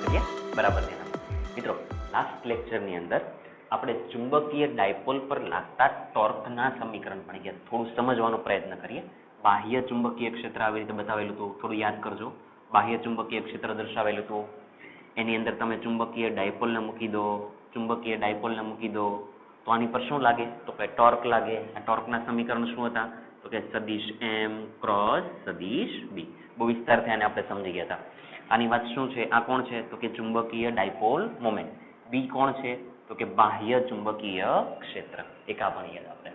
કરીએ બરાબર છે મિત્રો। લાસ્ટ લેક્ચરની અંદર આપણે ચુંબકીય ડાયપોલ પર લાગતા ટોર્કના સમીકરણ ભણી ગયા। થોડું સમજવાનો પ્રયત્ન કરીએ। બાહ્ય ચુંબકીય ક્ષેત્ર આવી રીતે બતાવેલું હતું, થોડું યાદ કરજો। બાહ્ય ચુંબકીય ક્ષેત્ર દર્શાવેલું હતું, એની અંદર તમે ચુંબકીય ડાયપોલને મૂકી દો, ચુંબકીય ડાયપોલને મૂકી દો તો આની પર શું લાગે તો કે ટોર્ક લાગે। આ ટોર્કના સમીકરણ શું હતા તો કે સદિશ m ક્રોસ સદિશ b। બહુ વિસ્તારથી આને આપણે સમજી ગયા હતા। આની વાત શું છે, આ કોણ છે તો કે ચુંબકીય ડાયપોલ મોમેન્ટ, b કોણ છે તો કે બાહ્ય ચુંબકીય ક્ષેત્ર। એક આ ભણી ગયા આપણે।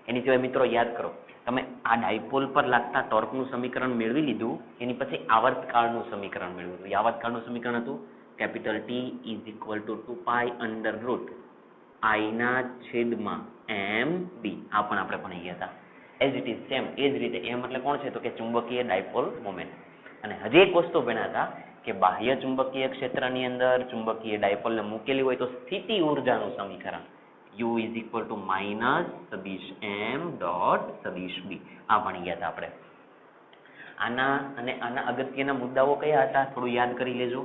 એની સિવાય મિત્રો યાદ કરો, તમે આ ડાયપોલ પર લાગતા ટોર્કનું સમીકરણ મેળવી લીધું, એની પછી આવર્તકાળનું સમીકરણ મેળવ્યું હતું। આવર્તકાળનું સમીકરણ હતું capital T is equal two 2π√i ના છેદમાં mb। આ પણ આપણે ભણી ગયા હતા। એઝ ઇટ ઇઝ સેમ એ જ રીતે m એટલે કોણ છે તો કે ચુંબકીય ડાયપોલ મોમેન્ટ। અને હજી એક વસ્તુ ભણ્યા હતા કે બાહ્ય ચુંબકીય ક્ષેત્રની અંદર ચુંબકીય ડાયપોલને મૂકેલી હોય તો સ્થિતિ ઊર્જાનું સમીકરણ u is equal two minus સદિશ m ડોટ સદિશ b। આ ભણી ગયા હતા આપણે। આના અગત્યના મુદ્દાઓ કયા હતા થોડું યાદ કરી લેજો।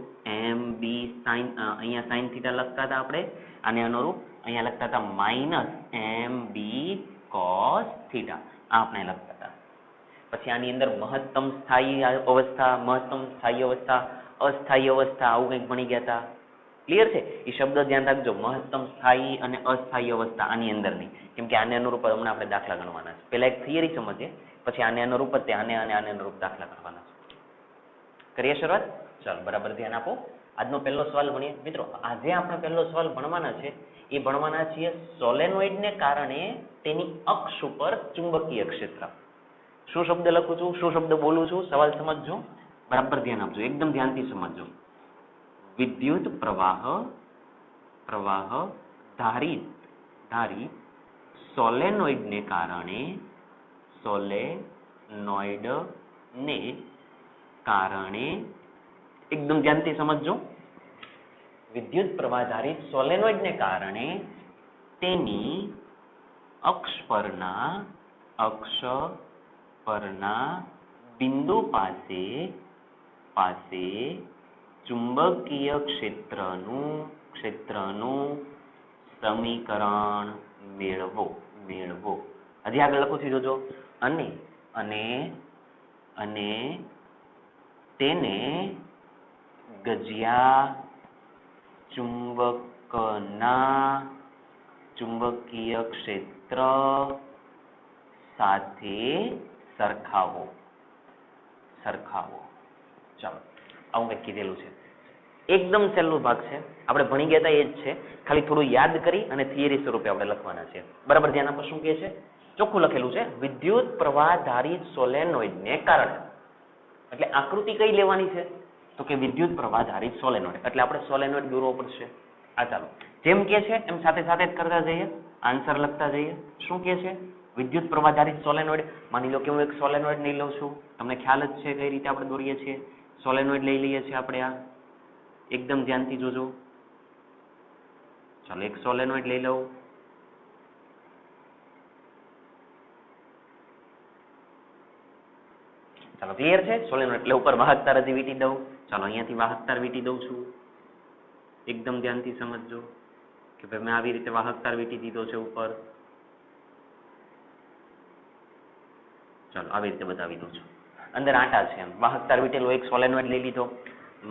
m b sin અહીંયા sin થીટા લખતા હતા આપણે, આને અનુરૂપ અહીંયા લખતા હતા minus m b cos theta, આ આપણે લખતા હતા। પછી આની અંદર મહત્તમ સ્થાયી અવસ્થા, મહત્તમ સ્થાયી અવસ્થા, અસ્થાયી અવસ્થા આવું કંઈક ભણી ગયા હતા। ક્લિયર છે? એ શબ્દ ધ્યાન રાખજો, મહત્તમ સ્થાયી અને અસ્થાયી અવસ્થા આની અંદરની, કેમ કે આને અનુરૂપ હમણાં આપણે દાખલા ગણવાના છે। પહેલા એક થિયરી સમજીએ, પછી આને અનુરૂપ જ આને અનુરૂપ દાખલા ગણવાના છે। કરીએ શરૂઆત? ચાલો બરાબર ધ્યાન આપો। આજનો પહેલો સવાલ ભણીએ મિત્રો। આજે આપણે પહેલો સવાલ ભણવાના છે એ ભણવાના છીએ સોલેનોઇડને કારણે તેની અક્ષ ઉપર ચુંબકીય ક્ષેત્ર। શું શબ્દ લખું છું, શું શબ્દ બોલું છું, સવાલ સમજજો, બરાબર ધ્યાન આપજો, એકદમ ધ્યાનથી સમજજો। વિદ્યુત પ્રવાહ ધારિત સોલેનોઇડને કારણે એકદમ ધ્યાનથી સમજજો। વિદ્યુત પ્રવાહ ધારિત સોલેનોઇડને કારણે તેની અક્ષ પરના બિંદુ પાસે ચુંબકીય ક્ષેત્રનું સમીકરણ મેળવો। હજી આગળ લખું છું જોજો। અને તેને ગજિયા ચુંબકના ચુંબકીય ક્ષેત્ર સાથે સરખાવો। ચાલો આવું કંઈક કીધેલું છે, એકદમ સહેલો ભાગ છે, આપણે ભણી ગયા હતા એ જ છે, ખાલી થોડું યાદ કરી અને થિયરી સ્વરૂપે આપણે લખવાના છે। બરાબર ધ્યાન આપો, શું કહે છે, ચોખ્ખું લખેલું છે વિદ્યુત પ્રવાહ ધારિત સોલેનોઇડને કારણે, એટલે આકૃતિ કઈ લેવાની છે તો કે વિદ્યુત પ્રવાહ ધારિત સોલેનોઇડ, એટલે આપણે સોલેનોઇડ દોરવો પડશે। આ ચાલો જેમ કે છે એમ સાથે સાથે જ કરતા જઈએ, આન્સર લખતા જઈએ। શું કે છે, વિદ્યુત પ્રવાહ ધારિત સોલેનોઇડ, માની લો કે હું એક સોલેનોઇડ લઈ લઉં છું, તમને ખ્યાલ જ છે કઈ રીતે આપણે દોરીએ છીએ। સોલેનોઇડ લઈ લઈએ છીએ આપણે, આ એકદમ ધ્યાનથી જોજો। ચાલો એક સોલેનોઇડ લઈ લઉં, ચાલો ક્લિયર છે? સોલેનોઇડ એટલે ઉપર વાહકતાર હજી વીટી દઉં, ચાલો અહીંયાથી વાહકતાર વીટી દઉં છું, એકદમ ધ્યાનથી સમજજો કે ભાઈ મેં આવી રીતે વાહકતાર વીટી દીધો છે ઉપર, ચાલો આવી રીતે બતાવી દઉં છું। અંદર આટા છે એમ, વાહકતાર વીટેલો એક સોલેનોઇડ લઈ લીધો।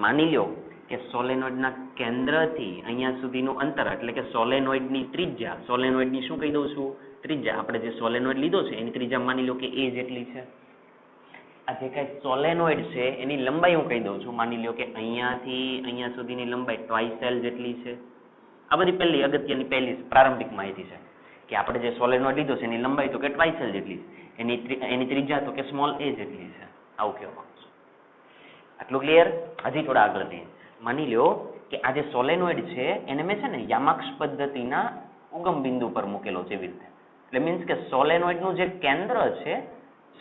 માની લો કે સોલેનોઇડના કેન્દ્રથી અહીંયા સુધીનું અંતર એટલે કે સોલેનોઇડની ત્રિજ્યા, સોલેનોઇડની શું કહી દઉં છું ત્રિજ્યા, આપણે જે સોલેનોઇડ લીધો છે એની ત્રિજ્યા માની લો કે a જેટલી છે। આ જે કઈ સોલેનોઇડ છે એની લંબાઈ હું કહી દઉં છું, માની લો કે અહીંયાથી અહીંયા સુધીની લંબાઈ ટ્વાઇસ l જેટલી છે। આ બધી પહેલી અગત્યની પ્રારંભિક માહિતી છે કે આપણે જે સોલેનોઇડ લીધો છે એની લંબાઈ તો કે ટ્વાઇસ l જેટલી છે, એની ત્રિજ્યા તો કે સ્મોલ a જેટલી છે, આવું કહેવા માંગુ છું। આટલું ક્લિયર? હજી થોડા આગળ જઈએ। માની લો કે આ જે સોલેનોઇડ છે એને મેં છે ને યામાક્ષ પદ્ધતિના ઉગમ બિંદુ પર મૂકેલો છે એવી રીતે, એટલે મીન્સ કે સોલેનોઇડનું જે કેન્દ્ર છે,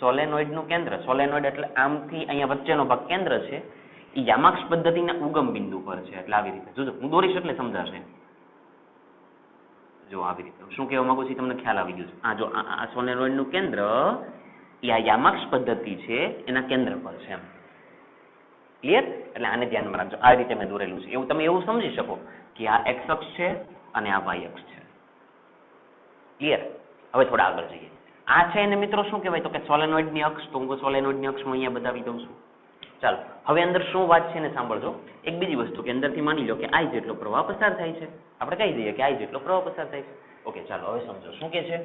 સોલેનોઇડનું કેન્દ્ર, સોલેનોઇડ એટલે આમથી અહીંયા વચ્ચેનો ભાગ કેન્દ્ર છે, એ યામાક્ષ પદ્ધતિના ઉગમ બિંદુ પર છે, એટલે આવી રીતે જોજો, હું દોરીશ એટલે સમજાશે। જો આવી રીતે શું કહેવા માંગુ છું તમને ખ્યાલ આવી ગયો છે। આ જો આ સોલેનોઇડનું કેન્દ્ર એ આ યામાક્ષ પદ્ધતિ છે એના કેન્દ્ર પર છે એમ। ક્લિયર? એટલે આને ધ્યાનમાં રાખજો, આ રીતે મેં દોરેલું છે. એવું તમે એવું સમજી શકો કે આ x અક્ષ છે અને આ y અક્ષ છે. ક્લિયર? હવે થોડા આગળ જઈએ. આ છે એને મિત્રો શું કહેવાય? તો કે સોલેનોઇડની અક્ષ. તો હું સોલેનોઇડની અક્ષ હું અહીંયા બતાવી દઉં છું. ચાલો હવે અંદર શું વાત છે ને સાંભળજો. એક બીજી વસ્તુ કે અંદરથી માની લો કે I જેટલો પ્રવાહ પસાર થાય છે. આપણે કહી દઈએ કે I જેટલો પ્રવાહ પસાર થાય છે. ઓકે, ચાલો હવે સમજો શું કે છે.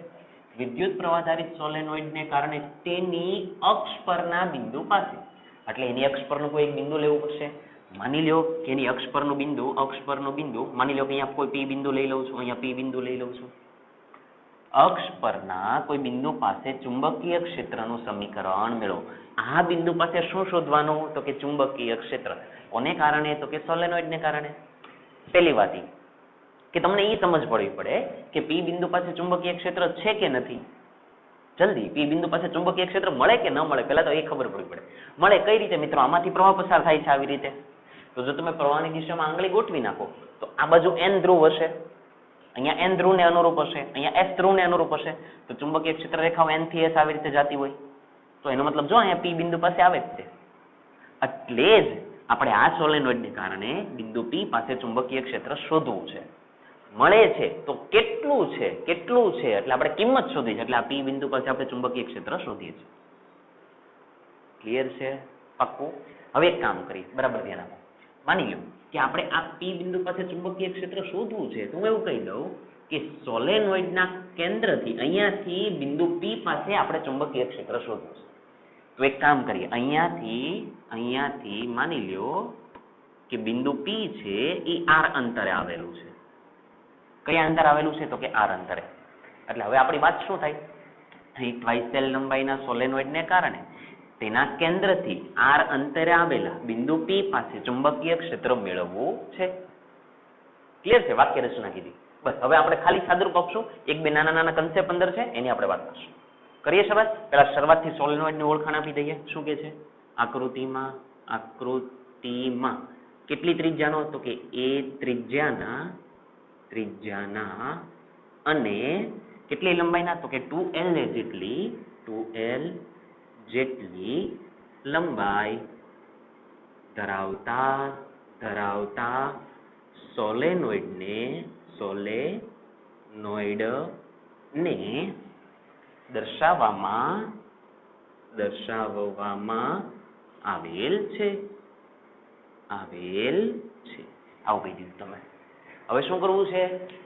વિદ્યુત પ્રવાહધારિત સોલેનોઇડને કારણે તેની અક્ષ પરના બિંદુ પાસે, એટલે એની અક્ષ પરનું કોઈ એક બિંદુ લેવું પડશે. માની લો કે એની અક્ષ પરનું બિંદુ, અક્ષ પરનું બિંદુ માની લો કે અહીંયા કોઈ P બિંદુ લઈ લઉં છું, અહીંયા P બિંદુ લઈ લઉં છું. અક્ષ પરના કોઈ બિંદુ પાસે ચુંબકીય ક્ષેત્રનું સમીકરણ મેળવો. આ બિંદુ પાસે શું શોધવાનું? તો કે ચુંબકીય ક્ષેત્ર. કોને કારણે? તો કે સોલેનોઇડને કારણે. પહેલી વાત એ કે તમને એ સમજ પડવી પડે કે P બિંદુ પાસે ચુંબકીય ક્ષેત્ર છે કે નથી. જલ્દી P બિંદુ પાસે ચુંબકીય ક્ષેત્ર મળે કે ન મળે પહેલા તો એ ખબર પડવી પડે. મળે કઈ રીતે મિત્રો? આમાંથી પ્રવાહ પસાર થાય છે આવી રીતે. તો જો તમે પ્રવાહની દિશામાં આંગળી ગોઠવી નાખો તો આ બાજુ N ધ્રુવ હશે, અહીંયા N ધ્રુવને અનુરૂપ હશે, અહીંયા S ધ્રુવને અનુરૂપ હશે. તો ચુંબકીય ક્ષેત્ર રેખાઓ N થી S આવી રીતે જતી હોય તો એનો મતલબ જો અહીંયા P બિંદુ પાસે આવે જ છે. એટલે જ આપણે આ સોલેનોઇડને કારણે બિંદુ P પાસે ચુંબકીય ક્ષેત્ર શોધવું છે. મળે છે તો કેટલું છે, કેટલું છે એટલે આપણે કિંમત શોધી છે. એટલે આ P બિંદુ પાસે આપણે ચુંબકીય ક્ષેત્ર શોધીએ છીએ. ક્લિયર છે? પાક્કું? હવે એક કામ કરીએ, બરાબર ધ્યાન આપો. માની લો કે આપણે આ P બિંદુ પાસે ચુંબકીય ક્ષેત્ર શોધવું છે તો હું એવું કહી દઉં કે સોલેનોઇડના કેન્દ્રથી અહીંયાથી બિંદુ P પાસે આપણે ચુંબકીય ક્ષેત્ર શોધવું છે. તો એક કામ કરીએ, અહીંયાથી માની લો કે બિંદુ P છે એ r અંતરે આવેલું છે. કયા અંતર આવેલું છે? તો કે r અંતરે. એટલે હવે આપણી વાત શું થાય? અહીં ટ્વાઇસેલ લંબાઈના સોલેનોઇડને કારણે તેના કેન્દ્રથી r અંતરે આવેલા બિંદુ P પાસે ચુંબકીય ક્ષેત્ર મેળવવું છે. ક્લિયર છે? વાક્ય રચના કીધી. બસ હવે આપણે ખાલી સાદુરૂપ આપશું. એક બે નાના નાના કન્સેપ્ટ અંદર છે એની આપણે વાત કરશું. કરીએ શરૂઆત? પહેલા શરૂઆતથી સોલેનોઇડની ઓળખાણ આપી દઈએ. શું કે છે? આકૃતિમાં કેટલી ત્રિજ્યાનો? તો કે a ત્રિજ્યાના અને કેટલી લંબાઈના? તો કે 2l જેટલી લંબાઈ ધરાવતા સોલેનોઇડને દર્શાવવામાં આવેલ છે. આવું કહી દીધું તમે. હવે શું કરવું છે?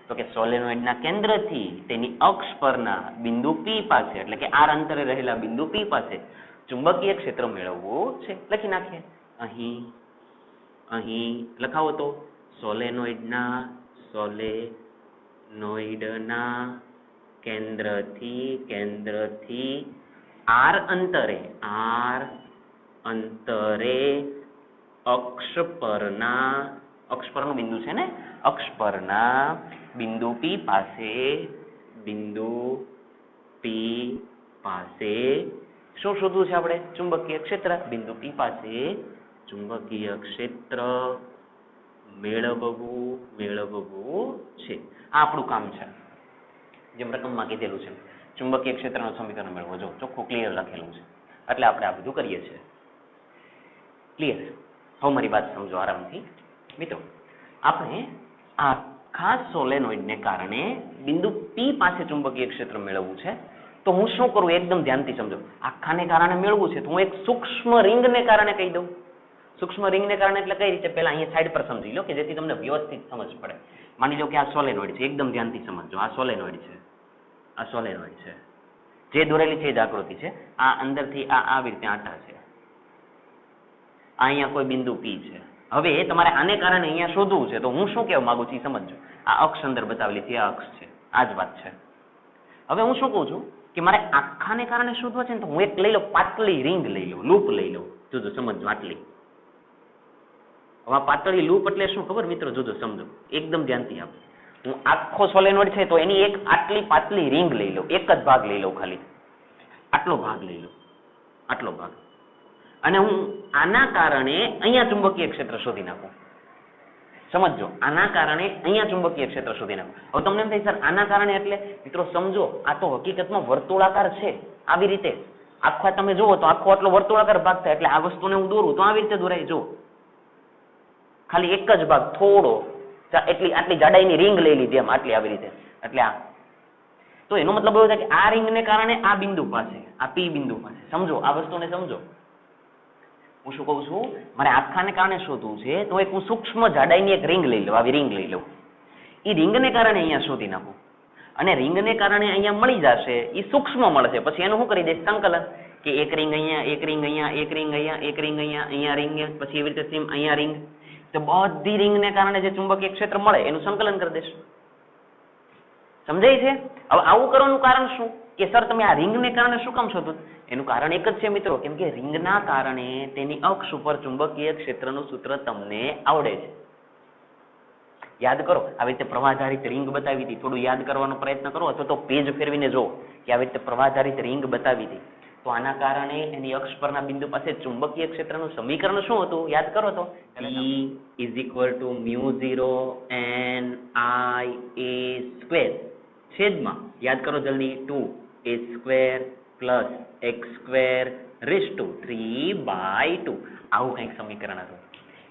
તો કે સોલેનોઇડના કેન્દ્રથી તેની અક્ષ પરના બિંદુ P પાસે, એટલે કે r અંતરે રહેલા બિંદુ P પાસે ચુંબકીય ક્ષેત્ર મેળવવું છે. લખી નાખીએ. અહીં લખાવો તો સોલેનોઇડના કેન્દ્રથી r અંતરે અક્ષ પરનું બિંદુ છે ને, અક્ષ પરના બિંદુ P પાસે શું શોધવું છે આપણે? ચુંબકીય ક્ષેત્ર. બિંદુ P પાસે ચુંબકીય ક્ષેત્ર મેળવવું છે. આ આપણું કામ છે. જેમ રકમમાં કીધેલું છે, ચુંબકીય ક્ષેત્રનું સમીકરણ મેળવો. જો ચોખ્ખું ક્લિયર લખેલું છે એટલે આપણે આ બધું કરીએ છીએ. ક્લિયર? હવે મારી વાત સમજો આરામથી. મિત્રો આપણે આ ખાસ સોલેનોઇડને કારણે બિંદુ P પાસે ચુંબકીય ક્ષેત્ર મેળવવું છે તો હું શું કરું? એકદમ ધ્યાનથી સમજો. આખાને કારણે મેળવવું છે તો હું એક સૂક્ષ્મ રિંગને કારણે કહી દઉં. સૂક્ષ્મ રિંગને કારણે એટલે કઈ રીતે? પહેલા અહીંયા સાઈડ પર સમજી લો કે જેથી તમને વ્યવસ્થિત સમજ પડે. માની લો કે આ સોલેનોઇડ છે. એકદમ ધ્યાનથી સમજજો. આ સોલેનોઇડ છે. જે દોરેલી છે એ જ આકૃતિ છે. આ અંદરથી આવી રીતે આટા છે. અહીંયા કોઈ બિંદુ P છે. હવે તમારે આને કારણે અહીંયા શોધવું છે તો હું શું કહેવા માંગુ છું એ સમજો. આ અક્ષ અંદર બતાવેલી છે, આ અક્ષ છે. આ જ વાત છે. હવે હું શું કહું છું કે મારે આખાને કારણે શોધવા છે ને તો હું એક લઈ લઉં, પાતળી રિંગ લઈ લઉં, લૂપ લઈ લઉં. જોજો સમજો આટલી. હવે પાતળી લૂપ એટલે શું ખબર મિત્રો? જોજો સમજો, એકદમ ધ્યાનથી આપો. હું આખો સોલેનોઇડ છે તો એની એક આટલી પાતળી રિંગ લઈ લઉં, એક જ ભાગ લઈ લઉં, ખાલી આટલો ભાગ લઈ લઉં, આટલો ભાગ. અને હું આના કારણે અહીંયા ચુંબકીય ક્ષેત્ર શોધી નાખું. સમજો, આના કારણે અહીંયા ચુંબકીય ક્ષેત્ર શોધી નાખું. હવે તમને એમ થાય સર આના કારણે એટલે? મિત્રો સમજો, આ તો હકીકતમાં વર્તુળાકાર છે. આવી રીતે આખા તમે જુઓ તો આખો આટલો વર્તુળાકાર ભાગ થાય. એટલે આ વસ્તુને હું દોરું તો આવી રીતે દોરાય. જો ખાલી એક જ ભાગ થોડો આટલી જાડાઈની રિંગ લઈ લીધી એમ આટલી આવી રીતે એટલે આ તો એનો મતલબ એવો થાય કે આ રિંગને કારણે આ બિંદુ પાસે આ પી બિંદુ પાસે સમજો આ વસ્તુને સમજો હું શું કહું છું મારે આખાને કારણે શોધવું છે તો એક હું સૂક્ષ્મ જાડાઈની એક રિંગ લઈ લઉં આવી રિંગ લઈ લઉં એ રિંગને કારણે અહીંયા શોધી નાખું અને રિંગને કારણે અહીંયા મળી જશે એ સૂક્ષ્મ મળશે પછી એનું શું કરી દઈશ સંકલન કે એક રિંગ અહીંયા એક રિંગ અહીંયા એક રિંગ અહીંયા એક રિંગ અહીંયા રિંગ પછી એવી રીતે સેમ અહીંયા રિંગ તો બધી રિંગને કારણે જે ચુંબકીય ક્ષેત્ર મળે એનું સંકલન કરી દેશું સમજાય છે હવે આવું કરવાનું કારણ શું કે સર તમે આ રિંગને કારણે શું કામ શોધો એનું કારણ એક જ છે મિત્રો કેમ કે રિંગના કારણે તેની અક્ષ ઉપર ચુંબકીય ક્ષેત્રનું સૂત્ર તમને આવડે છે યાદ કરો આવી રીતે પ્રવાહધારિત રિંગ બતાવી હતી થોડું યાદ કરવાનો પ્રયત્ન કરો અથવા તો પેજ ફેરવીને જો કે આવી રીતે પ્રવાહધારિત રિંગ બતાવી હતી તો આના કારણે એની અક્ષ પરના બિંદુ પાસે ચુંબકીય ક્ષેત્રનું સમીકરણ શું હતું યાદ કરો તો E = μ0 NI A² છેદમાં યાદ કરો જલ્દી 2a² + x² 3/2 આવું કંઈક સમીકરણ હતું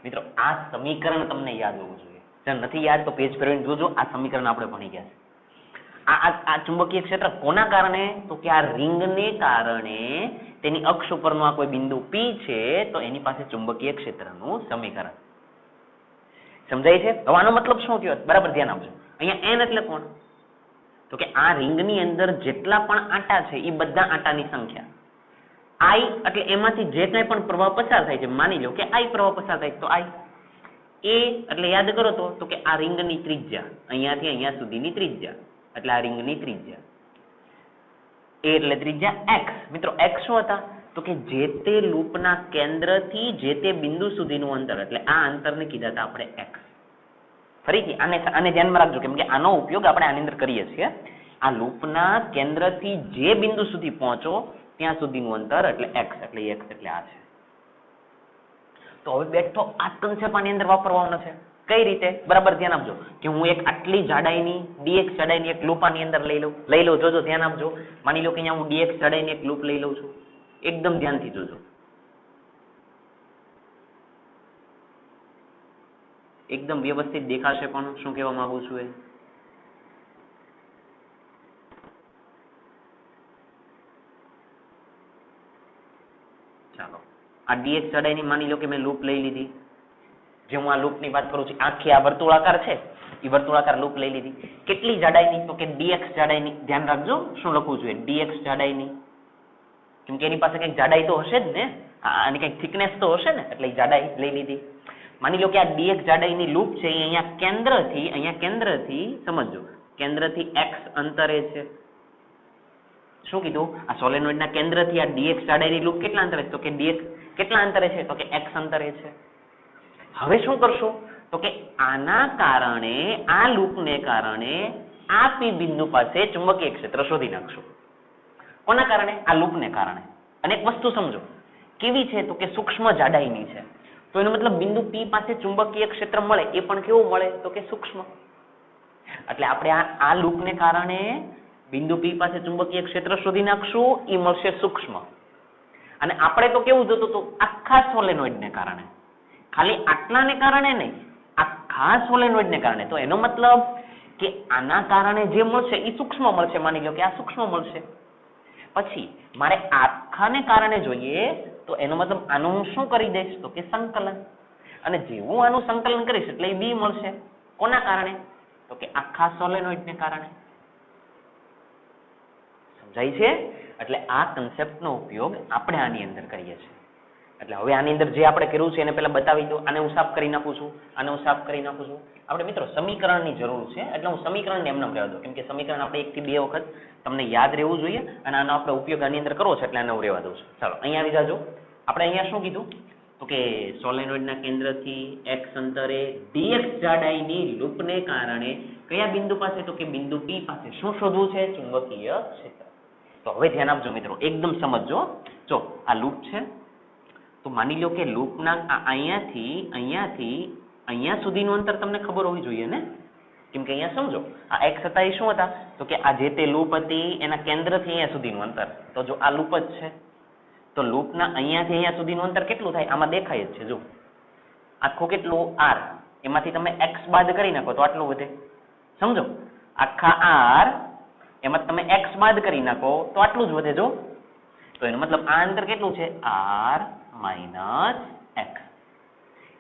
મિત્રો આ સમીકરણ તમને યાદ હોવું જોઈએ જો નથી યાદ તો પેજ ફેરવીને જોજો આ સમીકરણ આપણે ભણી ગયા છે આ ચુંબકીય ક્ષેત્ર કોના કારણે તો કે આ રિંગને કારણે તેની અક્ષ ઉપરનો આ કોઈ બિંદુ P છે તો એની પાસે ચુંબકીય ક્ષેત્રનું સમીકરણ સમજાય છે હવે આનો મતલબ શું થયો બરાબર ધ્યાન આપજો અહીંયા n એટલે કોણ તો કે આ રિંગની અંદર જેટલા પણ આંટા છે એ બધા આંટાની સંખ્યા I એટલે એમાંથી જે કંઈ પણ પ્રવાહ પસાર થાય છે માની લો કે I પ્રવાહ પસાર થાય તો I A એટલે યાદ કરો તો કે આ રિંગની ત્રિજ્યા અહીંયાથી અહીંયા સુધીની ત્રિજ્યા એટલે આ રિંગની ત્રિજ્યા A એટલે ત્રિજ્યા x મિત્રો x શું હતા તો કે જે તે લૂપના કેન્દ્રથી જે તે બિંદુ સુધીનું અંતર એટલે આ અંતરને કીધા હતા આપણે x ફરીથી આને ધ્યાનમાં રાખજો કેમ કે આનો ઉપયોગ આપણે આની અંદર કરીએ છીએ આ લૂપના કેન્દ્રથી જે બિંદુ સુધી પહોંચો ત્યાં સુધીનું અંતર એટલે x એટલે x એટલે આ છે તો હવે બેઠો આ કન્સેપ્ટ આની અંદર વાપરવાનો છે કઈ રીતે બરાબર ધ્યાન આપજો કે હું એક આટલી જાડાઈની dx જાડાઈની એક લૂપ આની અંદર લઈ લઉં જોજો ધ્યાન આપજો માની લો કે અહીંયા હું dx જાડાઈની એક લૂપ લઈ લઉં છું એકદમ ધ્યાનથી જોજો એકદમ વ્યવસ્થિત દેખાશે પણ શું કહેવા માંગુ છું એ ચાલો આ dx જાડાઈની માની લો કે મેં લૂપ લઈ લીધી જે હું આ લૂપની વાત કરું છું આખી આ વર્તુળાકાર છે એ વર્તુળાકાર લૂપ લઈ લીધી કેટલી જાડાઈની તો કે dx જાડાઈની ધ્યાન રાખજો શું લખવું જોઈએ dx જાડાઈની કેમ કે એની પાસે કંઈક જાડાઈ તો હશે જ ને આની કંઈક થિકનેસ તો હશે ને એટલે જાડાઈ લઈ લીધી માની લો કે આ dx જાડાઈની લૂપ છે એ અહીંયા કેન્દ્રથી સમજો કેન્દ્રથી x અંતરે છે શું કીધું આ સોલેનોઇડના કેન્દ્રથી આ dx જાડાઈની લૂપ કેટલા અંતરે છે તો કે dx કેટલા અંતરે છે તો કે x અંતરે છે હવે શું કરશો તો કે આના કારણે આ લૂપને કારણે આ P બિંદુ પાસે ચુંબકીય ક્ષેત્ર શોધી નાખશો કોના કારણે આ લૂપને કારણે અને એક વસ્તુ સમજો કેવી છે તો કે સૂક્ષ્મ જાડાઈની છે તો એનો મતલબ બિંદુ P પાસે ચુંબકીય ક્ષેત્ર મળે એ પણ કેવું મળે તો કે સૂક્ષ્મ એટલે આપણે આ લૂપને કારણે બિંદુ P પાસે ચુંબકીય ક્ષેત્ર શોધી નાખશું એ મળશે સૂક્ષ્મ અને આપણે તો કેવું જોતું તો આખા સોલેનોઇડને કારણે ખાલી આટલાને કારણે નહીં આખા સોલેનોઇડને કારણે તો એનો મતલબ કે આના કારણે જે મળશે એ સૂક્ષ્મ મળશે માની લો કે આ સૂક્ષ્મ મળશે પછી મારે આખાને કારણે જોઈએ તો એનો મતલબ આનું હું શું કરી દઈશ તો કે સંકલન અને જેવું આનું સંકલન કરીશ એટલે એ બી મળશે કોના કારણે તો કે આખા સોલેનોઇડને કારણે સમજાય છે એટલે આ કન્સેપ્ટનો ઉપયોગ આપણે આની અંદર કરીએ છીએ એટલે હવે આની અંદર જે આપણે કર્યું છે એને પહેલા બતાવી દો આને હું સાફ કરી નાખું છું આપણે મિત્રો સમીકરણની જરૂર છે એટલે હું સમીકરણને એમને રહેવા દઉં કેમ કે સમીકરણ આપણે 1 થી 2 વખત તમને યાદ રહેવું જોઈએ અને આનો આપણે ઉપયોગ આની અંદર કરવો છે એટલે આને હું રહેવા દઉં છું ચાલો અહીંયા આવી જાજો આપણે અહીંયા શું કીધું તો કે સોલેનોઇડના કેન્દ્રથી x અંતરે dx જાડાઈની લૂપને કારણે કયા બિંદુ પાસે તો કે બિંદુ P પાસે શું શોધવું છે ચુંબકીય ક્ષેત્ર તો હવે ધ્યાન આપજો મિત્રો એકદમ સમજજો જો આ લૂપ છે તો માની લો કે લૂપના અહીંયાથી અહીંયા સુધીનું અંતર તમને ખબર હોવી જોઈએ ને કેમ કે અહીંયા સમજો આ x હતા એ શું હતા તો કે આ જે તે લૂપ હતી એના કેન્દ્રથી અહીંયા સુધીનું અંતર તો જો આ લૂપ જ છે તો લૂપના અહીંયાથી અહીંયા સુધીનું અંતર કેટલું થાય આમાં દેખાય જ છે જો આખું કેટલું r, એમાંથી તમે x બાદ કરી નાખો તો આટલું વધે, સમજો, આખા r એમાં તમે x બાદ કરી નાખો તો આટલું જ વધે. જો તો એનો મતલબ આ અંતર કેટલું છે, r - x.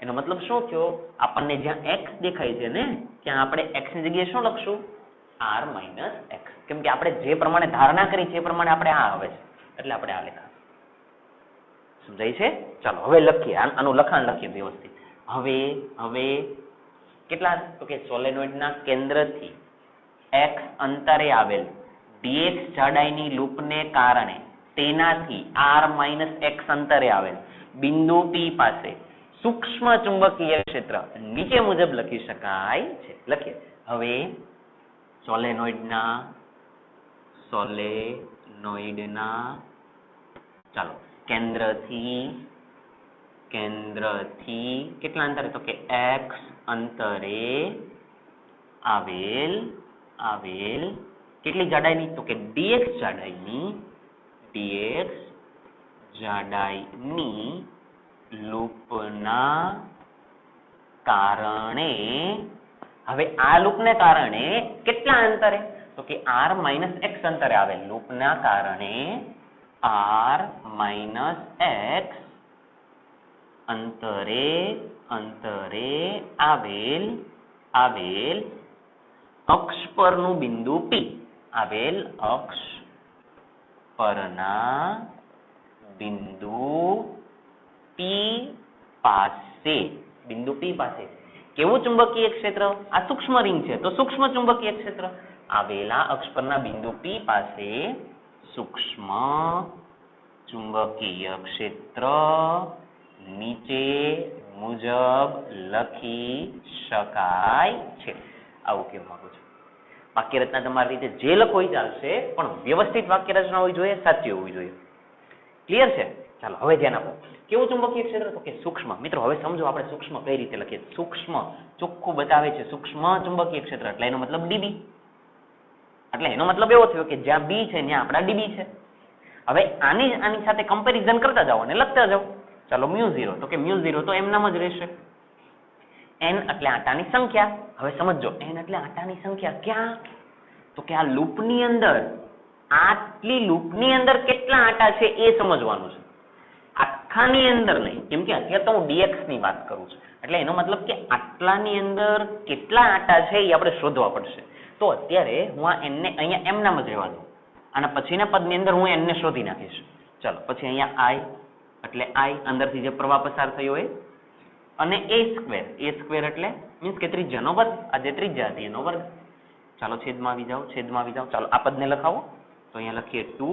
એનો મતલબ શું થયો, આપણને જ્યાં x દેખાય છે ને ત્યાં આપણે x ની જગ્યાએ શું લખશું, r - x, કેમ કે આપણે જે પ્રમાણે ધારણા કરી છે એ પ્રમાણે આપણે આ આવે છે એટલે આપણે આ લખાશું. સમજાય છે? ચાલો હવે લખીએ, આનું લખાણ લખીએ વ્યવસ્થિત. હવે કેટલા, તો કે સોલેનોઇડના કેન્દ્રથી x અંતરે આવેલ dx જાડાઈની લૂપને કારણે તેનાથી r - x અંતરે આવેલ બિંદુ P પાસે સૂક્ષ્મ ચુંબકીય ક્ષેત્ર નીચે મુજબ લખી શકાય છે. લખીએ. હવે સોલેનોઇડના ચાલો કેન્દ્રથી કેટલા અંતરે, તો કે x અંતરે આવેલ કેટલી જાડાઈની, તો કે dx જાડાઈની લૂપના કારણે, હવે આ લૂપને કારણે કેટલા અંતરે, તો કે r - x અંતરે આવેલ લૂપના કારણે r - x અંતરે આવેલ અક્ષ પરનું બિંદુ P, અક્ષ પરના બિંદુ P પાસે કેવું ચુંબકીય ક્ષેત્ર, આ સૂક્ષ્મ રિંગ છે તો સૂક્ષ્મ ચુંબકીય ક્ષેત્ર, આવેલા અક્ષ પરના બિંદુ P પાસે સૂક્ષ્મ ચુંબકીય ક્ષેત્ર નીચે મુજબ લખી શકાય છે. આવું કહેવા માંગુ છું. વાક્ય રચના તમારી રીતે જે લખો એ ચાલશે, પણ વ્યવસ્થિત વાક્ય રચના હોવી જોઈએ, સાચી હોવી જોઈએ. ક્લિયર છે? ચાલો હવે ધ્યાન આપો. કેવું ચુંબકીય ક્ષેત્ર, તો કે સૂક્ષ્મ. મિત્રો હવે સમજો આપણે સૂક્ષ્મ કઈ રીતે લખીએ. સૂક્ષ્મ ચોખ્ખું બતાવે છે સૂક્ષ્મ ચુંબકીય ક્ષેત્ર એટલે એનો મતલબ dB, એટલે એનો મતલબ એવો થયો કે જ્યાં B છે ત્યાં આપણા dB છે. હવે આની સાથે કમ્પેરિઝન કરતા જાઓ અને લખતા જાઓ. ચાલો μ0, તો કે μ0 તો એમ નામ જ રહેશે. n એટલે આટાની સંખ્યા. હવે સમજો, n એટલે આટાની સંખ્યા ક્યાં, તો કે આ લૂપની અંદર, આટલી લૂપની અંદર કેટલા આટા છે એ સમજવાનું છે, આખાની અંદર નહીં, કેમ કે અત્યારે તો હું dx ની વાત કરું છું, એટલે એનો મતલબ કે આટલાની અંદર કેટલા આટા છે એ આપણે શોધવા પડશે. તો અત્યારે હું આ n ને અહીંયા એમ નામ જ રહેવા દઉં, અને પછીના પદની અંદર હું n ને શોધી નાખીશ. ચાલો પછી અહીંયા i એટલે i અંદરથી જે પ્રવાહ પસાર થયો હોય, અને a સ્ક્વેર એટલે મીન્સ કે ત્રિજ્યાનો વર્ગ, આ જે ત્રિજ્યા હતી એનો વર્ગ. ચાલો છેદમાં આવી જાઓ. ચાલો આ પદને લખાવો તો અહીંયા લખીએ 2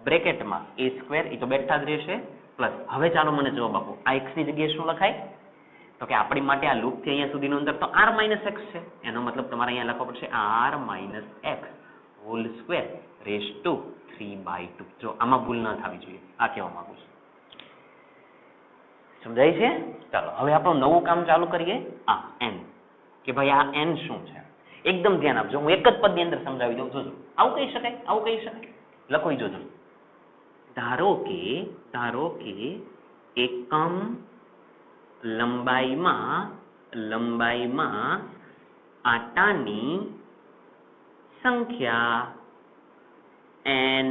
બ્રેકેટમાં a સ્ક્વેર, એ તો બેઠા જ રહેશે, પ્લસ. હવે ચાલો મને જવાબ આપો, આ x ની જગ્યાએ શું લખાય, તો કે આપણી માટે આ લૂપ થી અહીંયા સુધીનું અંતર તો r - x છે, એનો મતલબ તમારે અહીંયા લખવો પડશે r - x whole square raise to 3/2. જો આમાં ભૂલ ન થવી જોઈએ, આ કહેવા માંગુ છું. સમજાય છે? ચાલો હવે આપણું નવું કામ ચાલુ કરીએ. આ n, કે ભાઈ આ n શું છે, એકદમ ધ્યાન આપજો. હું એક જ પદની અંદર સમજાવી દઉં. જોજો આવું કહી શકાય. લખો જોજો. ધારો કે એકમ લંબાઈમાં આટાની સંખ્યા n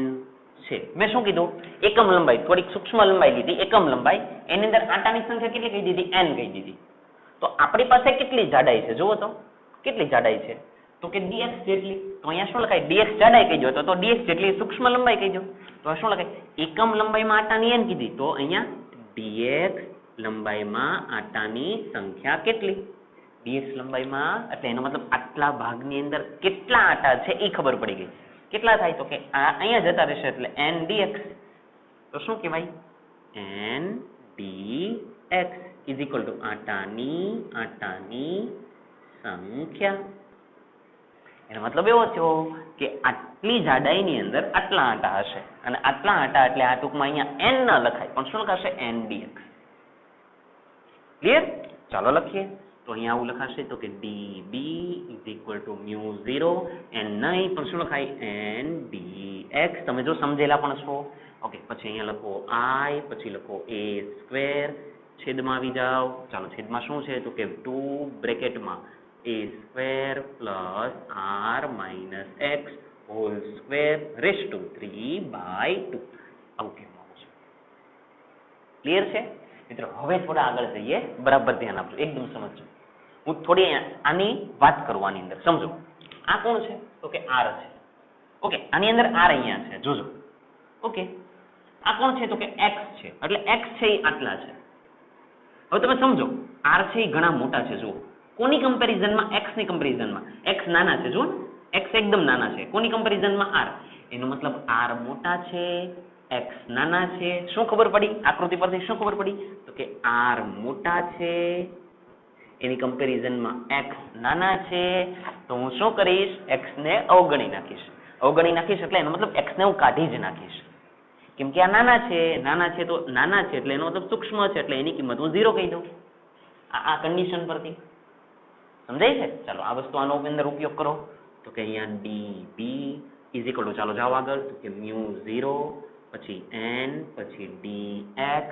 છે. મેં શું કીધું, એકમ લંબાઈ, થોડીક સૂક્ષ્મ લંબાઈ લીધી, એકમ લંબાઈ, એની અંદર આટાની સંખ્યા કેટલી કહી દીધી, n કહી દીધી. તો આપણી પાસે કેટલી જાડાઈ છે, જુઓ તો કેટલી જાડાઈ છે, તો કે dx જેટલી. તો અહીંયા શું લખાય, dx જાડાઈ કહી દો તો dx જેટલી સૂક્ષ્મ લંબાઈ કહી દો. તો શું લખાય, એકમ લંબાઈમાં આટાની n કીધી, તો અહીંયા dx લંબાઈમાં આટાની સંખ્યા કેટલી, dx લંબાઈમાં, એટલે એનો મતલબ આટલા ભાગની અંદર કેટલા આટા છે એ ખબર પડી ગઈ. કેટલા થાય, તો કે આ અહીંયા જતા રહેશે એટલે n dx. તો શું કહેવાય, n dx is equal to આટાની સંખ્યા. એનો મતલબ એવો થયો કે આટલી જાડાઈની અંદર આટલા આટા હશે, અને આટલા આટા એટલે આ ટૂંકમાં અહીંયા n ન લખાય, પણ શું લખાશે, n dx. ક્લિયર? ચાલો લખીએ. તો અહીંયા આવું લખાશે, તો કે dB is equal to μ0, n નહીં પણ શું લખાય, n dx. તમે જો સમજેલા પણ છો. ઓકે, પછી અહીંયા લખો i, પછી લખો a સ્ક્વેર છેદમાં આવી જાઓ. ચાલો છેદમાં શું છે તો કે 2 બ્રેકેટમાં a square plus r minus x whole square raise to 3/2. આવું કહેવામાં છે. ક્લિયર છે મિત્રો? હવે થોડા આગળ જઈએ, બરાબર ધ્યાન આપજો, એકદમ સમજજો. હું થોડી આની વાત કરું, આની અંદર સમજો. આ કોણ છે તો કે r છે. ઓકે, આની અંદર r અહીંયા છે, જોજો. ઓકે, આ કોણ છે તો કે x છે, એટલે x છે એ આટલા છે. હવે તમે સમજો, r છે એ ઘણા મોટા છે. જુઓ કોની કમ્પેરિઝનમાં? x ની કમ્પેરિઝનમાં. x નાના છે, જુઓ x એકદમ નાના છે. કોની કમ્પેરિઝનમાં? r. એનો મતલબ r મોટા છે, x નાના છે. શું ખબર પડી આકૃતિ પરથી? શું ખબર પડી તો કે r મોટા છે, એની કમ્પેરિઝનમાં x નાના છે. તો હું શું કરીશ? x ને અવગણી નાખીશ. અવગણી નાખીશ એટલે એનો મતલબ x ને હું કાઢી જ નાખીશ, કેમ કે આ નાના છે તો નાના છે એટલે એનો મતલબ સૂક્ષ્મ છે, એટલે એની કિંમત હું 0 કહી દઉં. આ કન્ડિશન પરથી સમજાય છે? ચાલો આ વસ્તુ આનો અંદર ઉપયોગ કરો તો કે અહીંયા db ઇઝ ઇક્વલ ટુ, ચાલો જાઓ આગળ, તો કે μ0 પછી n પછી dx,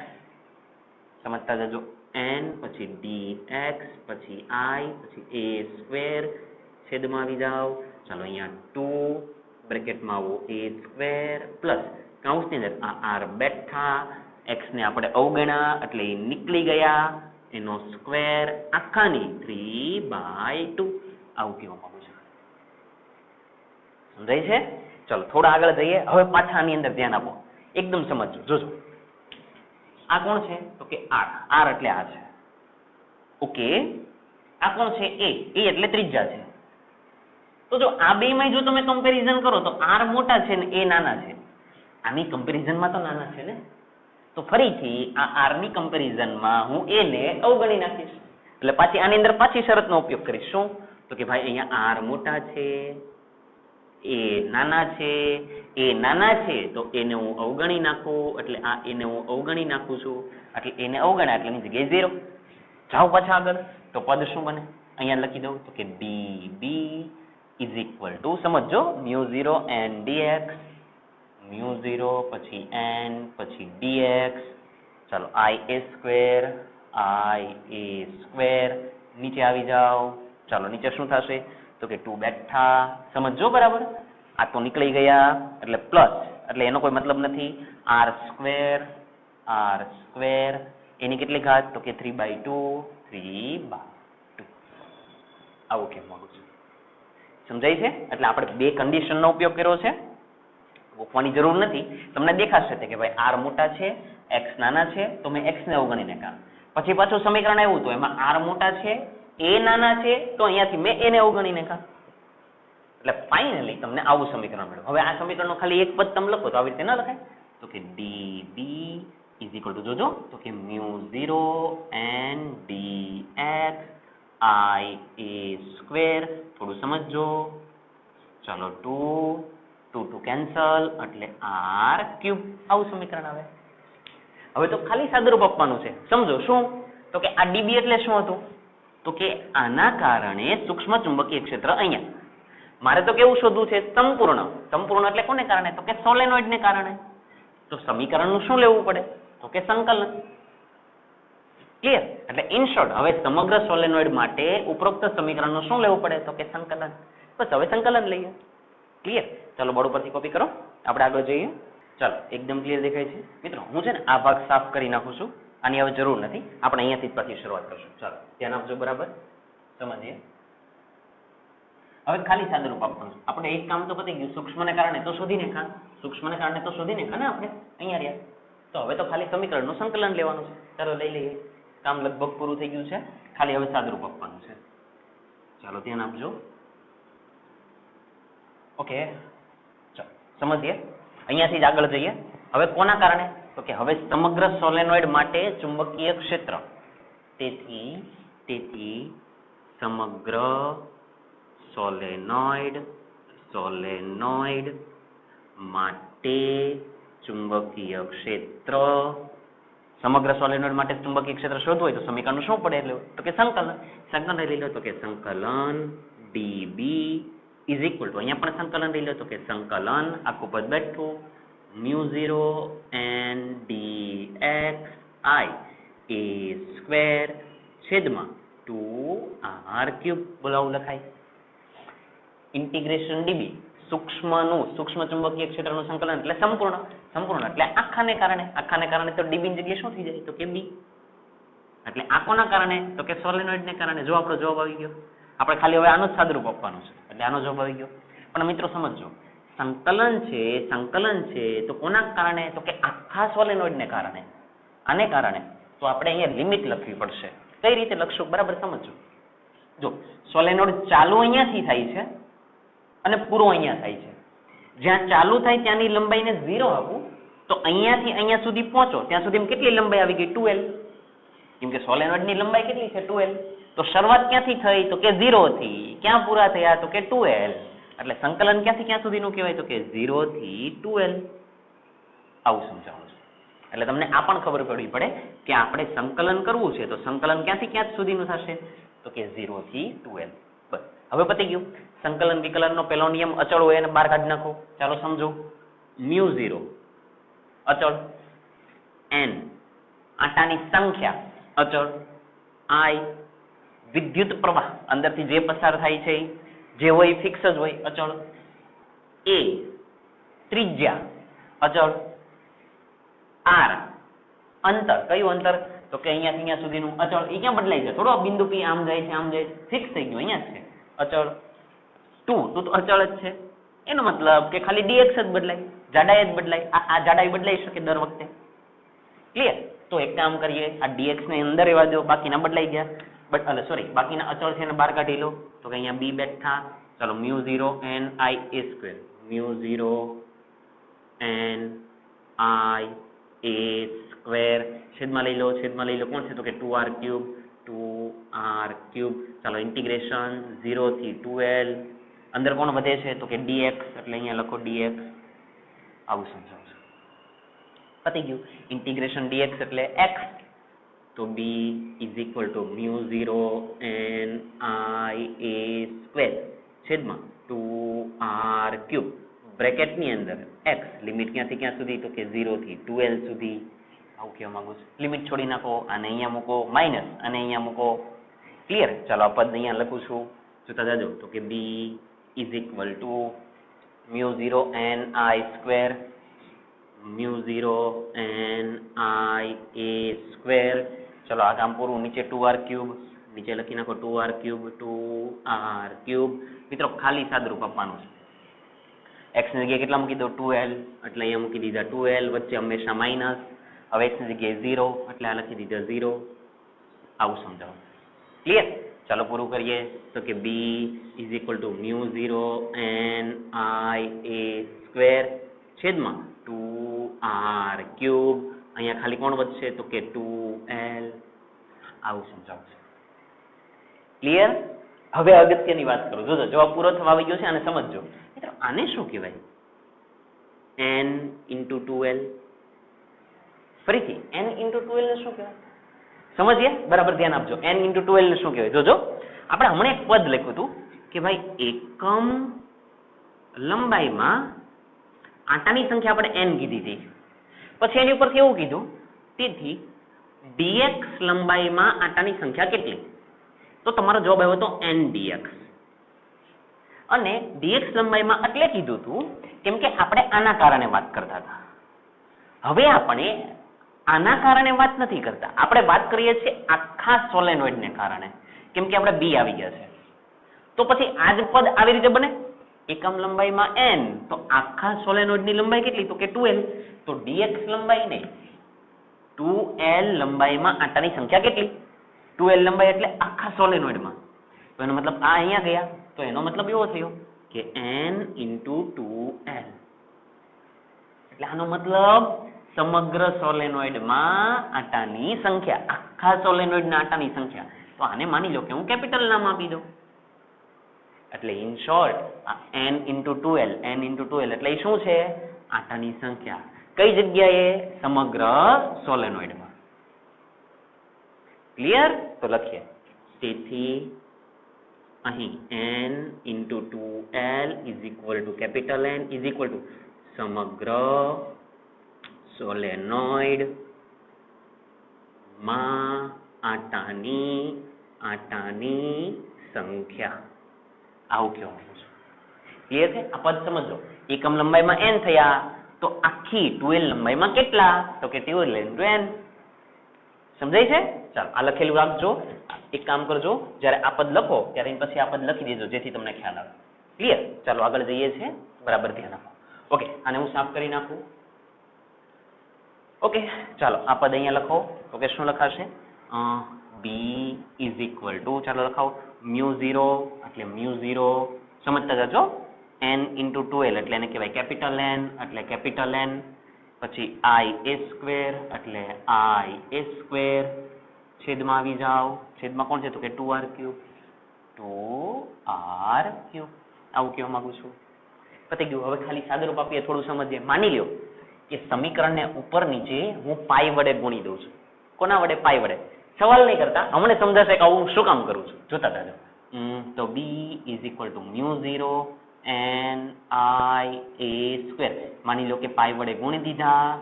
સમજતા જજો, n પછી dx પછી i પછી a સ્ક્વેર, છેદમાં આવી જાઓ. ચાલો અહીંયા 2 બ્રેકેટમાં આવો a સ્ક્વેર પ્લસ કૌંસની અંદર આ r બેઠા, x ને આપણે અવગણ્યા એટલે એ નીકળી ગયા, એનો સ્ક્વેર આખાની 3/2. આવું કહેવામાં આવે છે. સમજાય છે? ચલો થોડા આગળ જઈએ. હવે પાછા આની અંદર ધ્યાન આપો, એકદમ સમજજો. જોજો આ કોણ છે તો કે r એટલે આ છે. ઓકે, આ કોણ છે? a એટલે ત્રિજ્યા છે. તો જો આ બેમાં જો તમે કમ્પેરિઝન કરો તો r મોટા છે ને a નાના છે. આની કમ્પેરિઝનમાં તો નાના છે ને, તો ફરીથી આ r ની કમ્પેરિઝનમાં હું a ને અવગણી નાખીશ. એટલે પાછી આની અંદર પાછી શરતનો ઉપયોગ કરીશ. શું તો કે ભાઈ અહીંયા r મોટા છે, a નાના છે, તો એને હું અવગણી નાખું, એટલે આ એને હું અવગણી નાખું છું, એટલે એને અવગણ્યા એટલે એની જગ્યાએ 0. જાઓ પાછા આગળ તો પદ શું બને? અહીંયા લખી દઉં તો કે db ઇઝ ઇક્વલ ટુ, સમજો, μ0 n dx, μ0 પછી n પછી dx. ચાલો i a સ્ક્વેર, નીચે આવી જાઓ. ચાલો નીચે શું થશે તો કે 2 બેઠા, સમજો બરાબર. આ તો નીકળી ગયા એટલે પ્લસ, એટલે એનો કોઈ મતલબ નથી. r સ્ક્વેર એની કેટલી ઘાત તો કે 3/2. આવું કેમ માંગુ છું? સમજાય છે? એટલે આપણે બે કન્ડિશનનો ઉપયોગ કર્યો છે, મૂકવાની જરૂર નથી. તમને દેખાશે કે ભાઈ r મોટા છે, x નાના છે, તો મેં x ને અવગણી નાખ્યા. પછી પાછું સમીકરણ આવ્યું તો એમાં r મોટા છે, a નાના છે, તો અહીંયાથી મેં a ને અવગણી નાખ્યા. એટલે ફાઇનલી તમને આવું સમીકરણ મળ્યું. હવે આ સમીકરણનો ખાલી એક પદ તમે લખો તો આવી રીતે ન લખાય. તો કે db ઇઝ ઇક્વલ ટુ, જોજો, તો કે μ0 n dx i a square. થોડું સમજજો. ચાલો 2 કેન્સલ એટલે r ક્યુબ. આવું સમીકરણ આવે. હવે તો ખાલી સાદુરૂપ આપવાનું છે. સમજો શું તો કે આ db એટલે શું હતું તો કે આના કારણે સૂક્ષ્મ ચુંબકીય ક્ષેત્ર અહીંયા. મારે તો કેવું શોધવું છે? સંપૂર્ણ એટલે કોને કારણે તો કે સોલેનોઇડ ને કારણે. તો સમીકરણનું શું લેવું પડે તો કે સંકલન. ક્લિયર? એટલે ઇન શોર્ટ હવે સમગ્ર સોલેનોઇડ માટે ઉપરોક્ત સમીકરણનું શું લેવું પડે તો કે સંકલન. બસ હવે સંકલન લઈએ. ક્લિયર? ચાલો બોર્ડ ઉપરથી કોપી કરો, આપણે આગળ જઈએ. ચાલો એકદમ ક્લિયર દેખાય છે મિત્રો? હું છે ને આ ભાગ સાફ કરી નાખું છું, આની હવે જરૂર નથી. આપણે અહીંયાથી જ પાછી શરૂઆત કરશું. ચાલો ધ્યાન આપજો, બરાબર સમજીએ. હવે ખાલી સાદુરૂપ આપવાનું. આપણે એક કામ તો પતી ગયું. સૂક્ષ્મને કારણે તો શોધીને ખા ને આપણે અહીંયા રહ્યા. તો હવે તો ખાલી સમીકરણનું સંકલન લેવાનું છે. ચાલો લઈ લઈએ. કામ લગભગ પૂરું થઈ ગયું છે. ખાલી હવે સાદુરૂપ આપવાનું છે. ચાલો ધ્યાન આપજો. ઓકે, ચાલો સમજીએ. અહીંયાથી જ આગળ જઈએ. હવે કોના કારણે તો કે હવે સમગ્ર સોલેનોઇડ માટે ચુંબકીય ક્ષેત્ર. તેથી સમગ્ર સોલેનોઇડ માટે ચુંબકીય ક્ષેત્ર. સમગ્ર સોલેનોઇડ માટે ચુંબકીય ક્ષેત્ર શોધવું હોય તો સમીકરણનું શું પડે એટલે તો કે સંકલન લઈ લો. તો કે સંકલન db ઇઝ ઇક્વલ ટુ, અહીંયા પણ સંકલન લઈ લો તો કે સંકલન આખું પદ બેઠું μ0 n dx i A square છેદમાં 2r³ બોલાવું લખાય. ઇન્ટિગ્રેશન ડીબી સૂક્ષ્મ ચુંબકીય ક્ષેત્રનું સંકલન એટલે સંપૂર્ણ એટલે આખાને કારણે તો ડીબી ની જગ્યાએ શું થઈ જાય તો કે બી. એટલે આખોના કારણે તો કે સોલેનોઇડને કારણે. જો આપણો જવાબ આવી ગયો. આપણે ખાલી હવે આનો જ સાદુરૂપ આપવાનું છે એટલે આનો જવાબ આવી ગયો. પણ મિત્રો સમજો, સંકલન છે તો કોના કારણે તો કે આખા સોલેનોઇડને કારણે. આને કારણે તો આપણે અહીંયા લિમિટ લખવી પડશે. કઈ રીતે લખશું બરાબર સમજો. જો સોલેનોઇડ ચાલુ અહીંયાથી થાય છે અને પૂરો અહીંયા થાય છે. જ્યાં ચાલુ થાય ત્યાંની લંબાઈને 0 આપું તો અહીંયાથી અહીંયા સુધી પહોંચો ત્યાં સુધી કેટલી લંબાઈ આવી ગઈ 2l. કેમ કે સોલેનોઇડની લંબાઈ કેટલી છે 2l. તો શરૂઆત ક્યાંથી થઈ તો કે 0 થી. ક્યાં પૂરા થયા તો કે 2l. એટલે સંકલન ક્યાંથી ક્યાં સુધીનું કહેવાય તો કે 0 થી 2l. આવું સમજાવું છું. એટલે તમને આ પણ ખબર પડવી પડે કે આપણે સંકલન કરવું છે તો સંકલન ક્યાંથી ક્યાં સુધીનું થશે તો કે 0 થી 2l. બસ હવે પતી ગયું. સંકલન વિકલનનો પહેલો નિયમ અચળ હોય એને બહાર કાઢી નાખો. ચાલો સમજો. μ0 અચળ, n આટાની સંખ્યા અચળ, i વિદ્યુત પ્રવાહ અંદરથી જે પસાર થાય છે જે હોય ફિક્સ જ હોય અચળ, a ત્રિજ્યા અચળ, r અંતર કયું અંતર તો કે અહીંયાથી અહીંયા સુધીનું અચળ. એ ક્યાં બદલાય છે થોડો બિંદુ p આમ જાય છે ફિક્સ થઈ ગયું અહીંયા જ છે અચળ. 2 તો અચળ જ છે. એનો મતલબ કે ખાલી dx જ બદલાય, જાડાઈ જ બદલાય. આ જાડાઈ બદલાઈ શકે દર વખતે. ક્લિયર? તો એક કામ કરીએ, આ dx ને અંદર રહેવા દો, બાકીના બદલાઈ ગયા. બાકીના અચળ છે એને બહાર કાઢી લો તો કે અહીંયા b બેઠા. ચાલો μ0 n I a square, μ0 n I a square છેદમાં લઈ લો કોણ છે તો કે 2r³. ચાલો ઇન્ટિગ્રેશન 0 થી 2l. અંદર કોણ વધે છે તો કે dx એટલે અહીંયા લખો dx. આવું સમજાવું છું. પતી ગયું. ઇન્ટિગ્રેશન dx એટલે x તો b is equal to μ0 n I a square છેદમાં 2r³ બ્રેકેટની અંદર x લિમિટ ક્યાંથી ક્યાં સુધી તો કે 0 થી 2l સુધી. આવું કહેવા માંગુ છું. લિમિટ છોડી નાખો, આને અહીંયા મૂકો, માઇનસ અને અહીંયા મૂકો. ક્લિયર? ચાલો આ પદ અહીંયા લખું છું, જોતા જાજો તો કે b is equal to μ0 n I square μ0 n I a square. ચલો આ કામ પૂરું. નીચે 2r³, નીચે લખી નાખો 2r³. મિત્રો ખાલી સાદરૂપ આપવાનું છે. x ની જગ્યાએ કેટલા મૂકી દો 2l એટલે અહીંયા મૂકી દીધા 2l. વચ્ચે હંમેશા માઇનસ. હવે x ની જગ્યાએ 0 એટલે આ લખી દીધા 0. આવું સમજાવો. ક્લિયર? ચાલો પૂરું કરીએ તો કે b is equal to μ0 n I a square છેદમાં 2r³. અહીંયા ખાલી કોણ વધશે તો કે 2l. આવું સમજાવું છે. ક્લિયર? હવે અગત્યની વાત કરું. જોજો જવાબ પૂરો થવા આવી ગયો છે. આને સમજજો મિત્રો. આને શું કહેવાય? n into 2l. ફરીથી n into 2l ને શું કહેવાય સમજીએ. બરાબર ધ્યાન આપજો. n into 2l ને શું કહેવાય જોજો. આપણે હમણાં એક પદ લખ્યું હતું કે ભાઈ એકમ લંબાઈમાં આટાની સંખ્યા આપણે n કીધી હતી. પછી એની ઉપરથી એવું કીધું તેથી dx લંબાઈમાં આટાની સંખ્યા કેટલી? તો તમારો જવાબ આવ્યો હતો n dx. અને dx લંબાઈમાં એટલે કીધું હતું કેમ કે આપણે આના કારણે વાત કરતા હતા. હવે આપણે આના કારણે વાત નથી કરતા. આપણે વાત કરીએ છીએ આખા સોલેનોઇડને કારણે. કેમ કે આપણે b આવી ગયા છે. તો પછી આ જ પદ આવી રીતે બને. એકમ લંબાઈમાં n તો આખા સોલેનોઇડની લંબાઈ કેટલી તો કે 2l. તો dx લંબાઈ નહીં 2l લંબાઈમાં આટાની સંખ્યા કેટલી? 2l લંબાઈ એટલે આખા સોલેનોઇડમાં. તો એનો મતલબ આ અહીંયા ગયા તો એનો મતલબ એવો થયો કે n into 2l. એટલે આનો મતલબ સમગ્ર સોલેનોઇડમાં આટાની સંખ્યા, આખા સોલેનોઇડના આટાની સંખ્યા. તો આને માની લો કે હું કેપિટલ નામ આપી દઉં. એટલે in short n into 2l એટલે શું છે? આટાની સંખ્યા. કઈ જગ્યાએ? સમગ્ર સોલેનોઇડમાં. ક્લિયર? તો લખીએ. તેથી અહીં n into 2l is equal to capital N is equal to સમગ્ર સોલેનોઇડ માં આટાની સંખ્યા, આવું કહેવાનું છે. ક્લિયર છે? આ પદ સમજો. એકમ લંબાઈમાં n થયા તો આખી 2l લંબાઈમાં કેટલા? તો કે 2l into n. સમજાય છે? ચાલો આ લખેલું રાખજો. એક કામ કરજો, જ્યારે આ પદ લખો ત્યારે એની પછી આ પદ લખી દેજો, જેથી તમને ખ્યાલ આવે. ક્લિયર? ચાલો આગળ જઈએ છે. બરાબર ધ્યાન આપો. ઓકે, આને હું સાફ કરી નાખું. ઓકે, ચાલો આ પદ અહીંયા લખો. ઓકે, શું લખાશે? b ઇઝ ઇક્વલ ટુ, ચાલો લખાવો, μ0 એટલે μ0 સમજતા જજો, n into 2l એટલે એને કહેવાય કેપિટલ N એટલે કેપિટલ N, પછી i a સ્ક્વેર એટલે i a સ્ક્વેર, છેદમાં આવી જાઓ. છેદમાં કોણ છે? તો કે 2r ક્યુબ. 2r ક્યુબ આવું કહેવા માંગુ છું. પતી ગયું. હવે ખાલી સાદુરૂપ આપીએ, થોડું સમજીએ. માની લ્યો કે સમીકરણને ઉપર નીચે હું પાઈ વડે ગુણી દઉં છું. કોના વડે? પાઈ વડે. સવાલ નહીં કરતા, હમણાં સમજાશે કે આવું શું કામ કરું છું. જોતા જાજો. તો b is equal to μ0 n i a square. માની લો કે પાઈ વડે ગુણી દીધા,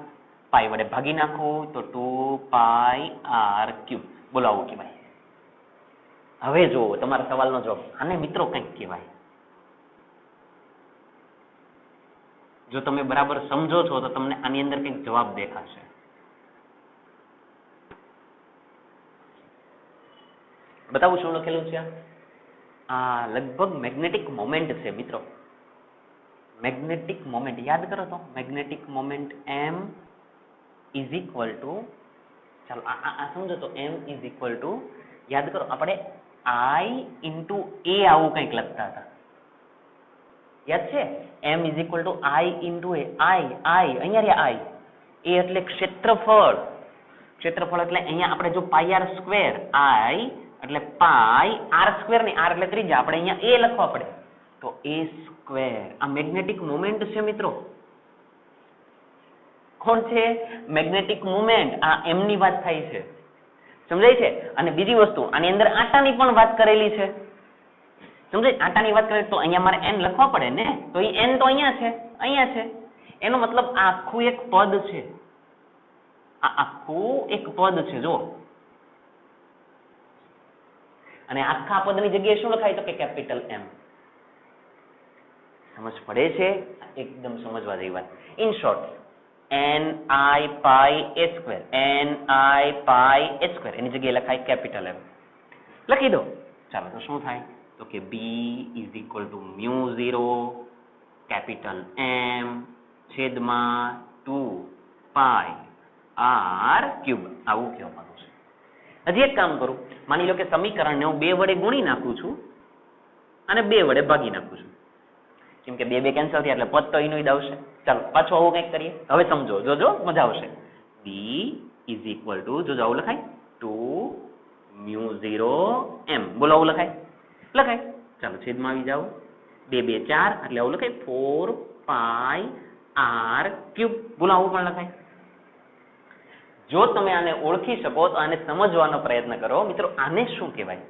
પાઈ વડે ભાગી નાખું તો 2 પાઈ r ક્યુબ. બોલો આવું કહેવાય. હવે જો તમારા સવાલનો જવાબ. આને મિત્રો કંઈક કહેવાય. જો તમે બરાબર સમજો છો તો તમને આની અંદર કંઈક જવાબ દેખાશે. બતાવું શું લખેલું છે? આ લગભગ મેગ્નેટિક મોમેન્ટ છે મિત્રો. મેગ્નેટિક મોમેન્ટ યાદ કરો તો. Magnetic moment m is equal two, ચાલો આ સમજો તો, m ઇઝ ઇક્વલ ટુ, યાદ કરો આપણે i ઇન્ટુ a આવું કંઈક લખતા હતા. યાદ છે? m is equal two i into a. અહીંયા રહ્યા i. a એટલે ક્ષેત્રફળ. ક્ષેત્રફળ એટલે અહીંયા આપણે જો પાઈ r સ્ક્વેર, i એટલે પાઈ r સ્ક્વેર ને r એટલે ત્રિજ્યા, આપણે અહીંયા a લખવા પડે તો a સ્ક્વેર. આ મેગ્નેટિક મોમેન્ટ છે મિત્રો. કોણ છે? Magnetic moment. આ m ની વાત થાય છે. સમજાય છે? અને બીજી વસ્તુ, આની અંદર આટાની પણ વાત કરેલી છે. સમજાય? આટાની વાત કરીએ તો અહીંયા મારે n લખવા પડે ને, તો એ n તો અહીંયા છે. એનો મતલબ આ આખું એક પદ છે. આ આખું એક પદ છે જો. અને આખા પદની જગ્યાએ શું લખાય? તો કે કેપિટલ M. સમજ પડે છે? એકદમ સમજવા જેવી વાત. In short, n i pi a square, n i pi a square એની જગ્યાએ લખાય કેપિટલ M. લખી દો. ચાલો તો શું થાય? તો કે b is equal to μ0 capital M છેદમાં 2 પાઈ r ક્યુબ. આવું કહેવા માંગુ છું. હજી એક કામ કરું. માની લો કે સમીકરણને હું 2 વડે ગુણી નાખું છું અને 2 વડે ભાગી નાખું છું. કેમ કે 2 કેન્સલ થયા એટલે પદ તો એનું જ આવશે. ચાલો પાછું આવું કંઈક કરીએ. હવે સમજો, જોજો મજા આવશે. b ઇઝ ઇક્વલ ટુ, જોજો આવું લખાય, 2 μ0 m. બોલો આવું લખાય? ચાલો છેદમાં આવી જાઓ. 2 2 4 એટલે આવું લખાય 4 પાઈ r ક્યુબ. બોલો આવું પણ લખાય. જો તમે આને ઓળખી શકો તો આને સમજવાનો પ્રયત્ન કરો. મિત્રો આને શું કહેવાય?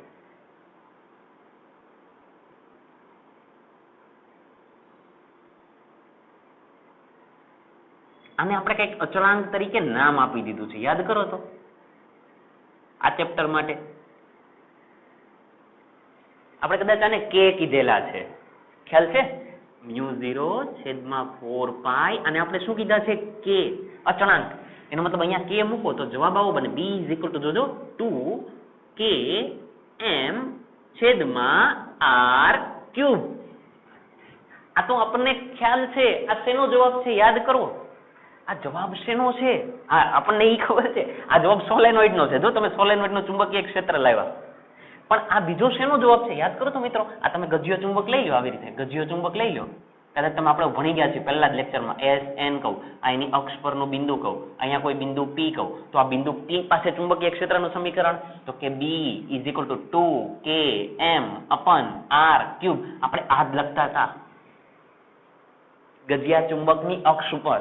આને આપણે કંઈક અચળાંક તરીકે નામ આપી દીધું છે. યાદ કરો તો આ ચેપ્ટર માટે આપણે કદાચ આને k કીધેલા છે. ખ્યાલ છે? μ0 છેદમાં 4 પાઈ અને આપણે શું કીધા છે? k, અચળાંક. એનો મતલબ અહીંયા k મૂકો તો જવાબ આવો બને. b ઇઝ ઇક્વલ ટુ, જોજો, 2 k m છેદમાં r ક્યુબ. આ તો આપણને ખ્યાલ છે. આ શેનો જવાબ છે? યાદ કરો. આ જવાબ શેનો છે? હા, આપણને ઈ ખબર છે. આ જવાબ સોલેનોઇડ નો છે. જો તમે સોલેનોઇડ નો ચુંબકીય ક્ષેત્ર લાવ્યા, પણ આ બીજો શેનો જવાબ છે? યાદ કરો તો મિત્રો. આ તમે ગજ્યો ચુંબક લઈ લો. આવી રીતે ગજ્યો ચુંબક લઈ લો. કદાચ તમે આપણે ભણી ગયા છે પહેલા જ લેક્ચરમાં. s n કહું, આ એની અક્ષ પરનું બિંદુ કહું, અહીંયા કોઈ બિંદુ p કહું, તો આ બિંદુ p પાસે ચુંબકીય ક્ષેત્રનું સમીકરણ તો કે b is equal two 2 k m અપન r cube. આપણે આ જ લખતા હતા ગજિયા ચુંબકની અક્ષ ઉપર.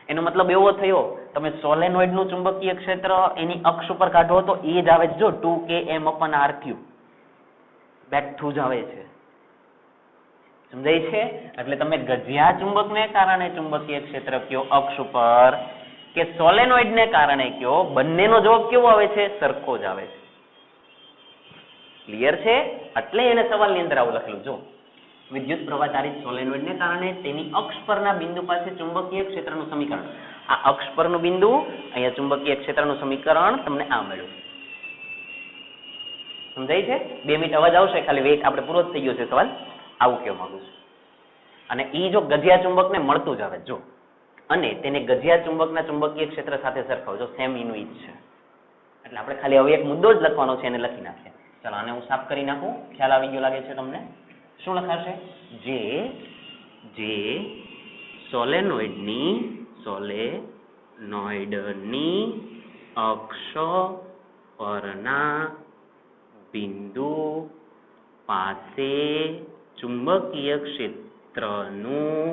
એનો મતલબ એવો થયો, તમે સોલેનોઇડ નું ચુંબકીય ક્ષેત્ર એની અક્ષ ઉપર કાઢો તો એ જ આવે છે. જો 2 k m અપન r ક્યુબ બેઠું જ આવે છે. સમજાય છે? એટલે તમે ગજિયા ચુંબકને કારણે ચુંબકીય ક્ષેત્ર કયો અક્ષ ઉપર કે સોલેનોઇડને કારણે કયો બંનેનો જવાબ કેવો આવે છે? સરખો જ આવે છે. ક્લિયર છે? એટલે એને સવાલની અંદર આવું લખેલું જો વિદ્યુત પ્રવાહ ચાલિત સોલેનોઇડને કારણે તેની અક્ષ પરના બિંદુ પાસે ચુંબકીય ક્ષેત્રનું સમીકરણ. આ અક્ષ પરનું બિંદુ, અહીંયા ચુંબકીય ક્ષેત્રનું સમીકરણ તમને આ મળ્યું. સમજાય છે? 2 મિનિટ અવાજ આવશે, ખાલી વેઇટ, આપણે પૂરો જ થઈ ગયો છે સવાલ. આવું કહેવા માંગુ છું. અને ઈ જો ગજિયા ચુંબકને મળતું જ આવે જો, અને તેને ગજિયા ચુંબકના ચુંબકીય ક્ષેત્ર સાથે સરખાવજો, સેમ એનું ઈ જ છે. એટલે આપણે ખાલી હવે એક મુદ્દો જ લખવાનો છે, એને લખી નાખીએ. ચલો આને હું સાફ કરી નાખું. ખ્યાલ આવી ગયો લાગે છે તમને? શું લખાશે? જે સોલેનોઇડની અક્ષ પરના બિંદુ પાસે ચુંબકીય ક્ષેત્રનું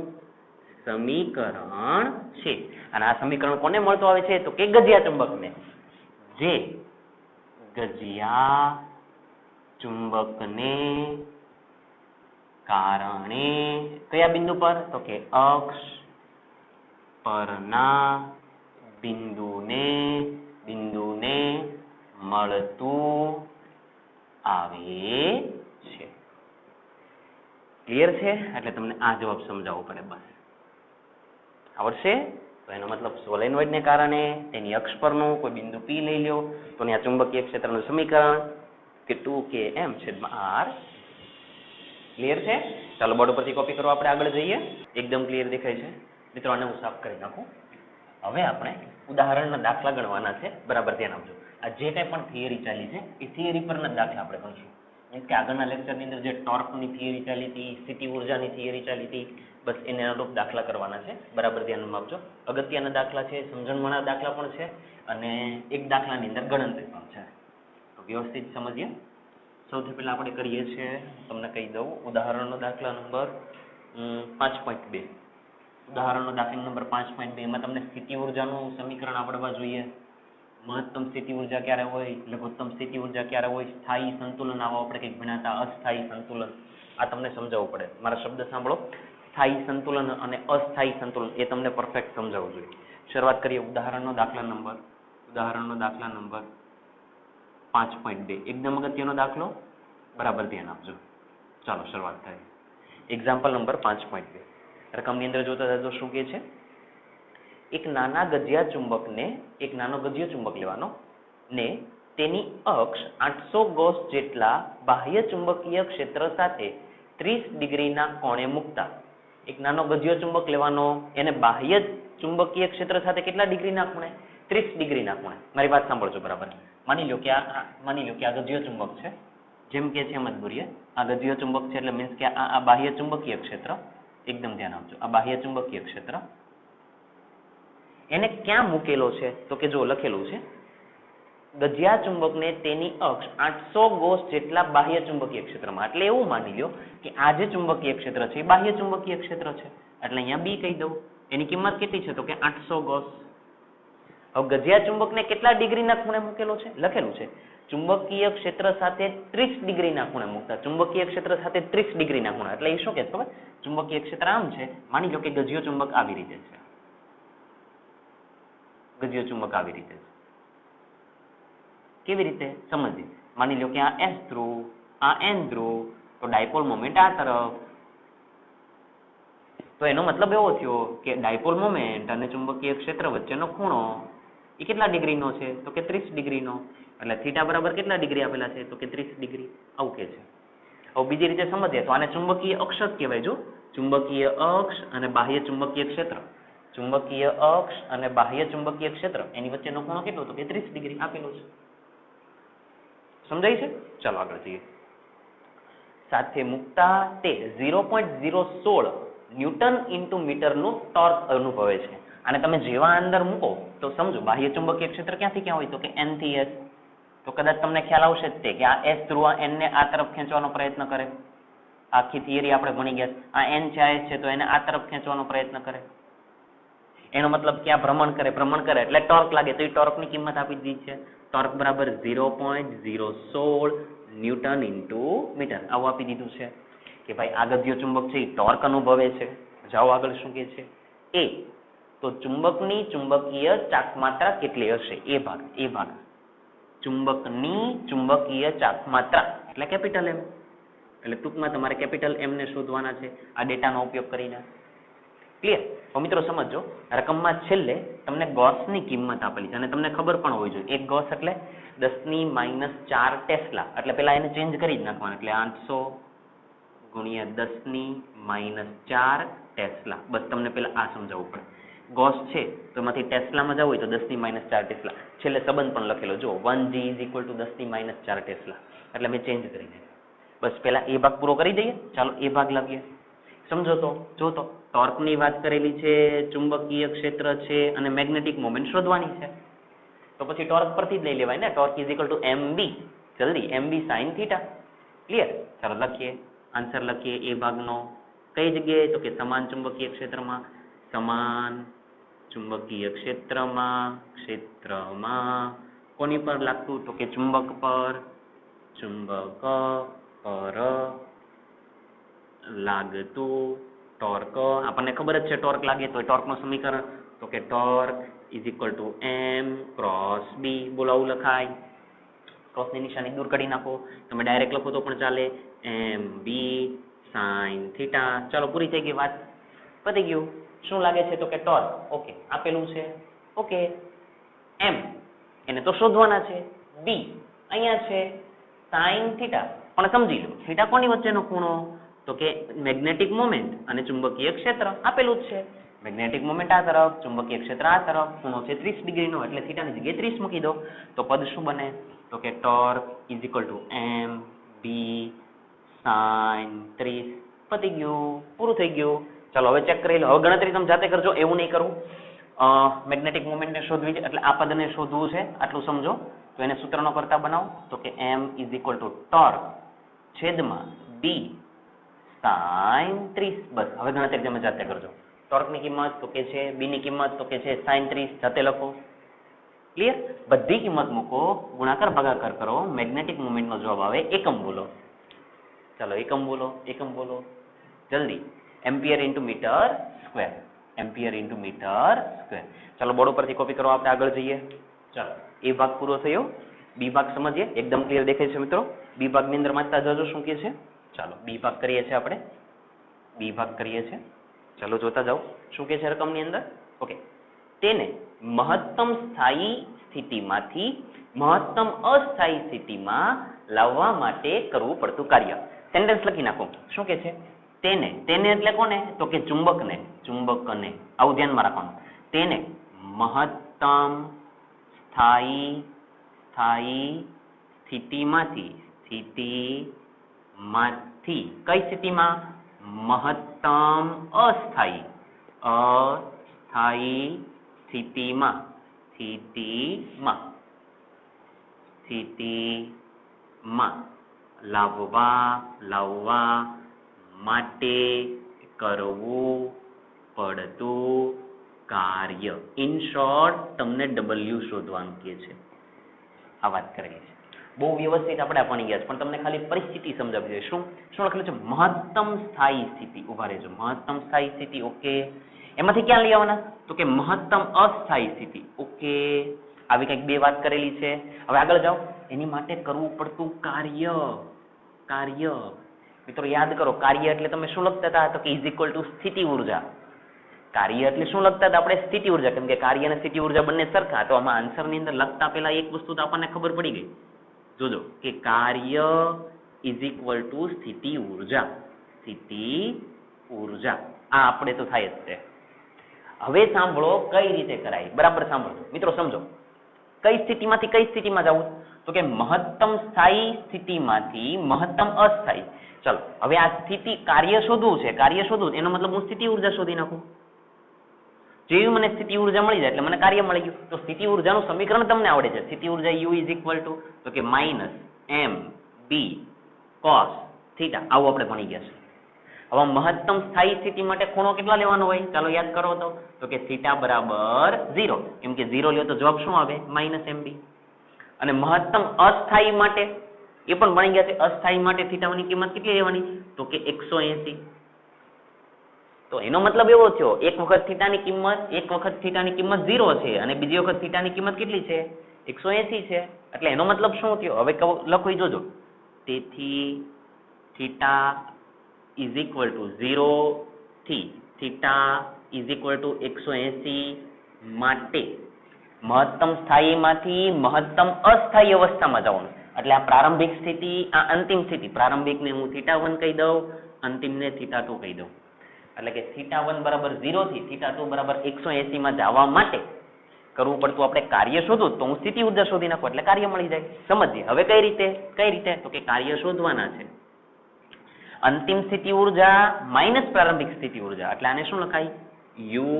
સમીકરણ છે. અને આ સમીકરણ કોને મળતું આવે છે? તો કે ગજિયા ચુંબકને. જે ગજિયા ચુંબકને કારણે કયા બિંદુ પર? તો કે અક્ષ પરના બિંદુને મળતું આવે છે. ક્લિયર છે? એટલે તમને આ જવાબ સમજાવવો પડે બસ. આવડશે? તો એનો મતલબ સોલેનોઇડને કારણે તેની અક્ષ પરનું કોઈ બિંદુ P લઈ લો તો ત્યાં ચુંબકીય ક્ષેત્રનું સમીકરણ કે 2km/r. ક્લિયર છે? ચાલો બોર્ડ ઉપરથી કોપી કરો, આપણે આગળ જઈએ. એકદમ ક્લિયર દેખાય છે મિત્રો? આને હું સાફ કરી નાખું. હવે આપણે ઉદાહરણના દાખલા ગણવાના છે. બરાબર ધ્યાન આપજો. આ જે કંઈ પણ થિયરી ચાલી છે એ થિયરી પરના દાખલા આપણે ગણશું. મીન્સ કે આગળના લેક્ચરની અંદર જે ટોર્કની થિયરી ચાલી હતી, સ્થિતિ ઉર્જાની થિયરી ચાલી હતી, બસ એને અનુરૂપ દાખલા કરવાના છે. બરાબર ધ્યાનમાં આપજો. અગત્યના દાખલા છે, સમજણવાળા દાખલા પણ છે, અને એક દાખલાની અંદર ગણતરી પણ છે. તો વ્યવસ્થિત સમજીએ. સૌથી પહેલા આપણે કરીએ છીએ, તમને કહી દઉં, ઉદાહરણનો દાખલા નંબર 5.2. ઉદાહરણનો દાખલા નંબર 5.2 એમાં તમને સ્થિતિ ઉર્જાનું સમીકરણ આવડવા જોઈએ. મહત્તમ સ્થિતિ ઉર્જા ક્યારે હોય, લઘુત્તમ સ્થિતિ ઉર્જા ક્યારે હોય, સ્થાયી સંતુલન, આવો આપણે કંઈક ભણ્યા, અસ્થાયી સંતુલન, આ તમને સમજાવવું પડે. મારા શબ્દ સાંભળો, સ્થાયી સંતુલન અને અસ્થાયી સંતુલન, એ તમને પરફેક્ટ સમજાવવું જોઈએ. શરૂઆત કરીએ ઉદાહરણનો દાખલા નંબર 5.2. એકદમ અગત્યનો દાખલો, બરાબર ધ્યાન આપજો. ચાલો શરૂઆત થાય. Example number 5.2. રકમની અંદર જોતા તો શું કહે છે? એક નાનો ગજિયા ચુંબક લેવાનો ને તેની અક્ષ 800 ગોસ જેટલા બાહ્ય ચુંબકીય ક્ષેત્ર સાથે 30 ડિગ્રીના કોણે મૂકતા. એક નાનો ગજિયો ચુંબક લેવાનો, એને બાહ્ય ચુંબકીય ક્ષેત્ર સાથે કેટલા ડિગ્રીના ખૂણે? 30 ડિગ્રીના ખૂણે. મારી વાત સાંભળજો બરાબર. માની લો કે આ ગજિયો ચુંબક છે, જેમ કે છે એમ જ દોરીએ. આ ગજિયો ચુંબક છે એટલે મીન્સ કે આ બાહ્ય ચુંબકીય ક્ષેત્ર. એકદમ ધ્યાન આપજો. આ બાહ્ય ચુંબકીય ક્ષેત્ર એને ક્યાં મૂકેલો છે? તો કે જો લખેલું છે ગજિયા ચુંબકને તેની અક્ષ 800 ગોસ જેટલા બાહ્ય ચુંબકીય ક્ષેત્રમાં. એટલે એવું માની લો કે આ જે ચુંબકીય ક્ષેત્ર છે એ બાહ્ય ચુંબકીય ક્ષેત્ર છે. એટલે અહીંયા બી કહી દઉં. એની કિંમત કેટલી છે? તો કે 800 ગોસ. હવે ગજિયા ચુંબકને કેટલા ડિગ્રીના ખૂણે મૂકેલો છે? લખેલું છે ચુંબકીય ક્ષેત્ર સાથે 30 ડિગ્રીના ખૂણે મૂકતા. ચુંબકીય ક્ષેત્ર સાથે 30 ડિગ્રીના ખૂણે. એટલે એ શું કહે ખબર? ચુંબકીય ક્ષેત્ર આમ છે, માની લો કે ગજિયો ચુંબક આવી રીતે છે. ગજિયો ચુંબક આવી રીતે છે. કેવી રીતે સમજીએ? માની લો કે આ S ધ્રુવ, આ N ધ્રુવ, તો ડાયપોલ મોમેન્ટ આ તરફ. તો એનો મતલબ એવો થયો કે ડાયપોલ મોમેન્ટ અને ચુંબકીય ક્ષેત્ર વચ્ચેનો ખૂણો એ કેટલા ડિગ્રીનો છે? તો કે 30 ડિગ્રીનો. એટલે થીટા બરાબર કેટલા ડિગ્રી આપેલા છે? તો કે 30 ડિગ્રી. આવું કે છે. હવે બીજી રીતે સમજીએ તો આને ચુંબકીય અક્ષ જ કહેવાય. જો ચુંબકીય અક્ષ અને બાહ્ય ચુંબકીય ક્ષેત્ર, ચુંબકીય અક્ષ અને બાહ્ય ચુંબકીય ક્ષેત્ર એની વચ્ચેનો ખૂણો કેટલો? તો કે 30 ડિગ્રી આપેલો છે. સમજાય છે? ચાલો આગળ જઈએ. સાથે મૂકતા તે 0.016 ન્યૂટન ઇન્ટુ મીટરનું ટોર્ક અનુભવે છે. અને તમે જેવા અંદર મૂકો તો સમજો બાહ્ય ચુંબકીય ક્ષેત્ર ક્યાંથી ક્યાં હોય? તો કે N થી S. તો કદાચ તમને ખ્યાલ આવશે જ તે કે આ S ધ્રુવ N ને આ તરફ ખેંચવાનો પ્રયત્ન કરે. આખી થિયરી આપણે ભણી ગયા. આ N છે, આ S છે, તો એને આ તરફ ખેંચવાનો પ્રયત્ન કરે. એનો મતલબ કે આ ભ્રમણ કરે એટલે ટોર્ક લાગે. તો એ ટોર્કની કિંમત આપી દીધી છે. ટોર્ક બરાબર 0.016 ન્યૂટન ઇન્ટુ મીટર. આવું આપી દીધું છે કે ભાઈ આ ગજિયો ચુંબક છે એ ટોર્ક અનુભવે છે. જાઓ આગળ શું કહે છે? તો ચુંબકની ચુંબકીય ચાકમાત્રા કેટલી હશે એ ભાગ ચુંબકની ચુંબકીય ચાકમાત્રા એટલે કેપિટલ એમ, એટલે ટૂંકમાં તમારે કેપિટલ એમ ને શોધવાના છે આ ડેટાનો ઉપયોગ કરીને. ક્લિયર? તો મિત્રો સમજો, રકમમાં છેલ્લે તમને ગોસની કિંમત આપેલી છે અને તમને ખબર પણ હોવી જોઈએ એક ગોસ એટલે 10⁻⁴ ટેસ્લા, એટલે પેલા એને ચેન્જ કરી જ નાખવાનું, એટલે 800 × 10⁻⁴ ટેસ્લા. બસ તમને પેલા આ સમજાવવું પડે. ગોસ છે તો એમાંથી ટેસ્લામાં જવું હોય તો 10⁻⁴ ટેસ્લા. છેલ્લે સંબંધ પણ લખેલો જો 1G = 10⁻⁴ ટેસ્લા, એટલે મેં ચેન્જ કરી નાખ્યું. બસ પેલા એ ભાગ પૂરો કરી દઈએ. ચાલો એ ભાગ લાવીએ. સમજો તો જો તો ટોર્કની વાત કરેલી છે, ચુંબકીય ક્ષેત્ર છે અને મેગ્નેટિક મોમેન્ટ શોધવાની છે. તો પછી ટોર્ક પરથી જ લઈ લેવાય ને, ટોર્ક = mb. જલ્દી mb sin θ. ક્લિયર? ચાલો લખીએ, આન્સર લખીએ એ ભાગનો. કઈ જગ્યાએ? તો કે સમાન ચુંબકીય ક્ષેત્રમાં, સમાન ચુંબકીય ક્ષેત્રમાં કોની પર લાગતું? તો કે ચુંબક પર લાગતું ટોર્ક. આપણને ખબર જ છે ટોર્ક લાગે તો ટોર્કનું સમીકરણ તો કે ટોર્ક = m × b. બોલો આવું લખાય. ક્રોસની નિશાની દૂર કરી નાખો, તમે ડાયરેક્ટ લખો તો પણ ચાલે, mb sin θ. ચાલો પૂરી થઈ ગઈ વાત, પતી ગયું. શું લાગે છે? તો કે ટોર્ક. ઓકે, આપેલું છે. ઓકે, m એને તો શોધવાના છે, b અહીંયા છે, sin θ પણ સમજી લો θ કોની વચ્ચેનો ખૂણો? તો કે મેગ્નેટિક મોમેન્ટ અને ચુંબકીય ક્ષેત્ર આપેલું જ છે. મેગ્નેટિક મોમેન્ટ આ તરફ, ચુંબકીય ક્ષેત્ર આ તરફ, ખૂણો છે 30 ડિગ્રીનો, એટલે થીટાની જગ્યાએ 30 મૂકી દો તો પદ શું બને? તો કે ટોર્ક = mb sin 30. પતી ગયું, પૂરું થઈ ગયું. ચાલો હવે ચેક કરી લો. હવે ગણતરી તમે જાતે કરજો, એવું નહીં કરવું. મેગ્નેટિક મોમેન્ટને શોધવી છે એટલે આ પદને શોધવું છે, આટલું સમજો. તો એને સૂત્રનો કરતા બનાવો તો કે m = ટોર્ક છેદમાં b sin 30. બસ હવે ગણતરી તમે જાતે કરજો. ટોર્કની કિંમત તો કે છે, b ની કિંમત તો કે છે sin 30, જાતે લખો. ક્લિયર? બધી કિંમત મૂકો, ગુણાકાર ભાગાકાર કરો, મેગ્નેટિક મોમેન્ટનો જવાબ આવે એકમ બોલો. ચાલો એકમ બોલો જલ્દી. Ampere × metre square, ampere × metre square. ચાલો બોર્ડ ઉપરથી કોપી કરો, આપણે આગળ જઈએ. ચાલો એ ભાગ પૂરો થયો. બી ભાગ સમજીએ, એકદમ ક્લિયર દેખાય છે મિત્રો. બી ભાગની અંદર વાંચતા જજો શું કહે છે. ચાલો બી ભાગ કરીએ છીએ આપણે, બી ભાગ કરીએ છીએ. ચાલો જોતા જાઓ શું કહે છે રકમની અંદર. ઓકે, તેને મહત્તમ સ્થાયી સ્થિતિમાંથી મહત્તમ અસ્થાયી સ્થિતિમાં લાવવા માટે કરવું પડતું કાર્ય. સેન્ટેન્સ લખી નાખો. શું કહે છે? તેને એટલે કોને? તો કે ચુંબકને. આવું ધ્યાનમાં રાખવાનું. તેને મહત્તમ સ્થાયી સ્થિતિમાંથી કઈ સ્થિતિમાં? મહત્તમ અસ્થાયી સ્થિતિમાં લાવવા માટે કરવું પડતું કાર્ય. ઇન શોર્ટ તમને W શોધવાનું કહે છે. આ વાત કરેલી છે. બહુ વ્યવસ્થિત આપણે ભણી ગયા છે પણ તમને ખાલી પરિસ્થિતિ સમજાવી દે. શું લખેલું છે? મહત્તમ સ્થાયી સ્થિતિ. ઉભા રહેજો. મહત્તમ સ્થાયી સ્થિતિ. ઓકે, એમાંથી ક્યાં લઈ આવવાના? તો કે મહત્તમ અસ્થાયી સ્થિતિ. ઓકે, આવી કંઈક બે વાત કરેલી છે. હવે આગળ જાઓ. એની માટે કરવું પડતું કાર્ય. મિત્રો યાદ કરો, કાર્ય એટલે તમે શું લખતા હતા? તો કે = સ્થિતિ ઉર્જા. કાર્ય એટલે શું લખતા હતા આપણે? સ્થિતિ ઉર્જા. કેમ કે કાર્ય અને સ્થિતિ ઉર્જા બંને સરખા. તો આમાં આન્સરની અંદર લખતા પહેલા એક વસ્તુ તો આપણને ખબર પડી ગઈ. જોજો કે કાર્ય = સ્થિતિ ઉર્જા. આ આપણે તો થાય જ છે. હવે સાંભળો કઈ રીતે કરાય. બરાબર સાંભળજો મિત્રો, સમજો. કઈ સ્થિતિમાંથી કઈ સ્થિતિમાં જવું? તો કે મહત્તમ સ્થાયી સ્થિતિમાંથી મહત્તમ અસ્થાયી. ચલો હવે આ સ્થિતિ કાર્ય શોધવું છે. એનો મતલબ હું સ્થિતિ ઉર્જા શોધી નાખું. જેવી મને સ્થિતિ ઉર્જા મળી જાય એટલે મને કાર્ય મળી ગયું. તો સ્થિતિ ઉર્જાનું સમીકરણ તમને આવડે છે. સ્થિતિ ઉર્જા U = તો કે -mb cos θ. આવું આપણે ભણી ગયા છે. હવે મહત્તમ સ્થાયી સ્થિતિ માટે ખૂણો કેટલા લેવાનો હોય? ચાલો યાદ કરો તો કે θ = 0. કેમ કે 0 લ્યો તો જવાબ શું આવે? -mb. અને મહત્તમ અસ્થાયી માટે એ પણ ભણી ગયા છે. અસ્થાયી માટે θ ની કિંમત કેટલી લેવાની? તો કે 180. તો એનો મતલબ એવો થયો એક વખત થીટાની કિંમત 0 છે અને બીજી વખત થીટાની કિંમત કેટલી છે 180 છે એટલે એનો મતલબ શું થયો હવે લખો જોજો તેથી થીટા ઇઝ ઇક્વલ ટુ 0 થી થીટા ઇઝ ઇક્વલ ટુ 180 માટે મહત્તમ સ્થાયીમાંથી મહત્તમ અસ્થાયી અવસ્થામાં જવાનું એટલે આ પ્રારંભિક સ્થિતિ આ અંતિમ સ્થિતિ પ્રારંભિકને હું θ1 કહી દઉં અંતિમને θ2 કહી દઉં એટલે કે θ1 બરાબર 0 થી θ2 બરાબર 180 માં જવા માટે કરવું પડતું આપણે કાર્ય શોધવું તો હું સ્થિતિ ઊર્જા શોધી નાખું એટલે કાર્ય મળી જાય સમજીએ હવે કઈ રીતે તો કે કાર્ય શોધવાના છે અંતિમ સ્થિતિ ઊર્જા માઇનસ પ્રારંભિક સ્થિતિ ઊર્જા એટલે આને શું લખાય u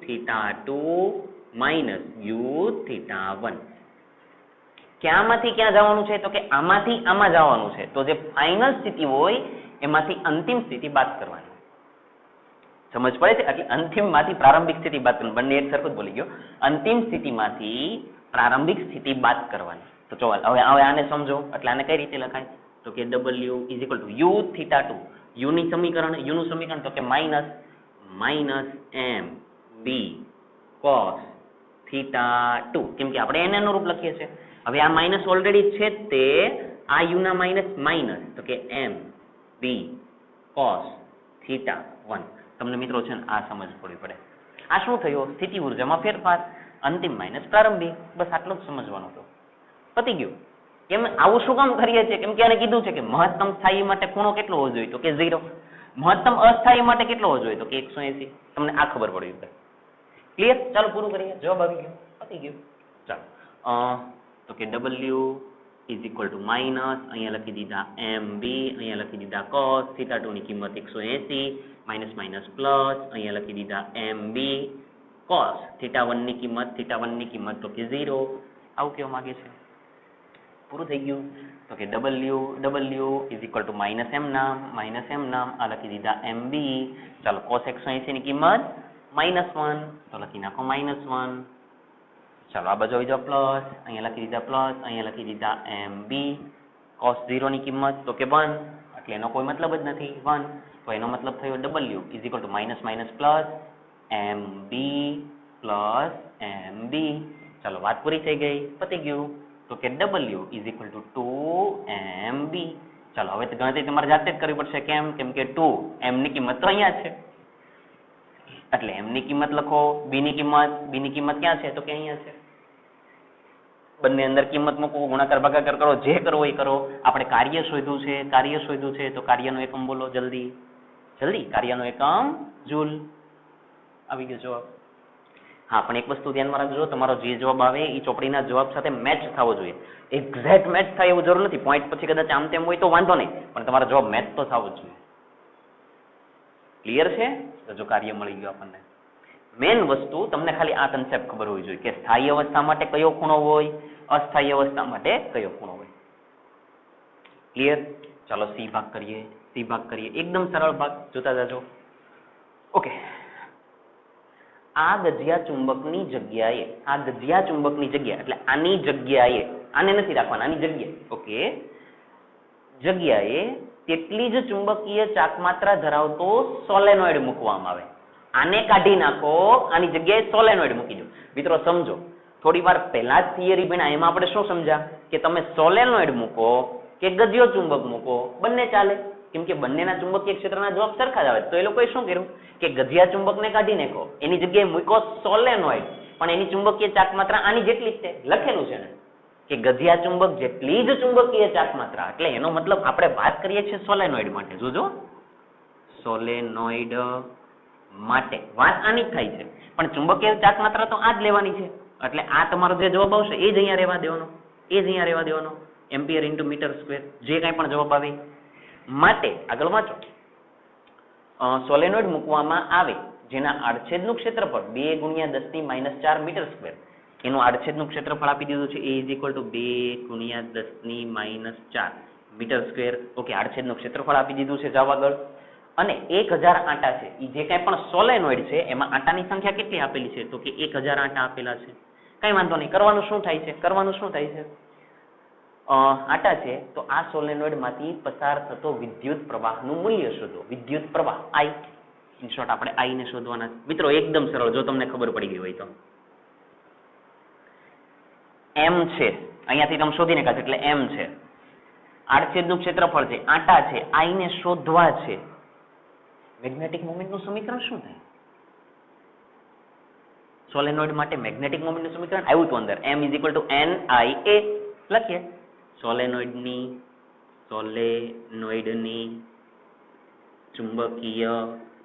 θ2 માઇનસ u θ1 ક્યાંમાંથી ક્યાં જવાનું છે તો કે આમાંથી આમાં જવાનું છે તો જે ફાઇનલ સ્થિતિ હોય એમાંથી અંતિમ સ્થિતિ બાદ કરવાની સમજ પડે છે એટલે અંતિમમાંથી પ્રારંભિક સ્થિતિ બાદ કરવાની બંને એક સરખું જ બોલી ગયો અંતિમ સ્થિતિમાંથી પ્રારંભિક સ્થિતિ બાદ કરવાની તો ચાલો હવે આને સમજો એટલે આને કઈ રીતે લખાય તો કે w is equal two u θ2 u નું સમીકરણ તો કે માઇનસ m b cos θ2 કેમ કે આપણે એને અનુરૂપ લખીએ છીએ હવે આ માઇનસ ઓલરેડી છે તે આ u ના માઇનસ તો કે m b cos θ1 તમને મિત્રો છે ને આ સમજ પડવી પડે આ શું થયો સ્થિતિ ઊર્જામાં ફેરફાર અંતિમ માઇનસ પ્રારંભિક બસ આટલું જ સમજવાનું હતું પતી ગયું કેમ આવું શું કામ કરીએ છીએ કેમ કે આને કીધું છે કે મહત્તમ સ્થાયી માટે ખૂણો કેટલો હોવો જોઈએ તો કે 0 મહત્તમ અસ્થાયી માટે કેટલો હોવો જોઈએ તો કે 180 તમને આ ખબર પડવી પડે ક્લિયર ચાલો પૂરું કરીએ જવાબ આવી ગયો પતી ગયું ચાલો તો કે w is equal two minus અહીંયા લખી દીધા mb અહીંયા લખી દીધા cos θ2 ની કિંમત 180 માઇનસ પ્લસ અહીંયા લખી દીધા mb cos θ1 ની કિંમત તો કે 0 આવું કેવા માંગે છે પૂરું થઈ ગયું તો કે w is equal two minus m નામ આ લખી દીધા mb ચાલો cos 180 ની કિંમત -1 તો લખી નાખો -1 ચાલો આ બાજુ આવી જાવ પ્લસ અહીંયા લખી દીધા પ્લસ અહીંયા લખી દીધા mb cos 0 ની કિંમત તો કે 1 એટલે એનો કોઈ મતલબ જ નથી 1 તો એનો મતલબ થયો w is equal two minus plus mb plus mb ચાલો વાત પૂરી થઈ ગઈ પતી ગયું તો કે w is equal two 2mb ચાલો હવે ગણતરી તમારે જાતે જ કરવી પડશે કેમ કે 2 m ની કિંમત તો અહીંયા છે એટલે m ની કિંમત લખો b ની કિંમત ક્યાં છે તો કે અહીંયા છે બંને અંદર કિંમત મૂકો ગુણાકાર ભાગાકાર કરો જે કરવો એ કરો આપણે કાર્ય શોધ્યું છે તો કાર્યનો એકમ બોલો જલ્દી કાર્યનો એકમ જૂલ આવી ગયો જવાબ હા પણ એક વસ્તુ ધ્યાનમાં રાખજો તમારો જે જવાબ આવે એ ચોપડીના જવાબ સાથે મેચ થવો જોઈએ એક્ઝેક્ટ મેચ થાય એવું જરૂર નથી પોઈન્ટ પછી કદાચ આમ તેમ હોય તો વાંધો નહીં પણ તમારો જવાબ મેચ તો થવો જ જોઈએ ક્લિયર છે તો જો કાર્ય મળી ગયું આપણને મેન વસ્તુ તમને ખાલી આ કન્સેપ્ટ ખબર હોવી જોઈએ કે સ્થાયી અવસ્થા માટે કયો ખૂણો હોય અસ્થાયી અવસ્થા માટે કયો ખૂણો હોય ક્લિયર ચાલો સી ભાગ કરીએ એકદમ સરળ ભાગ જોતા જાજો ઓકે આ ગજિયા ચુંબકની જગ્યાએ એટલે આની જગ્યાએ આને નથી રાખવાના આની જગ્યાએ ઓકે જગ્યાએ તેટલી જ ચુંબકીય ચાકમાત્રા ધરાવતો સોલેનોઇડ મૂકવામાં આવે આને કાઢી નાખો આની જગ્યાએ સોલેનોઇડ મૂકી દો મિત્રો સમજો થોડી વાર પહેલા જ થિયરી ભણ્યા એમાં આપણે શું સમજ્યા કે તમે સોલેનોઇડ મૂકો કે ગજિયો ચુંબક મૂકો બંને ચાલે કેમ કે બંનેના ચુંબકીય ક્ષેત્રના જવાબ સરખા જ આવે તો એ લોકોએ શું કર્યું કે ગજિયા ચુંબકને કાઢી નાખો એની જગ્યાએ મૂકો સોલેનોઇડ પણ એની ચુંબકીય ચાકમાત્રા આની જેટલી જ છે લખેલું છે ને કે ગજિયા ચુંબક જેટલી જ ચુંબકીય ચાકમાત્રા એટલે એનો મતલબ આપણે વાત કરીએ છીએ સોલેનોઇડ માટે જોજો સોલેનોઇડ માટે વાત આની જ થાય છે પણ ચુંબકીય ચાકમાત્રા તો આ જ લેવાની છે એટલે આ તમારો જે જવાબ આવશે એ જ અહીંયા રહેવા દેવાનો એમ્પિયર ઇન્ટુ મીટર સ્ક્વેર જે કાંઈ પણ જવાબ આવે માટે આગળ વાંચો સોલેનોઇડ મૂકવામાં આવે જેના આડછેદનું ક્ષેત્રફળ 2 × 10⁻⁴ મીટર સ્ક્વેર એનું આડછેદનું ક્ષેત્રફળ આપી દીધું છે a = 2 × 10⁻⁴ મીટર સ્ક્વેર ઓકે આડછેદનું ક્ષેત્રફળ આપી દીધું છે જાવ આગળ અને 1000 આંટા છે એ જે કાંઈ પણ સોલેનોઇડ છે એમાં આંટાની સંખ્યા કેટલી આપેલી છે તો કે 1000 આંટા આપેલા છે કઈ વાંધો નહીં કરવાનું શું થાય છે આંટા છે તો આ સોલેનોઇડ માંથી પસાર થતો વિદ્યુત પ્રવાહનું મૂલ્ય શોધો વિદ્યુત પ્રવાહ I ઇન શોર્ટ આપણે I ને શોધવાના છે મિત્રો. એકદમ સરળ, જો તમને ખબર પડી ગઈ હોય તો. m છે, અહીંયાથી તમે શોધીને કાઢો એટલે m છે. આડછેદનું ક્ષેત્રફળ છે, આટા છે, I ને શોધવા છે. મેગ્નેટિક મોમેન્ટનું સમીકરણ શું થાય? સોલેનોઇડ માટે મેગ્નેટિક મોમેન્ટનું સમીકરણ આવ્યું હતું અંદર, m = NIA લખીએ. સોલેનોઇડની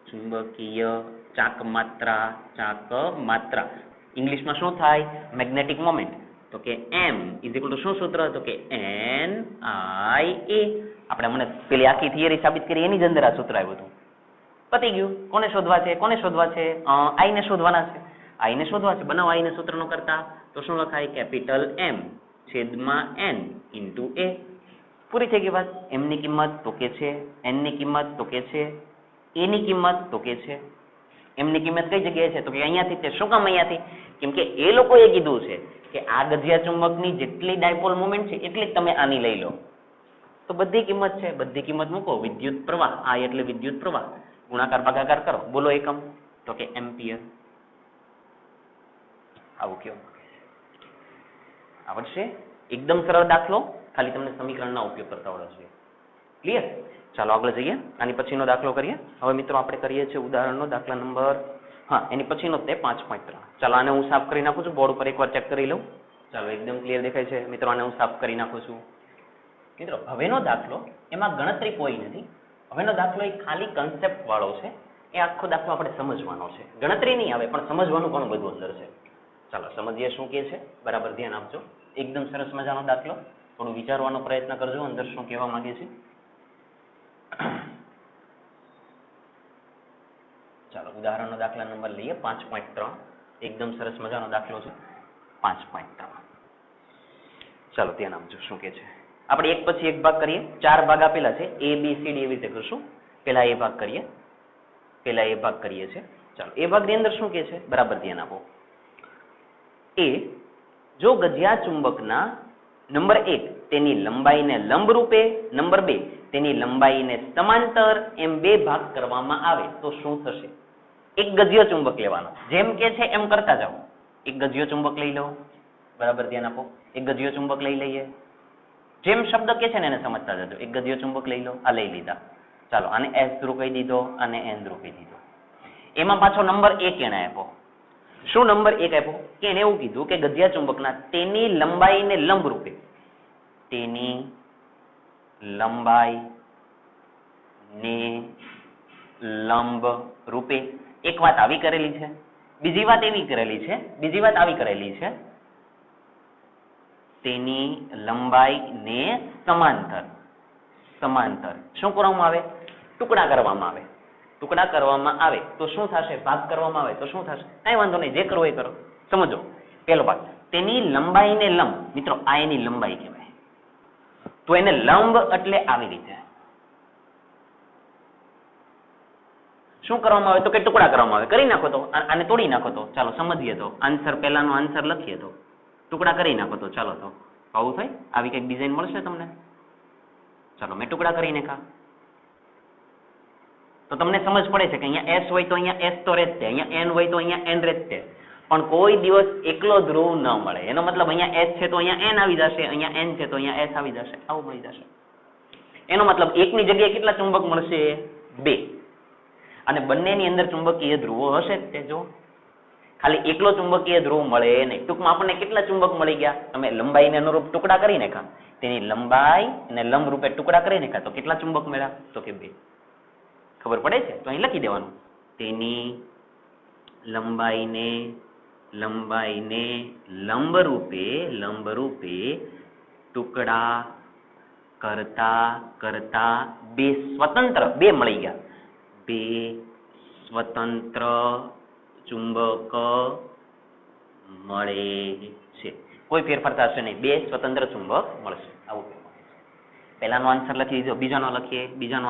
ચુંબકીય ચાક માત્રા ઇંગ્લિશમાં શું થાય? Magnetic moment. તો કે m = શું સૂત્ર? તો કે NIA. આપણે મને પેલી આખી થિયરી સાબિત કરી એની જ અંદર આ સૂત્ર આવ્યું હતું. પતી ગયું. કોને શોધવા છે? I ને શોધવાના છે. I ને શોધવા છે. બનાવો I ને સૂત્રનો કરતા તો શું લખાય? કેપિટલ M છેદમાં N × A. પૂરી થઈ ગઈ વાત. m ની કિંમત તો કે છે, n ની કિંમત તો કે છે, a ની કિંમત તો કે છે. m ની કિંમત કઈ જગ્યાએ છે? તો કે અહીંયાથી છે. શું કામ અહીંયાથી? કેમ કે એ લોકોએ કીધું છે કે આ ગજિયા ચુંબકની જેટલી ડાયપોલ મોમેન્ટ છે એટલી જ તમે આની લઈ લો. તો બધી કિંમત છે, બધી કિંમત મૂકો. વિદ્યુત પ્રવાહ, I એટલે વિદ્યુત પ્રવાહ, ગુણાકાર ભાગાકાર કરો. બોલો એકમ? તો કે એમ્પિયર. આવું કેવું આવડશે? એકદમ સરળ દાખલો, ખાલી તમને સમીકરણના ઉપયોગ કરતા આવડવો જોઈએ. ક્લિયર? ચાલો આગળ જઈએ. આની પછીનો દાખલો કરીએ. હવે મિત્રો આપણે કરીએ છીએ ઉદાહરણનો દાખલા નંબર, એની પછીનો તે 5.3. ચાલો આને હું સાફ કરી નાખું છું. બોર્ડ ઉપર એકવાર ચેક કરી લઉં. ચાલો એકદમ ક્લિયર દેખાય છે મિત્રો. આને હું સાફ કરી નાખું છું. મિત્રો હવેનો દાખલો એમાં ગણતરી કોઈ નથી. હવેનો દાખલો એ ખાલી કન્સેપ્ટ વાળો છે. એ આખો દાખલો આપણે સમજવાનો છે. ગણતરી નહીં આવે પણ સમજવાનું ઘણું બધું અંદર છે. ચાલો સમજીએ શું કે છે. બરાબર ધ્યાન આપજો. એકદમ સરસ મજાનો દાખલો. થોડું વિચારવાનો પ્રયત્ન કરજો અંદર શું કહેવા માંગે છે. ચાલો ઉદાહરણનો દાખલા નંબર લઈએ 5.3. એકદમ સરસ મજાનો દાખલો છે 5.3. ચાલો ધ્યાન આપજો શું કે છે. આપણે એક પછી એક ભાગ કરીએ. 4 ભાગ આપેલા છે, A B C D એવી રીતે કરશું. પેલા એ ભાગ કરીએ છીએ. ચાલો એ ભાગની અંદર શું કે છે બરાબર ધ્યાન આપો. એ જો ગજિયા ચુંબકના નંબર 1 તેની લંબાઈને લંબ રૂપે, નંબર 2 તેની લંબાઈને સમાંતર એમ 2 ભાગ કરવામાં આવે તો શું થશે? એક ગજિયો ચુંબક લેવાનો. જેમ કે છે એમ કરતા જાઓ. એક ગજિયો ચુંબક લઈ લો. બરાબર ધ્યાન આપો. એક ગજિયો ચુંબક લઈ લઈએ. જેમ શબ્દ કે છે ને એને સમજતા જજો. એક ગજિયો ચુંબક લઈ લો. આ લઈ લીધા. ચાલો આને S ધ્રુવ કહી દીધો અને N ધ્રુવ કહી દીધો. એમાં પાછો નંબર 1 એને આપ્યો. શું નંબર 1 આપ્યો? કે એને એવું કીધું કે ગજિયા ચુંબકના તેની લંબાઈને લંબ રૂપે, તેની લંબાઈને લંબ રૂપે. એક વાત આવી કરેલી છે, બીજી વાત આવી કરેલી છે તેની લંબાઈને સમાંતર. શું કરવામાં આવે? ટુકડા કરવામાં આવે તો શું થશે? ભાગ કરવામાં આવે તો શું થશે? કઈ વાંધો નહીં, જે કરવું એ કરો. સમજો પેલો ભાગ, તેની લંબાઈને લંબ. મિત્રો આ એની લંબાઈ કહેવાય. તો એને લંબ એટલે આવી રીતે શું કરવામાં આવે? તો કે ટુકડા કરવામાં આવે. કરી નાખો તો, આને તોડી નાખો તો. ચાલો સમજીએ તો. આન્સર પહેલાનો આન્સર લખીએ તો ટુકડા કરી નાખો તો ચાલો તો આવું થાય. આવી કઈક ડિઝાઇન મળશે તમને. ચાલો મેં ટુકડા કરી નાખા તો તમને સમજ પડે છે કે અહીંયા S હોય તો અહીંયા S તો રહે જ છે, અહીંયા N હોય તો અહીંયા N રહે જ છે. પણ કોઈ દિવસ એકલો ધ્રુવ ન મળે. એનો મતલબ અહીંયા S છે તો અહીંયા N આવી જશે, અહીંયા N છે તો અહીંયા S આવી જશે. આવું મળી જશે. એનો મતલબ એકની જગ્યાએ કેટલા ચુંબક મળશે? 2. અને બંનેની અંદર ચુંબકીય ધ્રુવો હશે જ તે. જો ખાલી એકલો ચુંબકીય ધ્રુવ મળે નહીં. ટૂંકમાં આપણને કેટલા ચુંબક મળી ગયા? તમે લંબાઈને અનુરૂપ ટુકડા કરી નાખા. તેની લંબાઈ અને લંબ રૂપે ટુકડા કરી નાખા તો કેટલા ચુંબક મળ્યા? તો કે 2. ખબર પડે છે તો અહીં લખી દેવાનું. તેની લંબાઈને લંબ રૂપે ટુકડા કરતા 2 સ્વતંત્ર, 2 મળી ગયા. 2 સ્વતંત્ર ચુંબક મળે છે. કોઈ ફેરફાર થશે નહીં. 2 સ્વતંત્ર ચુંબક મળશે. આવું પહેલાનો આન્સર લખી દીધો, બીજાનો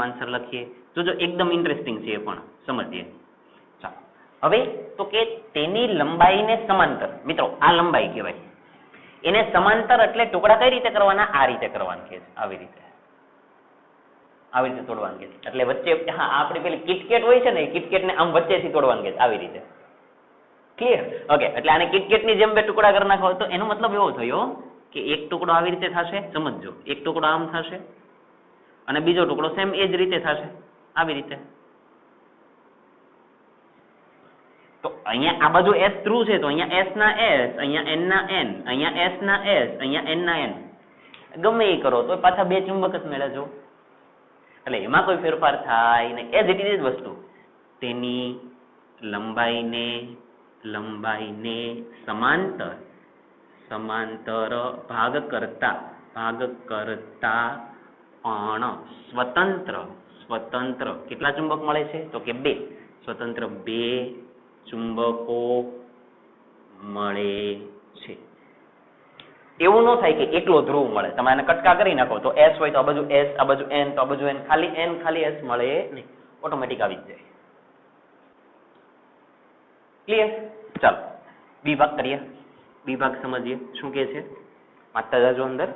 આન્સર લખીએ. જો એકદમ ઇન્ટરેસ્ટિંગ છે એ પણ સમજીએ. ચાલો હવે તો કે તેની લંબાઈને સમાંતર. મિત્રો આ લંબાઈ કહેવાય. એને સમાંતર એટલે ટુકડા કઈ રીતે કરવાના? આ રીતે કરવાના કે આવી રીતે. આવી રીતે તોડવાનું કે છે. એટલે વચ્ચે હા આપણી પેલી કિટકેટ હોય છે ને એ કિટકેટને આમ વચ્ચેથી તોડવાનું કે છે આવી રીતે. ક્લિયર? ઓકે, એટલે આને કિટકેટની જેમ બે ટુકડા કરી નાખો તો એનો મતલબ એવો થયો કે એક ટુકડો આવી રીતે થશે, સમજજો, એક ટુકડો આમ થશે અને બીજો ટુકડો સેમ એ જ રીતે થશે આવી રીતે. તો અહીંયા આ બાજુ s થ્રુ છે તો અહીંયા s ના s, અહીંયા n ના n, અહીંયા s ના s, અહીંયા n ના n, ગમે એ કરો તો પાછા બે ચુંબક જ મળે જો. એટલે એમાં કોઈ ફેરફાર થાય નહીં, એ જ ઇટ ઇઝ વસ્તુ. તેની લંબાઈને સમાંતર ભાગ કરતા પણ સ્વતંત્ર કેટલા ચુંબક મળે છે તો કે બે, સ્વતંત્ર બે ચુંબકો મળે છે. એવું ન થાય કે એકલો ધ્રુવ મળે, તમે આને કટકા કરી નાખો તો s હોય તો આ બાજુ s, આ બાજુ n, તો આ બાજુ n, ખાલી s મળે નહીં, ઓટોમેટિક આવી જ જાય. ક્લિયર? ચાલો વિભાગ કરીએ, વિભાગ સમજીએ શું કે છે, વાંચતા જાજો અંદર.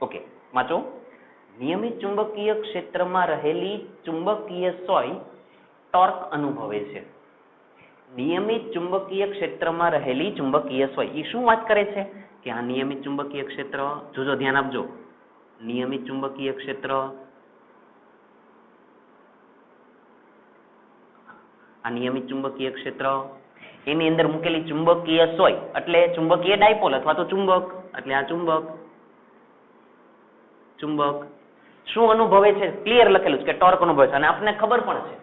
ઓકે, વાંચો. નિયમિત ચુંબકીય ક્ષેત્રમાં રહેલી ચુંબકીય સોય ટોર્ક અનુભવે છે. નિયમિત ચુંબકીય ક્ષેત્રમાં રહેલી ચુંબકીય સોય એ શું વાત કરે છે કે આ નિયમિત ચુંબકીય ક્ષેત્ર, જોજો ધ્યાન આપજો, નિયમિત ચુંબકીય ક્ષેત્ર, આ નિયમિત ચુંબકીય ક્ષેત્ર એની અંદર મૂકેલી ચુંબકીય સોય એટલે ચુંબકીય ડાયપોલ અથવા તો ચુંબક, એટલે આ ચુંબક શું અનુભવે છે? ક્લિયર લખેલું છે કે ટોર્ક અનુભવે છે. અને આપણને ખબર પણ છે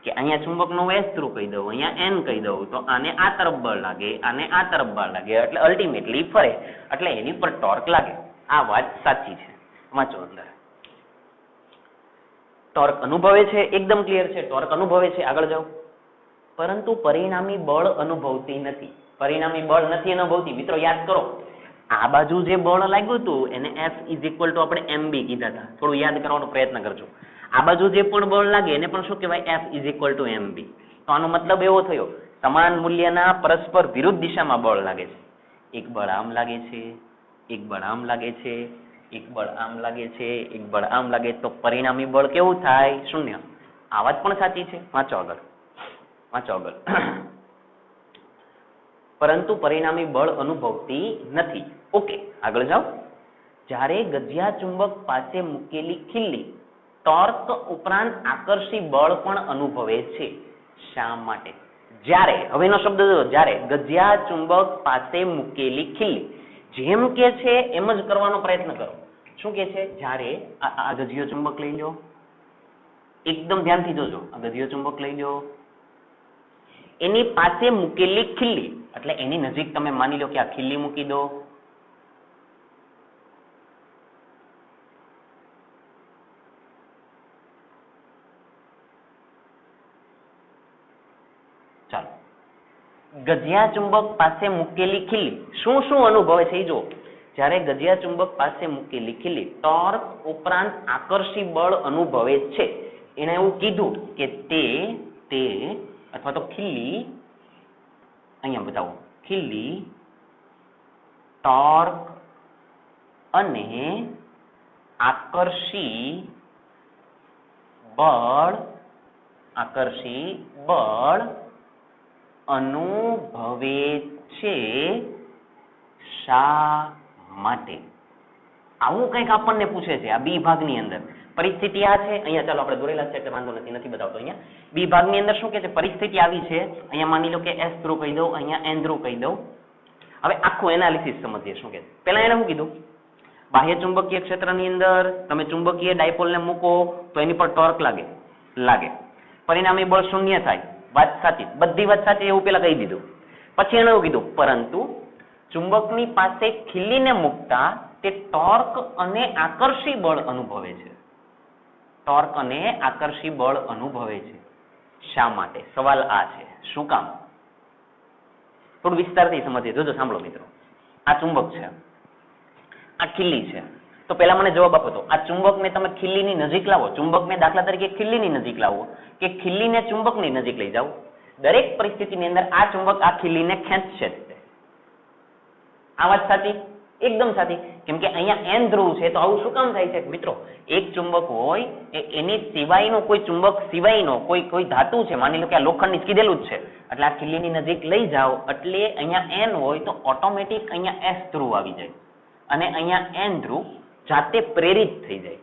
કે અહીંયા ચુંબકનો s થ્રુ કહી દઉં, અહીંયા n કહી દઉં તો આને આ તરફ બળ લાગે, આને આ તરફ બળ લાગે, એટલે અલ્ટિમેટલી ફરે એટલે એની પર ટોર્ક લાગે. આ વાત સાચી છે. વાંચો અંદર. ટોર્ક અનુભવે છે, એકદમ ક્લિયર છે, ટોર્ક અનુભવે છે. આગળ જાઓ. પરંતુ પરિણામી બળ અનુભવતી નથી. પરિણામી બળ નથી અનુભવતી. મિત્રો યાદ કરો, આ બાજુ જે બળ લાગ્યું હતું એને F = આપણે mb કીધા હતા. થોડું યાદ કરવાનો પ્રયત્ન કરજો. આ બાજુ જે પણ બળ લાગે એને પણ શું કહેવાય? F = mb. તો આનો મતલબ એવો થયો સમાન મૂલ્યના પરસ્પર વિરુદ્ધ દિશામાં બળ લાગે છે. એક બળ આમ લાગે છે, એક બળ આમ લાગે છે, એક બળ આમ લાગે છે, એક બળ આમ લાગે, તો પરિણામી બળ કેવું થાય? શૂન્ય. આ વાત પણ સાચી છે. વાંચો આગળ. પરંતુ પરિણામી બળ અનુભવતી નથી. ઓકે, આગળ જાઓ. જ્યારે ગજિયા ચુંબક પાસે મૂકેલી ખીલ્લી ટોર્ક ઉપરાંત આકર્ષી બળ પણ અનુભવે છે. શા માટે? જ્યારે, હવેનો શબ્દ જો, જ્યારે ગજિયા ચુંબક પાસે મૂકેલી ખીલ્લી, જેમ કે છે એમ જ કરવાનો પ્રયત્ન કરો. શું કે છે? જ્યારે આ ગજિયો ચુંબક લઈ લો, એકદમ ધ્યાનથી જોજો. આ ગજિયો ચુંબક લઈ લો, એની પાસે મૂકેલી ખીલ્લી એટલે એની નજીક તમે માની લો કે આ ખીલ્લી મૂકી દો. ચાલો, ગજિયા ચુંબક પાસે મૂકેલી ખીલ્લી શું અનુભવે છે એ જો. જ્યારે ગજિયા ચુંબક પાસે મૂકેલી ખીલ્લી ટોર્ક ઉપરાંત આકર્ષી બળ અનુભવે છે. એને એવું કીધું કે તે અથવા તો ખીલ્લી, અહીંયા બતાવો, ખીલ્લી ટોર્ક અને આકર્ષી બળ અનુભવે છે. શા માટે? આવું કંઈક આપણને પૂછે છે આ બી ભાગની અંદર. પરિસ્થિતિ આ છે, અહીંયા ચાલો આપણે દોરેલા છે એટલે વાંધો નથી બતાવતો. અહીંયા બી ભાગની અંદર શું કે છે? પરિસ્થિતિ આવી છે. અહીંયા માની લો કે s ધ્રુવ કહી દઉં, અહીંયા n ધ્રુવ કહી દઉં. હવે આખું એનાલિસિસ સમજીએ શું કે. પહેલા એને શું કીધું? બાહ્ય ચુંબકીય ક્ષેત્રની અંદર તમે ચુંબકીય ડાયપોલને મૂકો તો એની પર ટોર્ક લાગે. પરિણામી બળ શૂન્ય થાય. વાત સાચી, બધી વાત સાચી, એવું પેલા કહી દીધું. પછી એને એવું કીધું પરંતુ ચુંબકની પાસે ખીલ્લીને મૂકતા તે ટોર્ક અને આકર્ષી બળ અનુભવે છે. ટોર્ક અને આકર્ષી બળ અનુભવે છે. શા માટે? સવાલ આ છે. શું કામ? થોડું વિસ્તારથી સમજીએ. જોજો, સાંભળો મિત્રો. આ ચુંબક છે, આ ખીલ્લી છે. તો પેલા મને જવાબ આપો તો આ ચુંબકને તમે ખીલ્લીની નજીક લાવો, ચુંબકને દાખલા તરીકે ખીલ્લીની નજીક લાવો કે ખીલ્લીને ચુંબકની નજીક લઈ જાઓ, દરેક પરિસ્થિતિની અંદર આ ચુંબક આ ખીલ્લીને ખેંચશે. આ વાત સાચી? એકદમ સાચી. કેમ કે અહીંયા n ધ્રુવ છે તો આવું શું કામ થાય છે મિત્રો? એક ચુંબક હોય એની સિવાયનો કોઈ ચુંબક સિવાયનો કોઈ ધાતુ છે, માની લો કે આ લોખંડની કીધેલું જ છે, એટલે આ ખીલીની નજીક લઈ જાઓ એટલે અહીંયા n હોય તો ઓટોમેટિક અહીંયા s ધ્રુવ આવી જાય અને અહીંયા n ધ્રુવ જાતે પ્રેરિત થઈ જાય.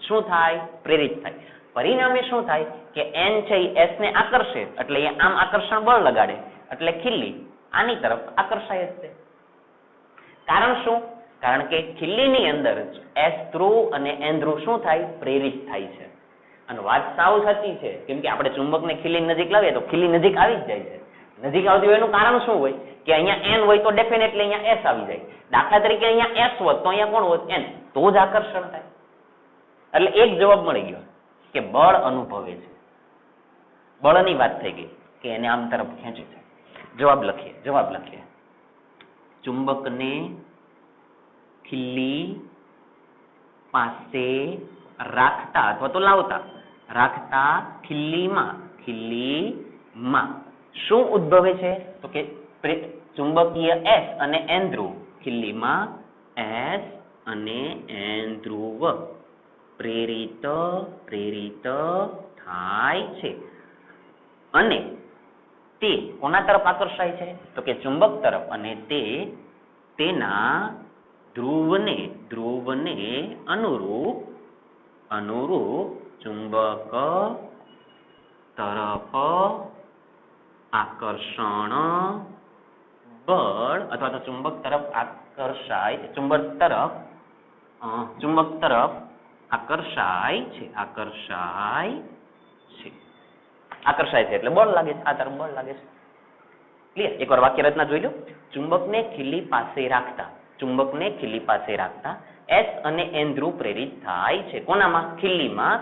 શું થાય? પ્રેરિત થાય. પરિણામે શું થાય કે n છે એ s ને આકર્ષે એટલે એ આમ આકર્ષણ બળ લગાડે એટલે ખીલી આની તરફ આકર્ષાય જ છે. કારણ શું? કારણ કે ખીલીની અંદર s ધ્રુવ અને n ધ્રુવ શું થાય? પ્રેરિત થાય છે. અને વાત સાવ સાચી છે, કેમ કે આપણે ચુંબકને ખીલીની નજીક લાવીએ તો ખીલી નજીક આવી જ જાય છે. નજીક આવતી હોય એનું કારણ શું હોય કે અહીંયા n હોય તો ડેફિનેટલી અહીંયા s આવી જાય. દાખલા તરીકે અહીંયા s હોત તો અહીંયા કોણ હોત? n. તો જ આકર્ષણ થાય. એટલે એક જવાબ મળી ગયો કે બળ અનુભવે છે. બળની વાત થઈ ગઈ કે એને આમ તરફ ખેંચે છે. જવાબ લખીએ. ચુંબકને ખીલી પાસે રાખતા અથવા તો રાખતા ખીલીમાં શું ઉદ્ભવે છે? તો કે ચુંબકીય s અને n ધ્રુવ, ખીલીમાં s અને n ધ્રુવ પ્રેરિત થાય છે અને તે કોના તરફ આકર્ષાય છે? તો કે ચુંબક તરફ, અને તે તેના ધ્રુવને અનુરૂપ ચુંબક તરફ આકર્ષણ બળ અથવા તો ચુંબક તરફ આકર્ષાય, ચુંબક તરફ આકર્ષાય છે એટલે બળ લાગે છે, આ તરફ બળ લાગે છે. ક્લિયર? એકવાર વાક્ય રચના જોઈ લો. ચુંબકને ખીલી પાસે રાખતા s અને n ધ્રુવ પ્રેરિત થાય છે. કોનામાં? ખીલીમાં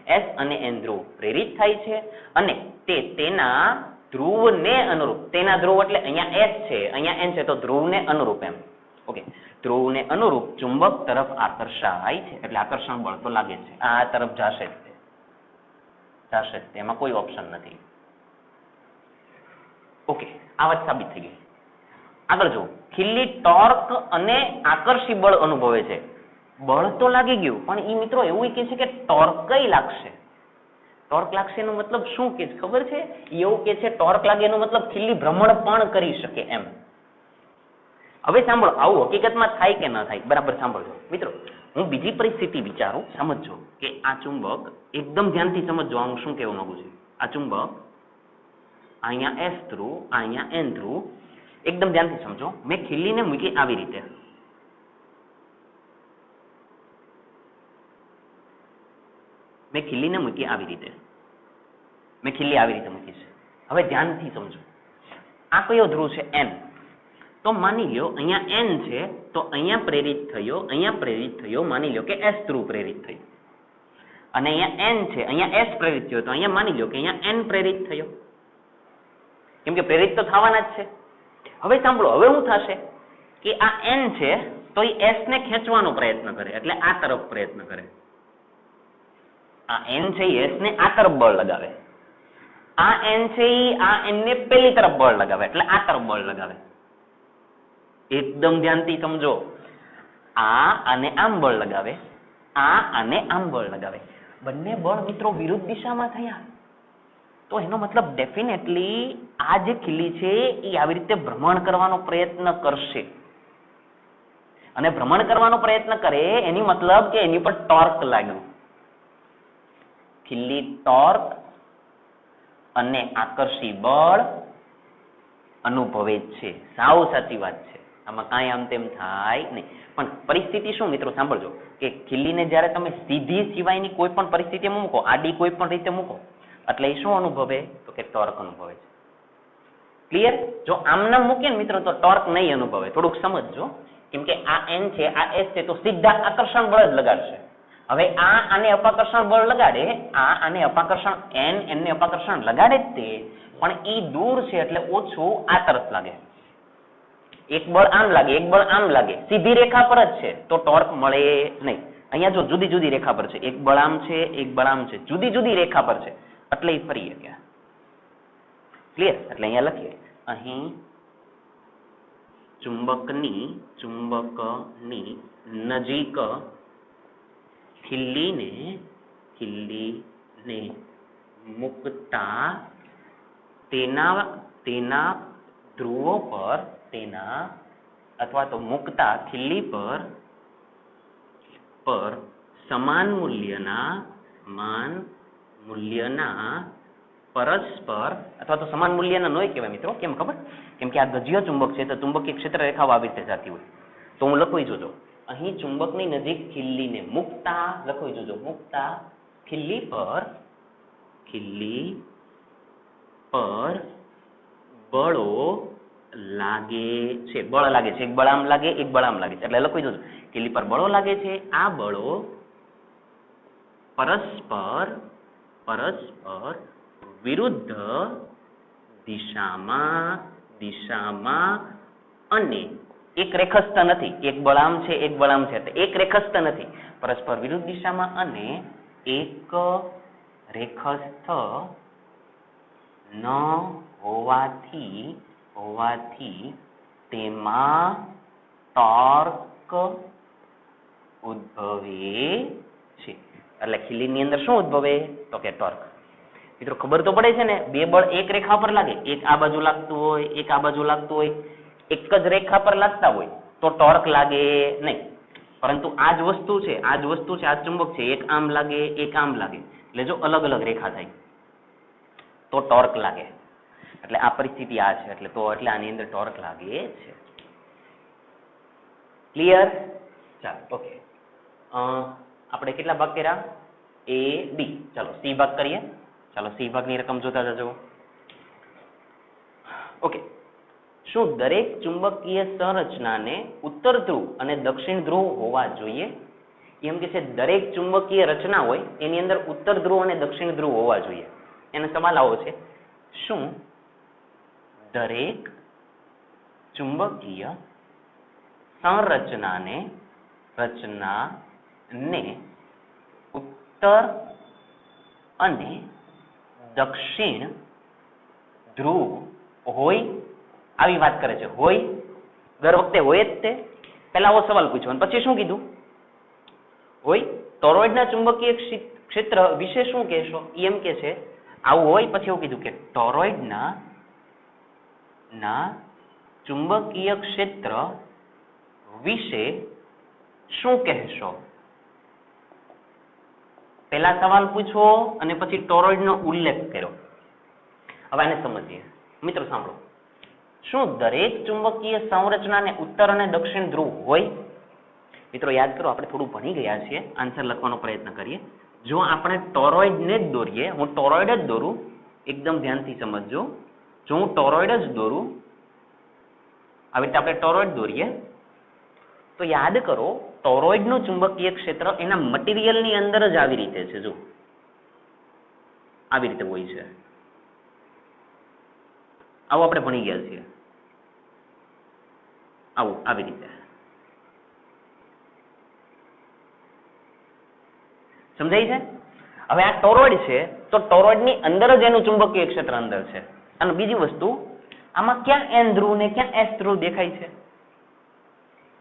s અને n ધ્રુવ પ્રેરિત થાય છે અને તે તેના ધ્રુવને અનુરૂપ, તેના ધ્રુવ એટલે અહીંયા s છે, અહીંયા n છે, તો ધ્રુવને અનુરૂપ એમ. ઓકે, ધ્રુવને અનુરૂપ ચુંબક તરફ આકર્ષાય છે એટલે આકર્ષણ બળ તો લાગે છે. આ તરફ જશે જ, એમાં કોઈ ઓપ્શન નથી. ઓકે, આ વાત સાબિત થઈ ગઈ. આગળ જો, ખીલી ટોર્ક અને આકર્ષી બળ અનુભવે છે. બળ તો લાગી ગયું, પણ એ મિત્રો એવું કહે છે કે ટોર્ક લાગશે. ટોર્ક લાગશે એનો મતલબ શું કે ખબર છે? એવું કે છે ટોર્ક લાગે એનો મતલબ ખીલી ભ્રમણ પણ કરી શકે એમ. હવે સાંભળો, આવું હકીકતમાં થાય કે ન થાય બરાબર સાંભળજો મિત્રો. હું બીજી પરિસ્થિતિ વિચારું, સમજજો કે આ ચુંબક, એકદમ ધ્યાનથી સમજજો હું શું કહેવા માંગુ છું. આ ચુંબક, અહીંયા s ધ્રુવ, અહીંયા n ધ્રુવ, એકદમ ધ્યાનથી સમજો. મેં ખીલીને મૂકી આવી રીતે, મેં ખીલી આવી રીતે મૂકી છે. હવે ધ્યાનથી સમજો, આ કયો ધ્રુવ છે? n. તો માની લ્યો અહીંયા n છે તો અહીંયા પ્રેરિત થયો, માની લ્યો કે s ધ્રુવ પ્રેરિત થયો, અને અહીંયા n છે, અહીંયા s પ્રેરિત થયો, તો અહીંયા માની લ્યો કે અહીંયા n પ્રેરિત થયો, કેમ કે પ્રેરિત તો થવાના જ છે. હવે સાંભળો, હવે શું થશે કે આ n છે તો એ s ને ખેંચવાનો પ્રયત્ન કરે એટલે આ તરફ પ્રયત્ન કરે. આ n છે એ s ને આ તરફ બળ લગાવે, આ n છે એ આ n ને પેલી તરફ બળ લગાવે એટલે આ તરફ બળ લગાવે. એકદમ ધ્યાનથી સમજો, આ અને આમ બળ લગાવે, આ અને આમ બળ લગાવે, બંને બળ મિત્રો વિરુદ્ધ દિશામાં થયા. તો એનો મતલબ ડેફિનેટલી આ જે ખીલી છે એ આવી રીતે ભ્રમણ કરવાનો પ્રયત્ન કરશે, અને ભ્રમણ કરવાનો પ્રયત્ન કરે એની મતલબ કે એની પર ટોર્ક લાગ્યું. ખીલી ટોર્ક અને આકર્ષી બળ અનુભવે છે. સાવ સાચી વાત છે, આમાં કાંઈ આમ તેમ થાય નહીં. પણ પરિસ્થિતિ શું મિત્રો સાંભળજો કે ખીલીને જ્યારે તમે સીધી સિવાયની કોઈ પણ પરિસ્થિતિમાં મૂકો, આડી કોઈ પણ રીતે મૂકો, એટલે એ શું અનુભવે? તો કે ટોર્ક અનુભવે છે. ક્લિયર? જો આમનામ મૂકીએ ને મિત્રો તો ટોર્ક નહીં અનુભવે. થોડુંક સમજજો, કેમ કે આ n છે, આ s છે, તો સીધા આકર્ષણ બળ જ લગાડશે. હવે આ આને અપાકર્ષણ બળ લગાડે, આ આને અપાકર્ષણ n ને અપાકર્ષણ લગાડે જ તે, પણ એ દૂર છે એટલે ઓછું આ તરફ લાગે. એક બળ આમ લાગે, એક બળ આમ લાગે, સીધી રેખા પર જ છે તો ટોર્ક મળે નહીં. અહીંયા જો જુદી જુદી રેખા પર છે, એક બળ આમ છે, એક બળ આમ છે, જુદી જુદી રેખા પર છે એટલે એ ફરી ગયા. ક્લિયર? એટલે અહીંયા લખીએ, અહીં ચુંબકની નજીક ખીલીને મૂકતા તેના ધ્રુવો પર અથવા તો મૂકતા ખીલી પર સમાન મૂલ્યના પરસ્પર અથવા તો સમાન મૂલ્યના નોય કહેવાય મિત્રો. કેમ ખબર? કેમ કે આ ગજ્ય ચુંબક છે તો ચુંબકીય ક્ષેત્ર રેખાઓ આવી રીતે જતી હોય. તો હું લખવી જોજો અહીં ચુંબકની નજીક ખીલીને મૂકતા લખવી જોજો મૂકતા ખીલી પર બળો લાગે છે. બળ લાગે છે, એક બળ આમ લાગે, એક બળ આમ લાગે છે. એટલે લખવી જોજો ખીલી પર બળો લાગે છે. આ બળો પરસ્પર વિરુદ્ધ દિશામાં અને એક રેખસ્થ નથી. એક બળ આમ છે, એક બળ આમ છે, એક રેખસ્થ નથી. પરસ્પર વિરુદ્ધ દિશામાં અને એક રેખસ્થ ન હોવાથી તેમાં ટોર્ક ઉદ્ભવે છે. એટલે ખીલીની અંદર શું ઉદ્ભવે? તો કે ટોર્ક. મિત્રો ખબર તો પડે છે ને, બે બળ એક રેખા પર લાગે, એક આ બાજુ લાગતું હોય, એક આ બાજુ લાગતું હોય, એક જ રેખા પર લાગતા હોય તો ટોર્ક લાગે નહીં. પરંતુ આ જ વસ્તુ છે, આ ચુંબક છે, એક આમ લાગે, એક આમ લાગે, એટલે જો અલગ અલગ રેખા થાય તો ટોર્ક લાગે. એટલે આ પરિસ્થિતિ આ છે, એટલે આની અંદર ટોર્ક લાગે છે. ક્લિયર? ચાલો ઓકે. આપણે કેટલા ભાગ કર્યા? A, B. ચાલો C ભાગ કરીએ. ચાલો C ભાગની રકમ જોતા જજો. ઓકે. શું દરેક ચુંબકીય સંરચનાને ઉત્તર ધ્રુવ અને દક્ષિણ ધ્રુવ હોવા જોઈએ? એમ કે છે દરેક ચુંબકીય રચના હોય એની અંદર ઉત્તર ધ્રુવ અને દક્ષિણ ધ્રુવ હોવા જોઈએ. એનો સવાલ આવો છે, શું દરેક ચુંબકીય સંરચનાને ઉત્તર અને દક્ષિણ ધ્રુવ હોય? આવી વાત કરે છે. હોય દર વખતે હોય જ તે. પહેલા આવો સવાલ પૂછ્યો અને પછી શું કીધું? હોય. ટોરોઇડના ચુંબકીય ક્ષેત્ર વિશે શું કહેશો? એમ કે છે આવું હોય, પછી એવું કીધું કે ટોરોઇડના ચુંબકીય ક્ષેત્ર વિશે શું કહેશો? પહેલા સવાલ પૂછવો અને પછી ટોરોઇડનો ઉલ્લેખ કર્યો. હવે આને સમજીએ. મિત્રો સાંભળો, શું દરેક ચુંબકીય સંરચનાને ઉત્તર અને દક્ષિણ ધ્રુવ હોય? મિત્રો યાદ કરો, આપણે થોડું ભણી ગયા છીએ, આન્સર લખવાનો પ્રયત્ન કરીએ. જો આપણે ટોરોઇડને જ દોરીએ, હું ટોરોઇડ જ દોરું, એકદમ ધ્યાનથી સમજજો. જો હું ટોરોઇડ જ દોરું, આવી રીતે આપણે ટોરોઇડ દોરીએ તો યાદ કરો ટોરોઇડનું ચુંબકીય ક્ષેત્ર એના મટીરિયલની અંદર જ આવી રીતે છે. જો આવી રીતે હોય છે. આવું આપણે ભણી ગયા છીએ. આવી રીતે સમજાય છે? હવે આ ટોરોઇડ છે તો ટોરોઇડની અંદર જ એનું ચુંબકીય ક્ષેત્ર અંદર છે. અને બીજી વસ્તુ, આમાં ક્યાં N ધ્રુવ ને ક્યાં S ધ્રુવ દેખાય છે?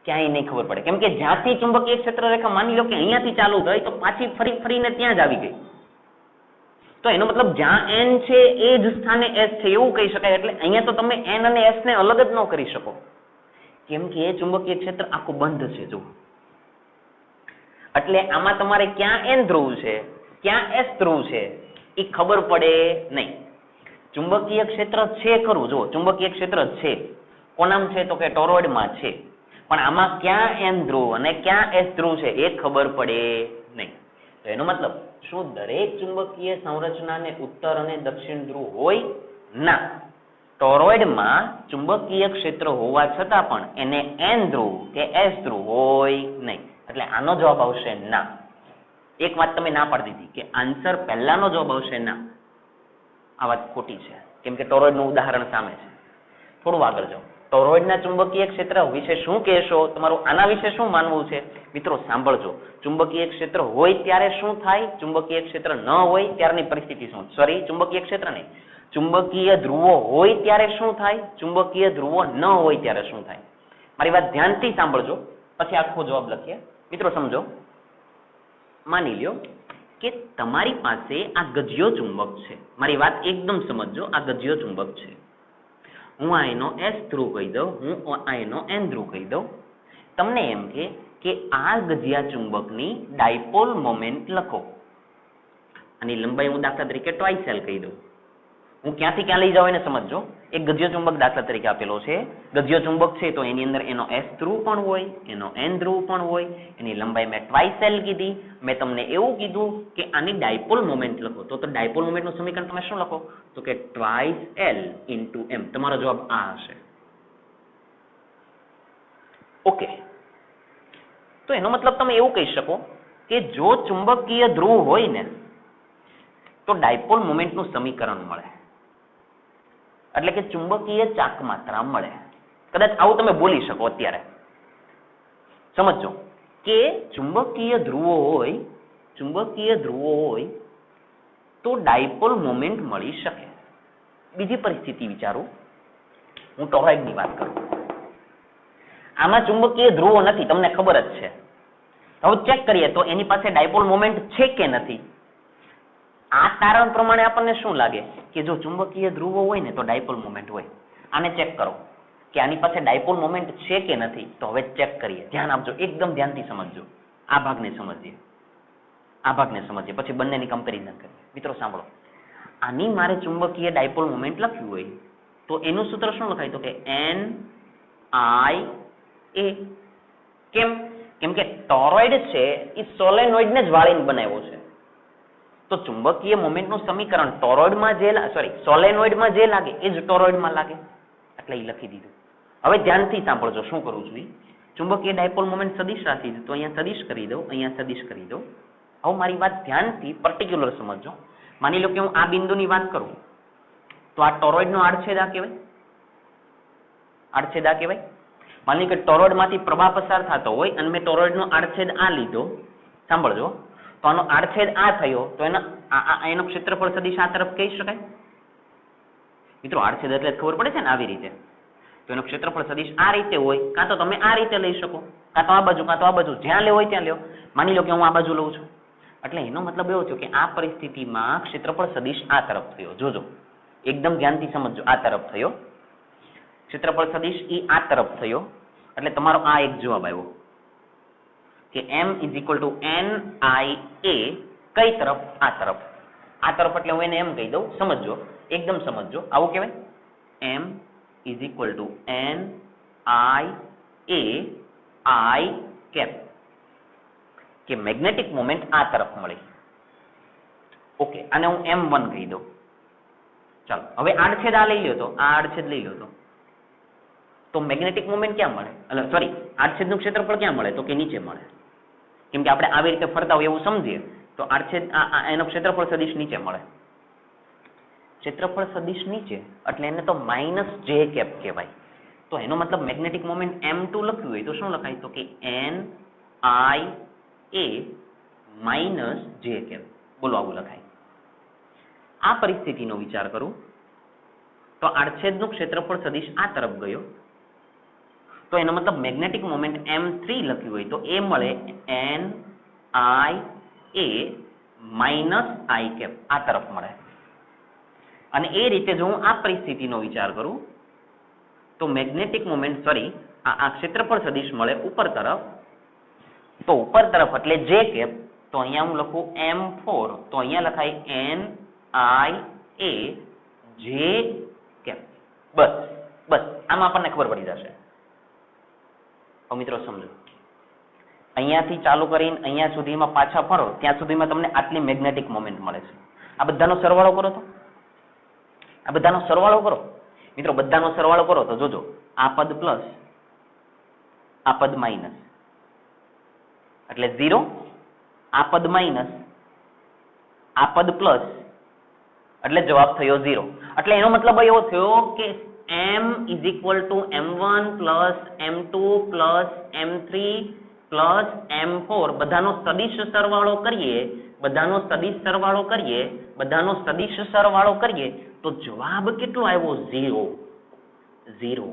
ક્યાંય નહીં ખબર પડે. કેમ કે જ્યાંથી ચુંબકીય ક્ષેત્ર રેખા માની લો કે અહીંયાથી ચાલુ થઈ તો પાછી ફરીને ત્યાં જ આવી ગઈ. તો એનો મતલબ જ્યાં N છે એ જ સ્થાને S છે એવું કહી શકાય. એટલે અહીંયા તો તમે N અને S ને અલગ જ ન કરી શકો. કેમ કે એ ચુંબકીય ક્ષેત્ર આખું બંધ છે. જો એટલે આમાં તમારે ક્યાં N ધ્રુવ છે, ક્યાં S ધ્રુવ છે એ ખબર પડે નહીં. ચુંબકીય ક્ષેત્ર છે ખરું, જો ચુંબકીય ક્ષેત્ર છે. કોનામાં છે? તો કે ટોરોઇડમાં છે. પણ આમાં ક્યાં N ધ્રુવ અને ક્યાં S ધ્રુવ છે એ ખબર પડે નહીં. તો એનો મતલબ શું દરેક ચુંબકીય સંરચનાને ઉત્તર અને દક્ષિણ ધ્રુવ હોય? ના. ટોરોઇડમાં ચુંબકીય ક્ષેત્ર હોવા છતાં પણ એને N ધ્રુવ કે S ધ્રુવ હોય નહીં. એટલે આનો જવાબ આવશે ના. એક વાત તમે ના પાડી દીધી કે આન્સર પહેલાનો જવાબ આવશે ના. આ વાત ખોટી છે. કેમ કે ટોરોઇડનું ઉદાહરણ સામે છે. થોડું આગળ જાઓ. ટોરોઇડના ચુંબકીય ક્ષેત્ર વિશે શું કહેશો? તમારું આના વિશે શું માનવું છે? મિત્રો સાંભળજો. ચુંબકીય ક્ષેત્ર હોય ત્યારે શું થાય? ચુંબકીય ક્ષેત્ર ન હોય ત્યારની પરિસ્થિતિ શું? ચુંબકીય ક્ષેત્ર નહીં, ચુંબકીય ધ્રુવો હોય ત્યારે શું થાય? ચુંબકીય ધ્રુવો ન હોય ત્યારે શું થાય? મારી વાત ધ્યાનથી સાંભળજો, પછી આખો જવાબ લખીએ. મિત્રો સમજો, માની લ્યો કે તમારી પાસે આ ગજિયો ચુંબક છે. મારી વાત એકદમ સમજજો, આ ગજિયો ચુંબક છે. હું આ એનો S ધ્રુવ કહી દઉં, હું આ એનો N ધ્રુવ કહી દઉં. તમને એમ કે આ ગજિયા ચુંબકની ડાયપોલ મોમેન્ટ લખો. આની લંબાઈ હું દાખલા તરીકે ટ્વાઇસ L કહી દઉં. હું ક્યાંથી ક્યાં લઈ જાઉં એને સમજજો. એક ગજિયો ચુંબક દાખલા તરીકે આપેલો છે. ગજિયો ચુંબક છે તો એની અંદર એનો S ધ્રુવ પણ હોય, એનો N ધ્રુવ પણ હોય. એની લંબાઈ મેં ટ્વાઇસ L કીધી. મેં તમને એવું કીધું કે આની ડાયપોલ મોમેન્ટ લખો. તો ડાયપોલ મોમેન્ટનું સમીકરણ તમે શું લખો? તો કે ટ્વાઇસ L ઇન્ટુ M. તમારો જવાબ આ હશે. ઓકે, તો એનો મતલબ તમે એવું કહી શકો કે જો ચુંબકીય ધ્રુવ હોય ને તો ડાયપોલ મોમેન્ટનું સમીકરણ મળે, એટલે કે ચુંબકીય ચાક માત્રા મળે. કદાચ આવું તમે બોલી શકો અત્યારે. સમજો કે ચુંબકીય ધ્રુવો હોય તો ડાયપોલ મોમેન્ટ મળી શકે. બીજી પરિસ્થિતિ વિચારું, હું ટોરોઇડની વાત કરું. આમાં ચુંબકીય ધ્રુવો નથી, તમને ખબર જ છે. હવે ચેક કરીએ તો એની પાસે ડાયપોલ મોમેન્ટ છે કે નથી. આ તારણ પ્રમાણે આપણને શું લાગે કે જો ચુંબકીય ધ્રુવો હોય ને તો ડાયપોલ મોમેન્ટ હોય. આને ચેક કરો કે આની પાસે ડાયપોલ મોમેન્ટ છે કે નથી. તો હવે ચેક કરીએ, ધ્યાન આપજો, એકદમ ધ્યાનથી સમજજો. આ ભાગને સમજીએ, પછી બંનેની કમ્પેરિઝન કરીએ. મિત્રો સાંભળો, આની મારે ચુંબકીય ડાયપોલ મોમેન્ટ લખ્યું હોય તો એનું સૂત્ર શું લખાય? તો કે NIA. કેમ કે ટોરોઇડ છે એ સોલેનોઇડને જ વાળીને બનાવ્યો છે. તો ચુંબકીય મોમેન્ટનું સમીકરણ સોલેનોઇડમાં જે લાગે એ જ ટોરોઇડમાં લાગે, એટલે એ લખી દીધું. હવે ધ્યાનથી સાંભળજો શું કરું છું. ચુંબકીય ડાયપોલ મોમેન્ટ સદિશ રાખી દીધું, તો અહીંયા સદિશ કરી દઉં, અહીંયા સદિશ કરી દઉં. હવે મારી વાત ધ્યાનથી પર્ટિક્યુલર સમજજો. માની લો કે હું આ બિંદુની વાત કરું તો આ ટોરોઇડનો આડછેદ આ કહેવાય. માની લો કે ટોરોઇડમાંથી પ્રવાહ પસાર થતો હોય અને મેં ટોરોઇડનો આડછેદ આ લીધો. સાંભળજો, તો આનો આડછેદ આ થયો તો એનો ક્ષેત્રફળ સદિશ આ તરફ કહી શકાય. મિત્રો આડછેદ એટલે ખબર પડે છે ને, આવી રીતે. તો એનો ક્ષેત્રફળ સદિશ આ રીતે હોય, કાં તો તમે આ રીતે લઈ શકો, કાં તો આ બાજુ, જ્યાં લેવો હોય ત્યાં લ્યો. માની લો કે હું આ બાજુ લઉં છું, એટલે એનો મતલબ એવો થયો કે આ પરિસ્થિતિમાં ક્ષેત્રફળ સદિશ આ તરફ થયો. જોજો, એકદમ ધ્યાનથી સમજજો. આ તરફ થયો ક્ષેત્રફળ સદિશ એ આ તરફ થયો, એટલે તમારો આ એક જવાબ આવ્યો કે M = NIA. કઈ તરફ? આ તરફ. આ તરફ એટલે હું એને એમ કહી દઉં, સમજજો, એકદમ સમજજો. આવું કહેવાય M = NIA કે મેગ્નેટિક મોમેન્ટ આ તરફ મળી. ઓકે, આને હું M1 કહી દઉં. ચાલો હવે આડછેદ આ લઈ લ્યો, તો આ આડછેદ લઈ લો તો મેગ્નેટિક મોમેન્ટ ક્યાં મળે? સોરી, આડછેદનું ક્ષેત્રફળ ક્યાં મળે? તો કે નીચે મળે. કેમ કે આપણે આવી રીતે ફરતા હોય એવું સમજીએ તો આડછેદ એનો ક્ષેત્રફળ સદિશ નીચે મળે. ક્ષેત્રફળ સદિશ નીચે એટલે એને તો -j કહેવાય. તો એનો મતલબ મેગ્નેટિક મોમેન્ટ M2 લખ્યું હોય તો શું લખાય? તો કે NIA - j. બોલો, આવું લખાય. આ પરિસ્થિતિનો વિચાર કરું તો આડછેદનું ક્ષેત્રફળ સદિશ આ તરફ ગયો, તો એનો મતલબ મેગ્નેટિક મોમેન્ટ M3 લખ્યું હોય તો એ મળે NIA - I આ તરફ મળે. અને એ રીતે જો હું આ પરિસ્થિતિનો વિચાર કરું તો મેગ્નેટિક મોમેન્ટ આ ક્ષેત્રફળ સદિશ મળે ઉપર તરફ, તો ઉપર તરફ એટલે j કેપ. તો અહીંયા હું લખું M4, તો અહીંયા લખાય NIA j કેપ. બસ આમાં આપણને ખબર પડી જશે. હવે મિત્રો સમજો, અહીંયાથી ચાલુ કરીને અહીંયા સુધીમાં પાછા ફરો ત્યાં સુધીમાં તમને આટલી મેગ્નેટિક મોમેન્ટ મળે છે. આ બધાનો સરવાળો કરો તો મિત્રો બધાનો સરવાળો કરો તો જોજો, આ પદ પ્લસ આ પદ માઇનસ એટલે 0, આ પદ માઇનસ આ પદ પ્લસ એટલે જવાબ થયો 0. એટલે એનો મતલબ એવો થયો કે M = M1 + M2 + M3 + M4 બધાનો સદિશ સરવાળો કરીએ તો જવાબ કેટલો આવ્યો? 0.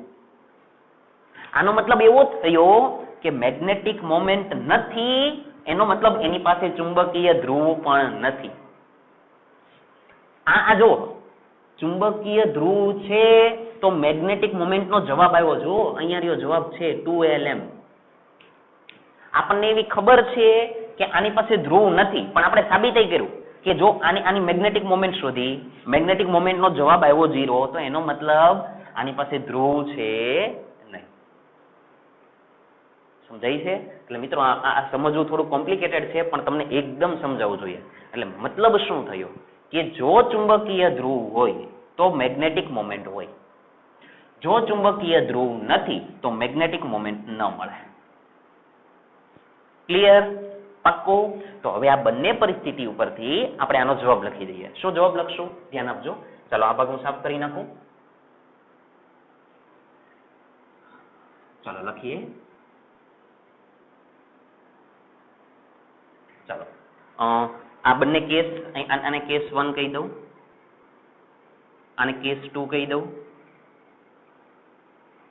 આનો મતલબ એવો જ થયો કે મેગ્નેટિક મોમેન્ટ નથી, એનો મતલબ એની પાસે ચુંબકીય ધ્રુવ પણ નથી. આ જો ચુંબકીય ધ્રુવ છે તો મેગ્નેટિક મોમેન્ટ નો જવાબ આવ્યો. જો અહીંયા રહ્યો જવાબ છે 2Lm. આપણને એવી ખબર છે કે આની પાસે ધ્રુવ નથી, પણ આપણે સાબિત કર્યું કે જો આની મેગ્નેટિક મોમેન્ટ શોધી, મેગ્નેટિક મોમેન્ટ નો જવાબ આવ્યો 0, તો એનો મતલબ આની પાસે ધ્રુવ છે નહીં. સમજાય છે? એટલે મિત્રો આ સમજવું થોડું કોમ્પ્લિકેટેડ છે, પણ તમને એકદમ સમજાવવું જોઈએ. એટલે મતલબ શું થયો કે જો ચુંબકીય ધ્રુવ હોય તો મેગ્નેટિક મોમેન્ટ હોય, જો ચુંબકીય ધ્રુવ નથી તો મેગ્નેટિક મોમેન્ટ ન મળે. ક્લિયર? પાક્કું? તો હવે આ બંને પરિસ્થિતિ ઉપરથી આપણે આનો જવાબ લખી દઈએ. શું જવાબ લખશું? ધ્યાન આપજો. ચાલો આ ભાગ હું સાફ કરી નાખું. ચાલો લખીએ. ચાલો આ બંને કેસ, આને કેસ 1 કહી દઉં, આને કેસ 2 કહી દઉં.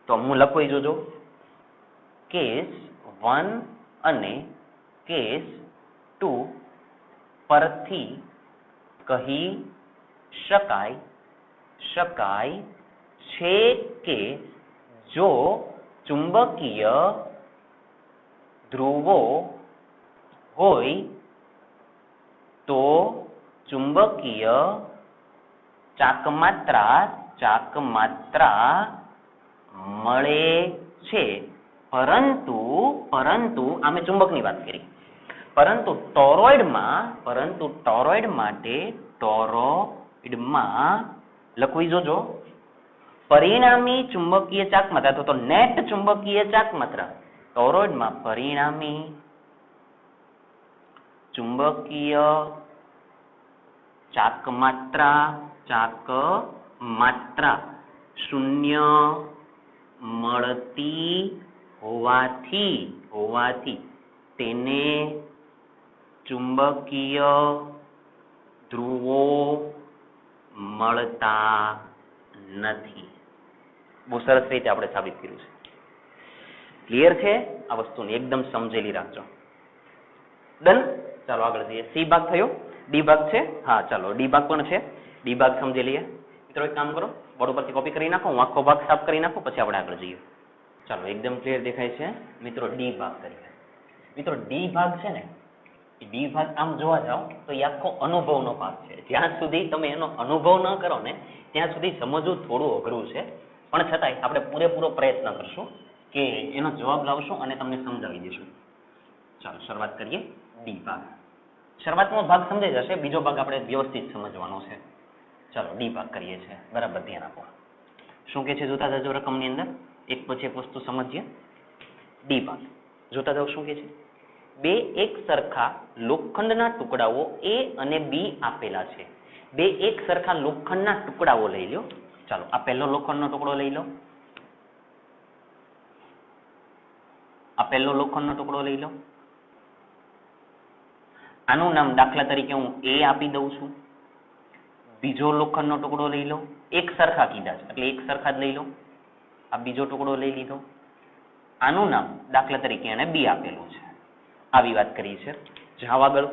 તો હું લખું જોજો, કેસ 1 અને કેસ 2 પરથી કહી શકાય છે કે જો ચુંબકીય ધ્રુવો હોય તો ચુંબકીય ચાકમાત્રા મળે છે. પરંતુ આમે ચુંબકની વાત કરી, પરંતુ ટોરોઇડમાં લખવી જોજો પરિણામી ચુંબકીય ચાકમાત્રા, તો નેટ ચુંબકીય ચાકમાત્રા ટોરોઇડમાં પરિણામી ચુંબકીય ચાકમાત્રા શૂન્ય મળતી હોવાથી તેને ચુંબકીય ધ્રુવો મળતા નથી. બહુ સરસ રીતે આપણે સાબિત કર્યું છે. ક્લિયર છે? આ વસ્તુને એકદમ સમજેલી રાખજો. ડન? ચાલો આગળ જઈએ. સી ભાગ થયો. ડી ભાગ છે. હા ચાલો ડી ભાગ પણ છે. ડી ભાગ સમજી લઈએ. મિત્રો એક કામ કરો, બોર્ડ ઉપરથી કોપી કરી નાખો, હું આખો ભાગ સાફ કરી નાખું, પછી આપણે આગળ જઈએ. ચાલો એકદમ ક્લિયર દેખાય છે. મિત્રો ડી ભાગ કરીએ. મિત્રો ડી ભાગ છે ને, ડી ભાગ આમ જોવા જાઓ તો એ આખો અનુભવનો ભાગ છે. જ્યાં સુધી તમે એનો અનુભવ ન કરો ને ત્યાં સુધી સમજવું થોડું અઘરું છે, પણ છતાંય આપણે પૂરેપૂરો પ્રયત્ન કરશું કે એનો જવાબ લાવશું અને તમને સમજાવી દઈશું. ચાલો શરૂઆત કરીએ. ડી ભાગ, શરૂઆતનો ભાગ સમજાઈ જશે, બીજો ભાગ આપણે વ્યવસ્થિત સમજવાનો છે. ચાલો ડી ભાગ કરીએ છીએ. બરાબર ધ્યાન આપો. શું કે છે જોતા જજો રકમની અંદર, એક પછી એક વસ્તુ સમજીએ. ડી ભાગ જોતા જાઓ શું કે છે. બે એક સરખા લોખંડના ટુકડાઓ A અને B આપેલા છે. બે એક સરખા લોખંડના ટુકડાઓ લઈ લો. ચાલો આ પહેલો લોખંડનો ટુકડો લઈ લો. આ પહેલો લોખંડનો ટુકડો લઈ લો. આનું નામ દાખલા તરીકે હું A આપી દઉં છું. બીજો લોખંડનો ટુકડો લઈ લો. એક સરખા કીધા છે એટલે એક સરખા જ લઈ લો. આ બીજો ટુકડો લઈ લીધો. આનું નામ દાખલા તરીકે એને B આપેલું છે. આવી વાત કરી છે. જાવ આગળ.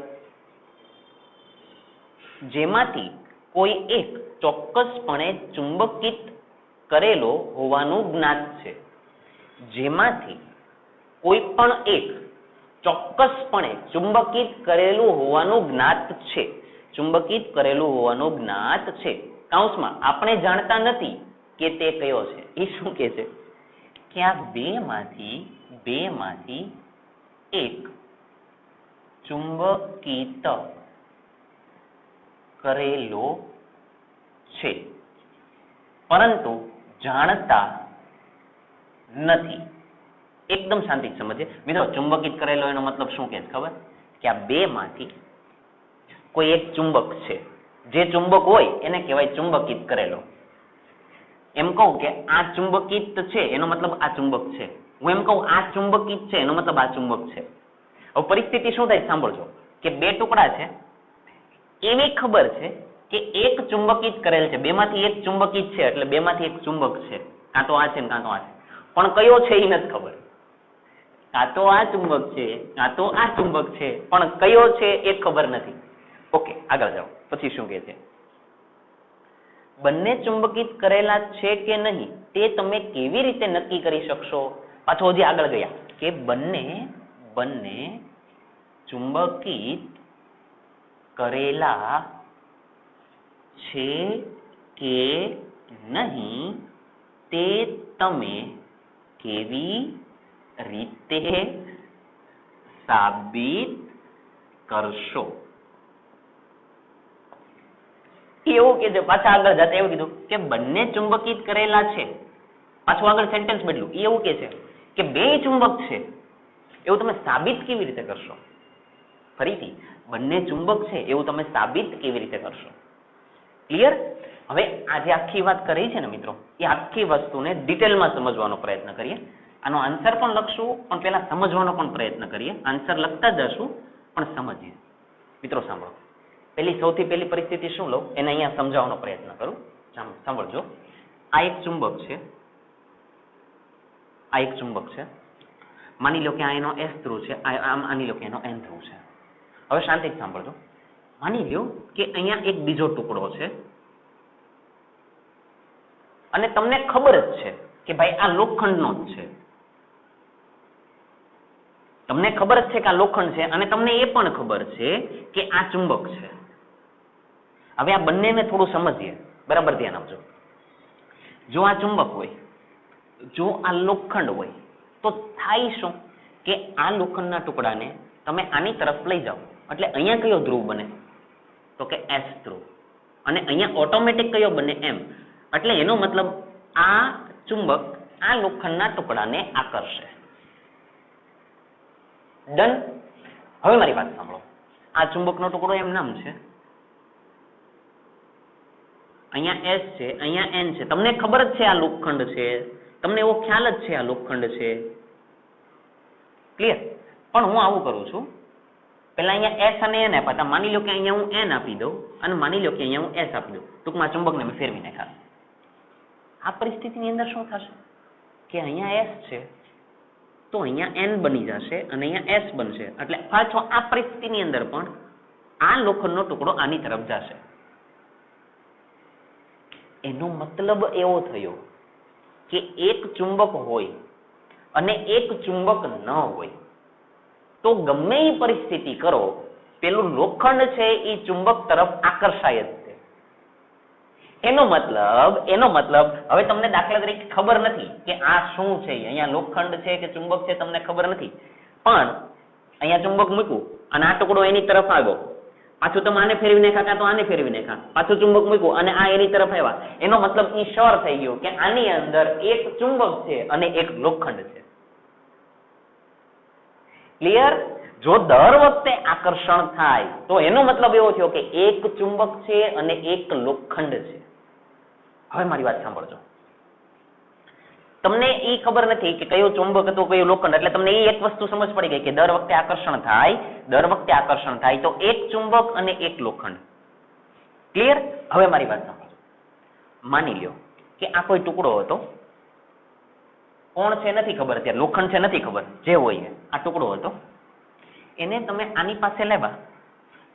જેમાંથી કોઈ એક ચોક્કસપણે ચુંબકિત કરેલો હોવાનું જ્ઞાત છે. જેમાંથી કોઈ પણ એક ચોક્કસપણે ચુંબકિત કરેલું હોવાનું જ્ઞાત છે. ચુંબકિત કરેલું હોવાનું જ્ઞાત છે. કૌંસમાં આપણે જાણતા નથી કે તે કયો છે. એ શું કે છે કે આ બેમાંથી એક ચુંબકિત કરેલો છે પરંતુ જાણતા નથી. એકદમ શાંતિથી સમજીએ મિત્રો. ચુંબકિત કરેલો એનો મતલબ શું કે ખબર? કે આ બે માંથી કોઈ એક ચુંબક છે. જે ચુંબક હોય એને કહેવાય ચુંબકિત કરેલો. એમ કહું કે આ ચુંબકિત છે એનો મતલબ આ ચુંબક છે. હું એમ કહું આ ચુંબકિત છે એનો મતલબ આ ચુંબક છે. હવે પરિસ્થિતિ શું થાય સાંભળજો કે બે ટુકડા છે, એવી ખબર છે કે એક ચુંબકિત કરેલ છે, બેમાંથી એક ચુંબકિત છે એટલે બેમાંથી એક ચુંબક છે, કાં તો આ છે ને કાં તો આ છે. પણ કયો છે એ નથી ખબર. આ તો આ ચુંબક છે, આ તો આ ચુંબક છે, પણ કયો છે એ ખબર નથી. ઓકે, આગળ જાઓ. પછી શું કહે છે? બંને ચુંબકિત કરેલા છે કે નહીં તે તમે કેવી રીતે નક્કી કરી શકશો? પાછો હજી આગળ ગયા કે બંને ચુંબકિત કરેલા છે કે નહીં તે તમે કેવી રીતે સાબિત કરશો? એવું કે છે. પાછા આગળ જતા એવું કીધું કે બંને ચુંબકિત કરેલા છે. પાછું આગળ સેન્ટેન્સ બદલું. એવું કે છે કે બે ચુંબક છે એવું તમે સાબિત કેવી રીતે કરશો? ફરીથી, બંને ચુંબક છે એવું તમે સાબિત કેવી રીતે કરશો? ક્લિયર? હવે આ જે આખી વાત કરી છે ને મિત્રો, એ આખી વસ્તુને ડિટેલમાં સમજવાનો પ્રયત્ન કરીએ. આનો આન્સર પણ લખશું, પણ પહેલા સમજવાનો પણ પ્રયત્ન કરીએ. આન્સર લખતા જશું પણ સમજીએ. મિત્રો સાંભળો, સૌથી પહેલી પરિસ્થિતિ શું લઉં એને અહીંયા સમજાવવાનો પ્રયત્ન કરું. સાંભળજો. આ એક ચુંબક છે, આ એક ચુંબક છે. માની લો કે આ એનો S ધ્રુવ છે, માની લો કે એનો N ધ્રુવ છે. હવે શાંતિથી સાંભળજો. માની લો કે અહીંયા એક બીજો ટુકડો છે અને તમને ખબર જ છે કે ભાઈ આ લોખંડનો જ છે. તમને ખબર જ છે કે આ લોખંડ છે અને તમને એ પણ ખબર છે કે આ ચુંબક છે. હવે આ બંનેને થોડું સમજીએ. બરાબર ધ્યાન આપજો. જો આ ચુંબક હોય, જો આ લોખંડ હોય, તો થાય શું કે આ લોખંડના ટુકડાને તમે આની તરફ લઈ જાઓ એટલે અહીંયા કયો ધ્રુવ બને? તો કે S ધ્રુવ. અને અહીંયા ઓટોમેટિક કયો બને? M. એટલે એનો મતલબ આ ચુંબક આ લોખંડના ટુકડાને આકર્ષે. ડન. હવે મારી વાત સાંભળો. આ ચુંબકનો ટુકડો એમ નામ છે, અહીંયા S છે, અહીંયા N છે. તમને ખબર જ છે આ લોખંડ છે, તમને એવો ખ્યાલ જ છે આ લોખંડ છે. ક્લિયર? પણ હું આવું કરું છું, પેલા અહીંયા S અને N આપ્યા હતા. માની લો કે અહીંયા હું N આપી દઉં અને માની લો કે અહીંયા હું S આપી દઉં. ટૂંકમાં ચુંબકને મેં ફેરવી નાખ્યા. આ પરિસ્થિતિની અંદર શું થશે કે અહીંયા S છે તો અહીંયા N બની જશે અને અહીંયા S બનશે. એટલે પાછો આ પરિસ્થિતિની અંદર પણ આ લોખંડનો ટુકડો આની તરફ જશે. એનો મતલબ એવો થયો કે એક ચુંબક હોય અને એક ચુંબક ન હોય તો ગમે એ પરિસ્થિતિ કરો, પેલું લોખંડ છે એ ચુંબક તરફ આકર્ષાય જ છે. એનો મતલબ હવે તમને દાખલા તરીકે ખબર નથી કે આ શું છે, અહીંયા લોખંડ છે કે ચુંબક છે તમને ખબર નથી, પણ અહીંયા ચુંબક મૂક્યું અને આ ટુકડો એની તરફ આવ્યો, પાછું તમે આને ફેરવી નાખ્યા કાં તો આને ફેરવી નાખ્યા, પાછું ચુંબક મૂક્યું અને આ એની તરફ આવ્યા. એનો મતલબ ઈ શ્યોર થઈ ગયો કે આની અંદર એક ચુંબક છે અને એક લોખંડ છે. ક્લિયર? જો દર વખતે આકર્ષણ થાય તો એનો મતલબ એવો થયો કે એક ચુંબક છે અને એક લોખંડ છે. હવે મારી વાત સાંભળજો. તમને એ ખબર નથી કે કયો ચુંબક હતો કયો લોખંડ, એટલે તમને એ એક વસ્તુ સમજ પડી ગઈ કે દર વખતે આકર્ષણ થાય તો એક ચુંબક અને એક લોખંડ. ક્લિયર? હવે મારી વાત સાંભળજો. માની લ્યો કે આ કોઈ ટુકડો હતો, કોણ છે નથી ખબર, અત્યારે લોખંડ છે નથી ખબર, જે હોય આ ટુકડો હતો, એને તમે આની પાસે લેવા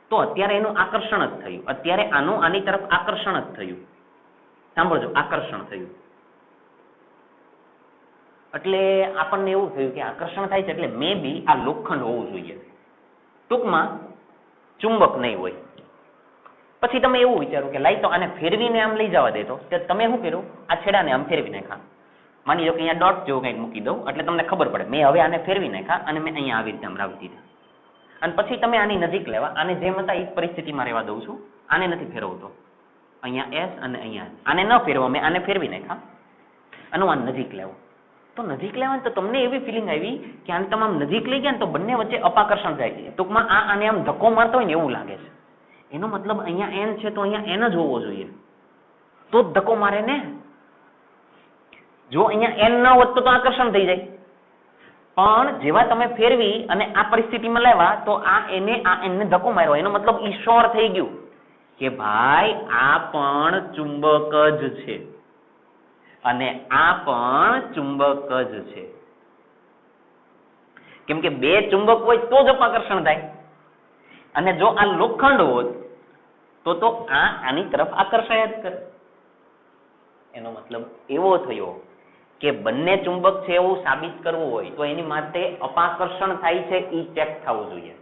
તો અત્યારે એનું આકર્ષણ જ થયું. અત્યારે આનું આની તરફ આકર્ષણ જ થયું. સાંભળજો, આકર્ષણ થયું એટલે આપણને એવું થયું કે આકર્ષણ થાય છે એટલે મે બી આ લોખંડ હોવું જોઈએ, ટૂંકમાં ચુંબક નહીં હોય. પછી તમે એવું વિચારો કે લાઈ તો આને ફેરવીને આમ લઈ જવા દેતો, કે તમે શું કર્યું, આ છેડાને આમ ફેરવી નાખ્યા. માની લો કે અહીંયા ડોટ જેવું કંઈક મૂકી દઉં એટલે તમને ખબર પડે મેં હવે આને ફેરવી નાખ્યા અને મેં અહીંયા આવી રીતે આમ રાખી દીધા. અને પછી તમે આની નજીક લેવા, આને જેમ હતા એ પરિસ્થિતિમાં રહેવા દઉં છું, આને નથી ફેરવતો, અહીંયા S અને અહીંયા આને ન ફેરવો, મેં આને ફેરવી નાખ્યા અને હું આ નજીક લેવું. તો નજીક લેવા તો તમને એવી ફિલિંગ આવી કે આને તમે આમ નજીક લઈ ગયા ને તો બંને વચ્ચે અપાકર્ષણ થાય છે. ટૂંકમાં આને આમ ધક્કો મારતો હોય ને એવું લાગે છે. એનો મતલબ અહીંયા N છે તો અહીંયા N જ હોવો જોઈએ, તો જ ધક્કો મારે ને. જો અહીંયા N ન હોત તો આકર્ષણ થઈ જાય. પણ જેવા તમે ફેરવી અને આ પરિસ્થિતિમાં લેવા તો આ N ને ધક્કો માર્યો, એનો મતલબ ઈશ્વર થઈ ગયું કે ભાઈ આ પણ ચુંબક જ છે. અને આ પણ ચુંબક જ છે. કેમ કે બે ચુંબક હોય તો જ અપાકર્ષણ થાય, અને જો આ લોખંડ હોત તો આ આની તરફ આકર્ષાય જ કરે. એનો મતલબ એવો થયો કે બંને ચુંબક છે એવું સાબિત કરવું હોય તો એની માટે અપાકર્ષણ થાય છે એ ચેક થવું જોઈએ.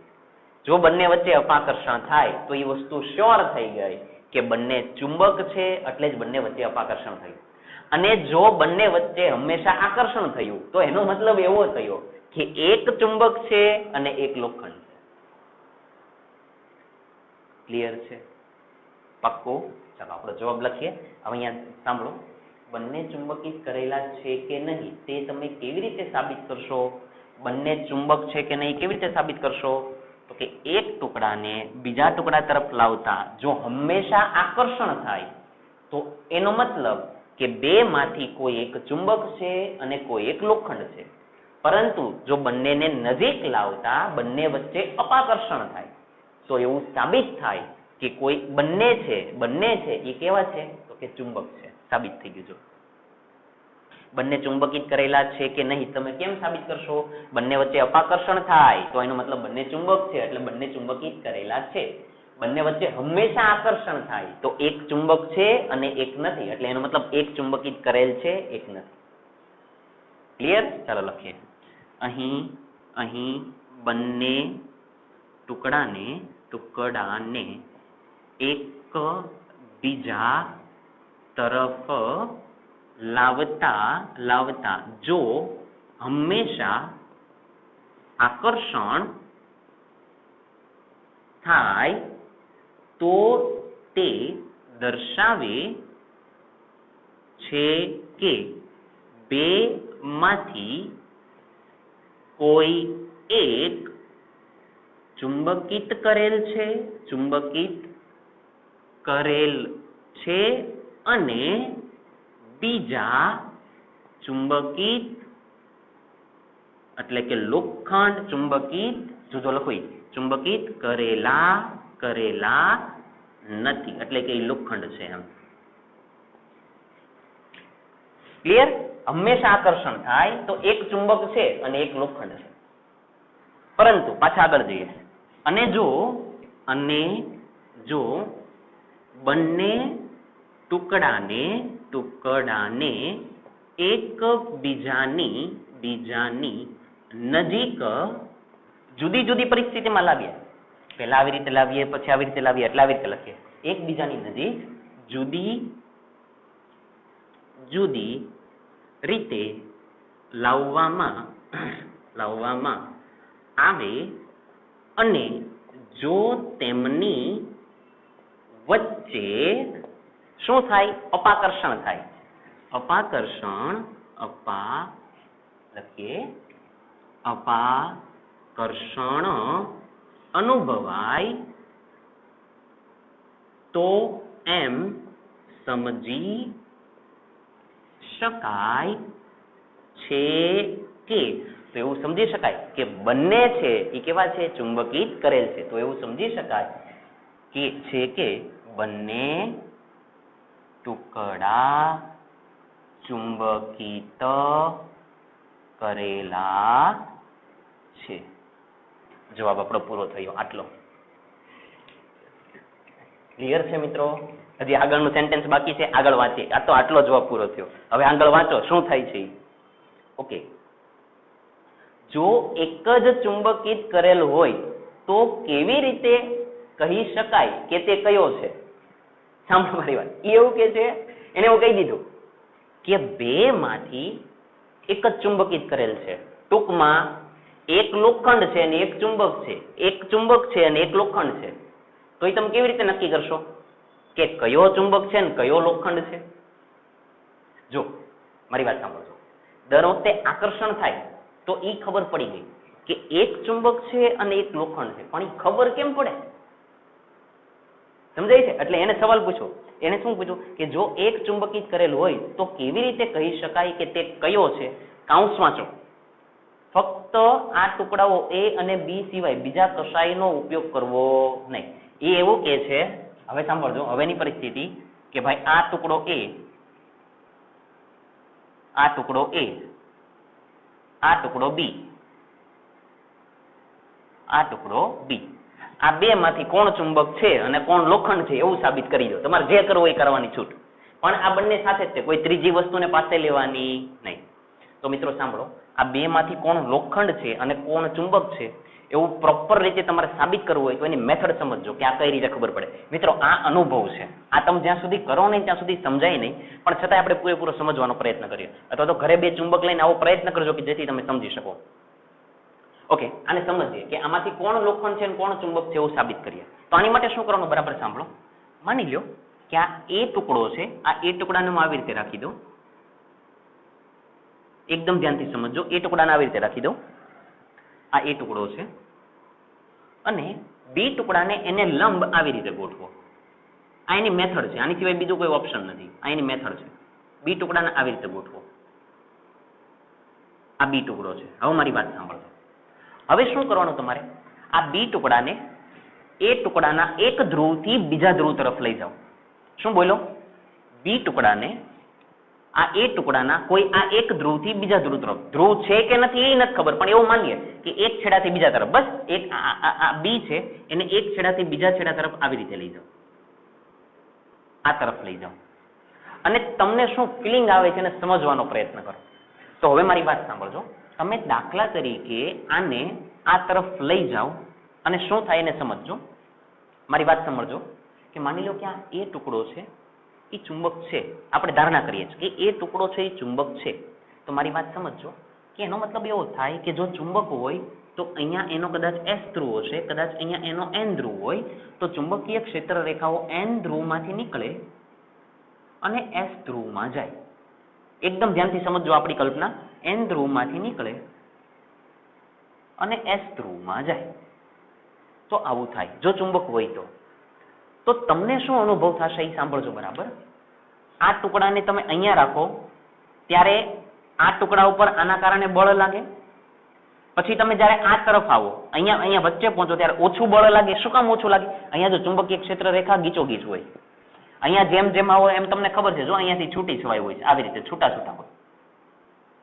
જો બંને વચ્ચે અપાકર્ષણ થાય તો એ વસ્તુ શ્યોર થઈ ગઈ કે બંને ચુંબક છે, એટલે જ બંને વચ્ચે અપાકર્ષણ થયું. અને જો બંને વચ્ચે હંમેશા આકર્ષણ થયું તો એનો મતલબ એવો થયો કે એક ચુંબક છે અને એક લોખંડ છે. ક્લિયર છે? પાક્કું? ચાલો આપણો જવાબ લખીએ. હવે અહીંયા સાંભળો, બંને ચુંબકિત કરેલા છે કે નહીં તે તમે કેવી રીતે સાબિત કરશો? બંને ચુંબક છે કે નહીં કેવી રીતે સાબિત કરશો? તો કે એક ટુકડાને બીજા ટુકડા તરફ લાવતા જો હંમેશા આકર્ષણ થાય તો એનો મતલબ કે બે માંથી કોઈ એક ચુંબક છે અને કોઈ એક લોખંડ છે. પરંતુ જો બંનેને નજીક લાવતા બંને વચ્ચે અપાકર્ષણ થાય તો એવું સાબિત થાય કે કોઈ બંને છે એ કેવા છે? તો કે ચુંબક છે. સાબિત થઈ ગયું. જો બંને ચુંબકિત કરેલા છે કે નહીં તમે કેમ સાબિત કરશો? બંને વચ્ચે અપાકર્ષણ થાય તો એનો મતલબ બંને ચુંબક છે, એટલે બંને ચુંબકિત કરેલા છે. બંને વચ્ચે હંમેશા આકર્ષણ થાય તો એક ચુંબક છે અને એક નથી, એટલે એનો મતલબ એક ચુંબકિત કરેલ છે, એક નથી. ક્લિયર? ચાલો લખીએ. અહીં બંને ટુકડાને એક બીજા તરફ લાવતા જો હંમેશા આકર્ષણ થાય તો તે દર્શાવે છે કે બેમાંથી કોઈ એક ચુંબકિત કરેલ છે અને બીજા ચુંબકિત એટલે કે લોખંડ ચુંબકિત જુદો લખો ચુંબકિત કરેલા નથી, એટલે કે લોખંડ છે એમ. ક્લિયર? હંમેશા આકર્ષણ થાય તો એક ચુંબક છે અને એક લોખંડ છે. પરંતુ પાછા આગળ જઈએ. અને જો બંને ટુકડાને એક બીજાની નજીક જુદી જુદી પરિસ્થિતિમાં લાવીએ, પહેલા આવી રીતે લાવીએ પછી આવી રીતે લાવીએ, એટલે આવી રીતે લખીએ. એકબીજાની નજીક જુદી રીતે લાવવામાં આવે અને જો તેમની વચ્ચે શું થાય? અપાકર્ષણ થાય. અપાકર્ષણ અનુભવાય તો એમ સમજી શકાય છે કે તો એવું સમજી શકાય કે બંને છે એ કેવા છે? ચુંબકિત કરેલ છે. તો એવું સમજી શકાય કે બંને ટુકડા ચુંબકિત કરેલા છે. જવાબ આપણો પૂરો થયો. આટલો ક્લિયર છે મિત્રો? હજી આગળનું સેન્ટેન્સ બાકી છે, આગળ વાંચીએ. આટલો જવાબ પૂરો થયો. હવે આગળ વાંચો શું થાય છે. ઓકે, જો એક જ ચુંબકિત કરેલ હોય તો કેવી રીતે કહી શકાય કે તે કયો છે? સાંભળો મારી વાત. એવું કે છે, એને એવું કહી દીધું કે બે માંથી એક જ ચુંબકિત કરેલ છે. ટૂંકમાં એક લોખંડ છે અને એક ચુંબક છે, એક ચુંબક છે અને એક લોખંડ છે. તો એ તમે કેવી રીતે નક્કી કરશો કે કયો ચુંબક છે ને કયો લોખંડ છે? જો મારી વાત સાંભળજો. દર વખતે આકર્ષણ થાય તો એ ખબર પડી ગઈ કે એક ચુંબક છે અને એક લોખંડ છે, પણ એ ખબર કેમ પડે? સમજાય છે? એટલે એને સવાલ પૂછો. એને શું પૂછ્યું કે જો એક ચુંબકિત કરેલું હોય તો કેવી રીતે કહી શકાય કે તે કયો છે? કાઉન્સ વાંચો. ફક્ત આ ટુકડાઓ A અને B સિવાય બીજા કશાયનો ઉપયોગ કરવો નહીં. એ એવું કે છે, હવે સાંભળજો હવેની પરિસ્થિતિ, કે ભાઈ આ ટુકડો A આ ટુકડો A, આ ટુકડો B, આ ટુકડો B. આ બે માંથી કોણ ચુંબક છે અને કોણ લોખંડ છે એવું સાબિત કરી દો. તમારે જે કરવું એ કરવાની છૂટ, પણ આ બંને સાથે જ છે, કોઈ ત્રીજી વસ્તુને પાસે લેવાની નહીં. તો મિત્રો સાંભળો, આ બે માંથી કોણ લોખંડ છે અને કોણ ચુંબક છે એવું પ્રોપર રીતે તમારે સાબિત કરવું હોય તો એની મેથડ સમજજો કે આ કઈ રીતે ખબર પડે. મિત્રો આ અનુભવ છે, આ તમે જ્યાં સુધી કરો નહીં ત્યાં સુધી સમજાય નહીં, પણ છતાંય આપણે પૂરેપૂરો સમજવાનો પ્રયત્ન કરીએ, અથવા તો ઘરે બે ચુંબક લઈને આવો પ્રયત્ન કરજો કે જેથી તમે સમજી શકો. ઓકે, આને સમજીએ કે આમાંથી કોણ લોખંડ છે અને કોણ ચુંબક છે એવું સાબિત કરીએ. તો આની માટે શું કરવાનું બરાબર સાંભળો. માની લો કે આ A ટુકડો છે, આ A ટુકડાને હું આવી રીતે રાખી દઉં, એકદમ ધ્યાનથી સમજજો. A ટુકડાને આવી રીતે રાખી દઉં, આ A ટુકડો છે, અને B ટુકડાને એને લંબ આવી રીતે ગોઠવો. આ એની મેથડ છે, આની સિવાય બીજું કોઈ ઓપ્શન નથી. આ એની મેથડ છે. B ટુકડાને આવી રીતે ગોઠવો. આ B ટુકડો છે. હવે મારી વાત સાંભળજો. હવે શું કરવાનું તમારે, આ B ટુકડાને A ટુકડાના એક ધ્રુવથી બીજા ધ્રુવ તરફ લઈ જાઓ. શું બોલો? B ટુકડાને આ A ટુકડાના કોઈ આ એક ધ્રુવથી બીજા ધ્રુવ તરફ, ધ્રુવ છે કે નથી એ નથી ખબર, પણ એવું માનીએ કે એક છેડાથી બીજા તરફ, બસ એક આ B છે એને એક છેડાથી બીજા છેડા તરફ આવી રીતે લઈ જાઓ, આ તરફ લઈ જાઓ, અને તમને શું ફિલિંગ આવે છે એને સમજવાનો પ્રયત્ન કરો. તો હવે મારી વાત સાંભળજો. તમે દાખલા તરીકે આને આ તરફ લઈ જાઓ અને શું થાય એને સમજજો. મારી વાત સમજજો કે માની લો કે આ A ટુકડો છે એ ચુંબક છે, આપણે ધારણા કરીએ છીએ કે A ટુકડો છે એ ચુંબક છે. તો મારી વાત સમજજો કે એનો મતલબ એવો થાય કે જો ચુંબક હોય તો અહીંયા એનો કદાચ S ધ્રુવ હશે, કદાચ અહીંયા એનો N ધ્રુવ હોય, તો ચુંબકીય ક્ષેત્ર રેખાઓ N ધ્રુવમાંથી નીકળે અને S ધ્રુવમાં જાય. એકદમ ધ્યાનથી સમજજો આપણી કલ્પના. N ધ્રુવમાંથી નીકળે અને S ધ્રુવમાં જાય. તો આવું થાય જો ચુંબક હોય તો તમને શું અનુભવ થશે એ સાંભળજો બરાબર. આ ટુકડાને તમે અહીંયા રાખો ત્યારે આ ટુકડા ઉપર આના કારણે બળ લાગે, પછી તમે જ્યારે આ તરફ આવો અહીંયા વચ્ચે પહોંચો ત્યારે ઓછું બળ લાગે. શું કામ ઓછું લાગે? અહીંયા જો ચુંબકીય ક્ષેત્ર રેખા ગીચોગીચ હોય, અહીંયા જેમ જેમ આવો એમ તમને ખબર છે, જો અહીંયાથી છૂટી છવાઈ હોય છે, આવી રીતે છૂટા છૂટા હોય,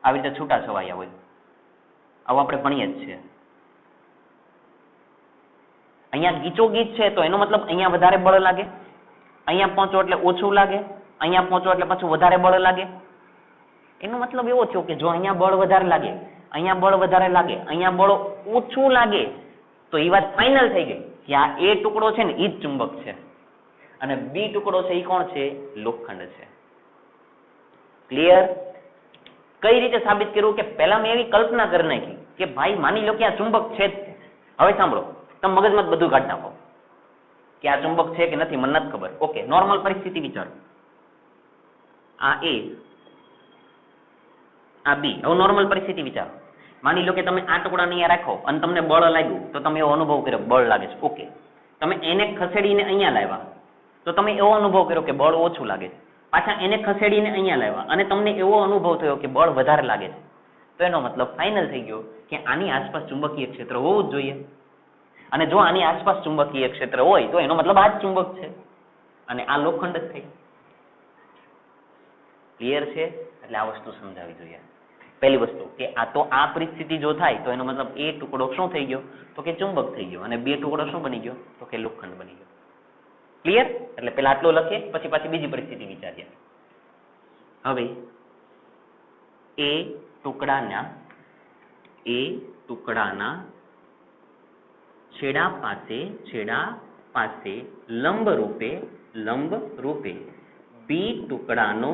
આવી રીતે છૂટા છવાયા હોય, આવું આપણે ભણીએ જ છીએ. અહીંયા ગીચોગીચ છે તો એનો મતલબ અહીંયા વધારે બળ લાગે, અહીંયા પહોંચો એટલે ઓછું લાગે, અહીંયા પહોંચો એટલે પાછું વધારે બળ લાગે. એનો મતલબ એવો થયો કે જો અહીંયા બળ વધારે લાગે, અહીંયા બળ વધારે લાગે, અહીંયા બળ ઓછું લાગે, તો એ વાત ફાઇનલ થઈ ગઈ કે આ A ટુકડો છે ને એ જ ચુંબક છે અને B ટુકડો છે એ કોણ છે? લોખંડ છે. ક્લિયર? કઈ રીતે સાબિત કર્યું કે પહેલા મેં એવી કલ્પના કરી નાખી કે ભાઈ માની લો કે આ ચુંબક છે જ. હવે સાંભળો, તમે મગજમાં બધું કાઢી નાખો કે આ ચુંબક છે કે નથી, મને નથી ખબર. ઓકે, નોર્મલ પરિસ્થિતિ વિચારો. આ A, આ B. હવે નોર્મલ પરિસ્થિતિ વિચારો. માની લો કે તમે આ ટુકડા અહીંયા રાખો અને તમને બળ લાગ્યું, તો તમે એવો અનુભવ કર્યો બળ લાગે છે. ઓકે, તમે એને ખસેડીને અહીંયા લાવ્યા તો તમે એવો અનુભવ કર્યો કે બળ ઓછું લાગે છે. પાછા એને ખસેડીને અહીંયા લાવ્યા અને તમને એવો અનુભવ થયો કે બળ વધારે લાગે છે. તો એનો મતલબ ફાઇનલ થઈ ગયો કે આની આસપાસ ચુંબકીય ક્ષેત્ર હોવું જ જોઈએ, અને જો આની આસપાસ ચુંબકીય ક્ષેત્ર હોય તો એનો મતલબ આ જ ચુંબક છે અને આ લોખંડ જ થઈ. ક્લિયર છે? એટલે આ વસ્તુ સમજાવી જોઈએ. પહેલી વસ્તુ કે આ તો આ પરિસ્થિતિ જો થાય તો એનો મતલબ A ટુકડો શું થઈ ગયો? તો કે ચુંબક થઈ ગયો, અને B ટુકડો શું બની ગયો? તો કે લોખંડ બની ગયો. ક્લિયર? એટલે પેલા આટલું લખીએ, પછી પાછી બીજી પરિસ્થિતિ વિચારીએ. હવે A ટુકડાના છેડા પાસે લંબ રૂપે B ટુકડાનો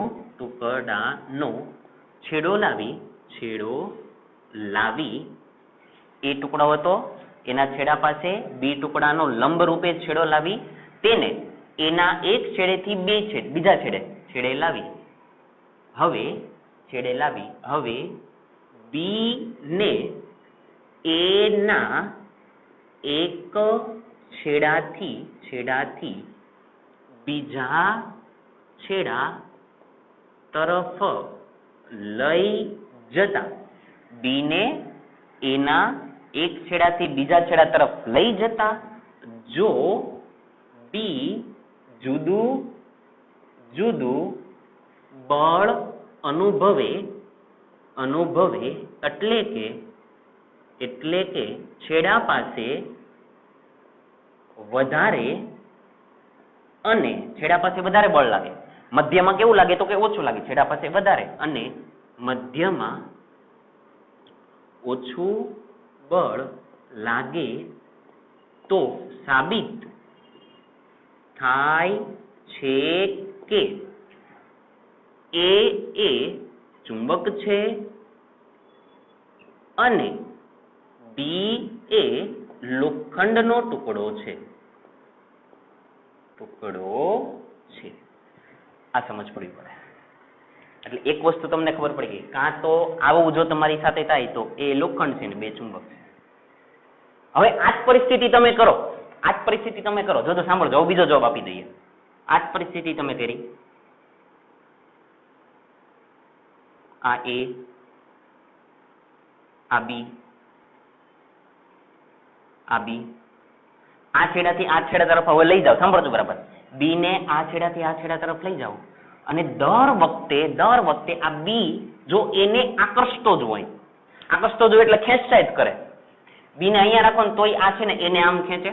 છેડો લાવી A ટુકડો હતો એના છેડા પાસે B ટુકડાનો લંબ રૂપે છેડો લાવી તેને એના એક છેડેથી બીજા છેડે લાવી. હવે B ને A ના એક છેડાથી બીજા છેડા તરફ લઈ જતા, B ને A ના એક છેડાથી બીજા છેડા તરફ લઈ જતા જો B જુદું બળ અનુભવે અનુભવે એટલે કે છેડા પાસે વધારે અને છેડા પાસે વધારે બળ લાગે, મધ્યમાં કેવું લાગે તો કે ઓછું લાગે, છેડા પાસે વધારે અને મધ્યમાં ઓછું બળ લાગે તો સાબિત થાય છે કે એ ચુંબક છે અને બી એ લોખંડનો ટુકડો છે. આ સમજ પડવી પડે. એટલે એક વસ્તુ તમને ખબર પડી ગઈ, કાં તો આવું જો તમારી સાથે થાય તો એ લોખંડ છે ને બે ચુંબક છે. હવે આ જ પરિસ્થિતિ તમે કરો, જો સાંભળજો, બીજો જવાબ આપી દઈએ. આ જ પરિસ્થિતિ તમે કરી, આ એ, આ બી, આ છેડાથી આ છેડા તરફ હવે લઈ જાઓ. સાંભળજો બરાબર. બી ને આ છેડાથી આ છેડા તરફ લઈ જાઓ અને દર વખતે આ બી જો એને આકર્ષતો જ હોય એટલે ખેંચાય જ કરે. બી ને અહીંયા રાખો ને તોય આ છે ને એને આમ ખેંચે,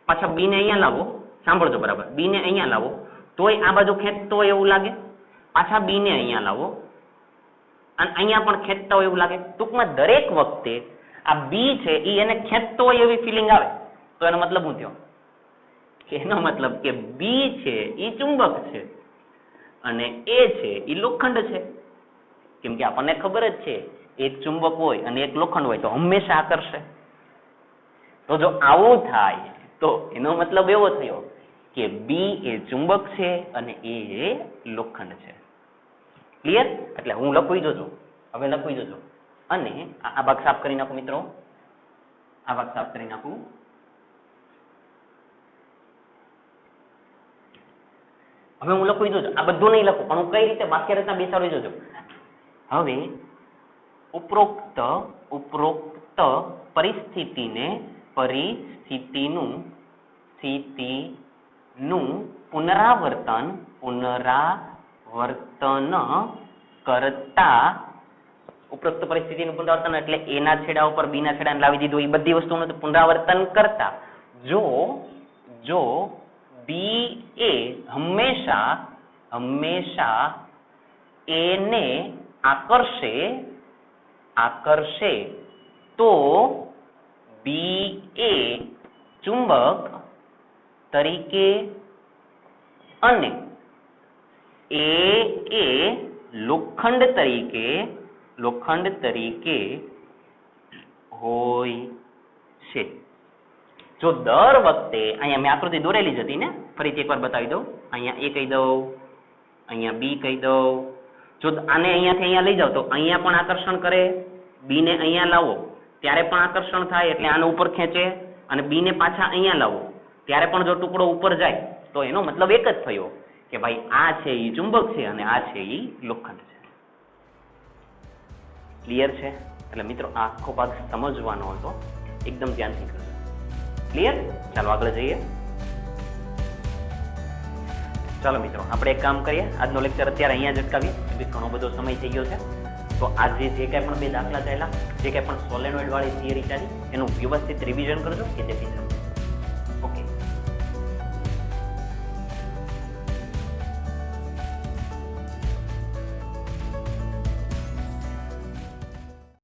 પાછા બી ને અહીંયા લાવો, સાંભળજો બરાબર, બી ને અહીંયા લાવો તોય આ બાજુ ખેંચતો હોય એવું લાગે, પાછા બી ને અહીંયા લાવો અને અહીંયા પણ ખેંચતા હોય એવું લાગે. ટૂંકમાં દરેક વખતે આ બી છે એ એને ખેંચતો હોય એવી ફિલિંગ આવે. તો એનો મતલબ શું થયો? એનો મતલબ કે બી છે એ ચુંબક છે અને એ છે એ લોખંડ છે. કેમ કે આપણને ખબર જ છે એક ચુંબક હોય અને એક લોખંડ હોય તો હંમેશા આકર્ષે. તો જો આવું થાય તો એનો મતલબ એવો થયો કે બી એ ચુંબક છે અને એ લોખંડ છે. ક્લિયર? એટલે હું લખી જોજો, હવે લખી જોજો. અને આ ભાગ સાફ કરી નાખું મિત્રો, આ ભાગ સાફ કરી નાખું. હવે હું લખી જોજો, આ બધું નહીં લખું પણ હું કઈ રીતે વાક્ય રચના બેસાડી જોજો. હવે ઉપરોક્ત પરિસ્થિતિનું પુનરાવર્તન કરતા, ઉપરોક્ત પરિસ્થિતિનું પુનરાવર્તન એટલે એના છેડા ઉપર બીના છેડાને લાવી દીધું, એ બધી વસ્તુનું પુનરાવર્તન કરતા જો બી એ હંમેશા એને આકર્ષે તો બી એ ચુંબક તરીકે અને એ લોખંડ તરીકે હોય છે. જો દર વખતે અહીંયા મેં આકૃતિ દોરેલી જ હતી ને, ફરીથી એકવાર બતાવી દઉં. અહીંયા એ કહી દઉં, અહીંયા બી કહી દઉં. જો આને અહીંયાથી અહીંયા લઈ જાઓ તો અહીંયા પણ આકર્ષણ કરે, બી ને અહીંયા લાવો ત્યારે પણ આકર્ષણ થાય એટલે આને ઉપર ખેંચે, અને બી ને પાછા અહીંયા લાવો ત્યારે પણ જો ટુકડો ઉપર જાય તો એનો મતલબ એક જ થયો કે ભાઈ આ છે એ ચુંબક છે અને આ છે એ લોખંડ છે. ક્લિયર છે? એટલે મિત્રો આ આખો ભાગ સમજવાનો હતો, એકદમ ધ્યાનથી કરજો. ક્લિયર? ચાલો આગળ જઈએ. ચાલો મિત્રો આપણે એક કામ કરીએ, આજનો લેક્ચર અત્યારે અહીંયા જ અટકાવીએ, ઘણો બધો સમય થઈ ગયો છે. તો આજે જે કાંઈ પણ બે દાખલા ચાલ્યા, જે કાંઈ પણ સોલેનોઇડ વાળી થિયરી ચાલી એનું વ્યવસ્થિત રિવિઝન કરજો કે જેથી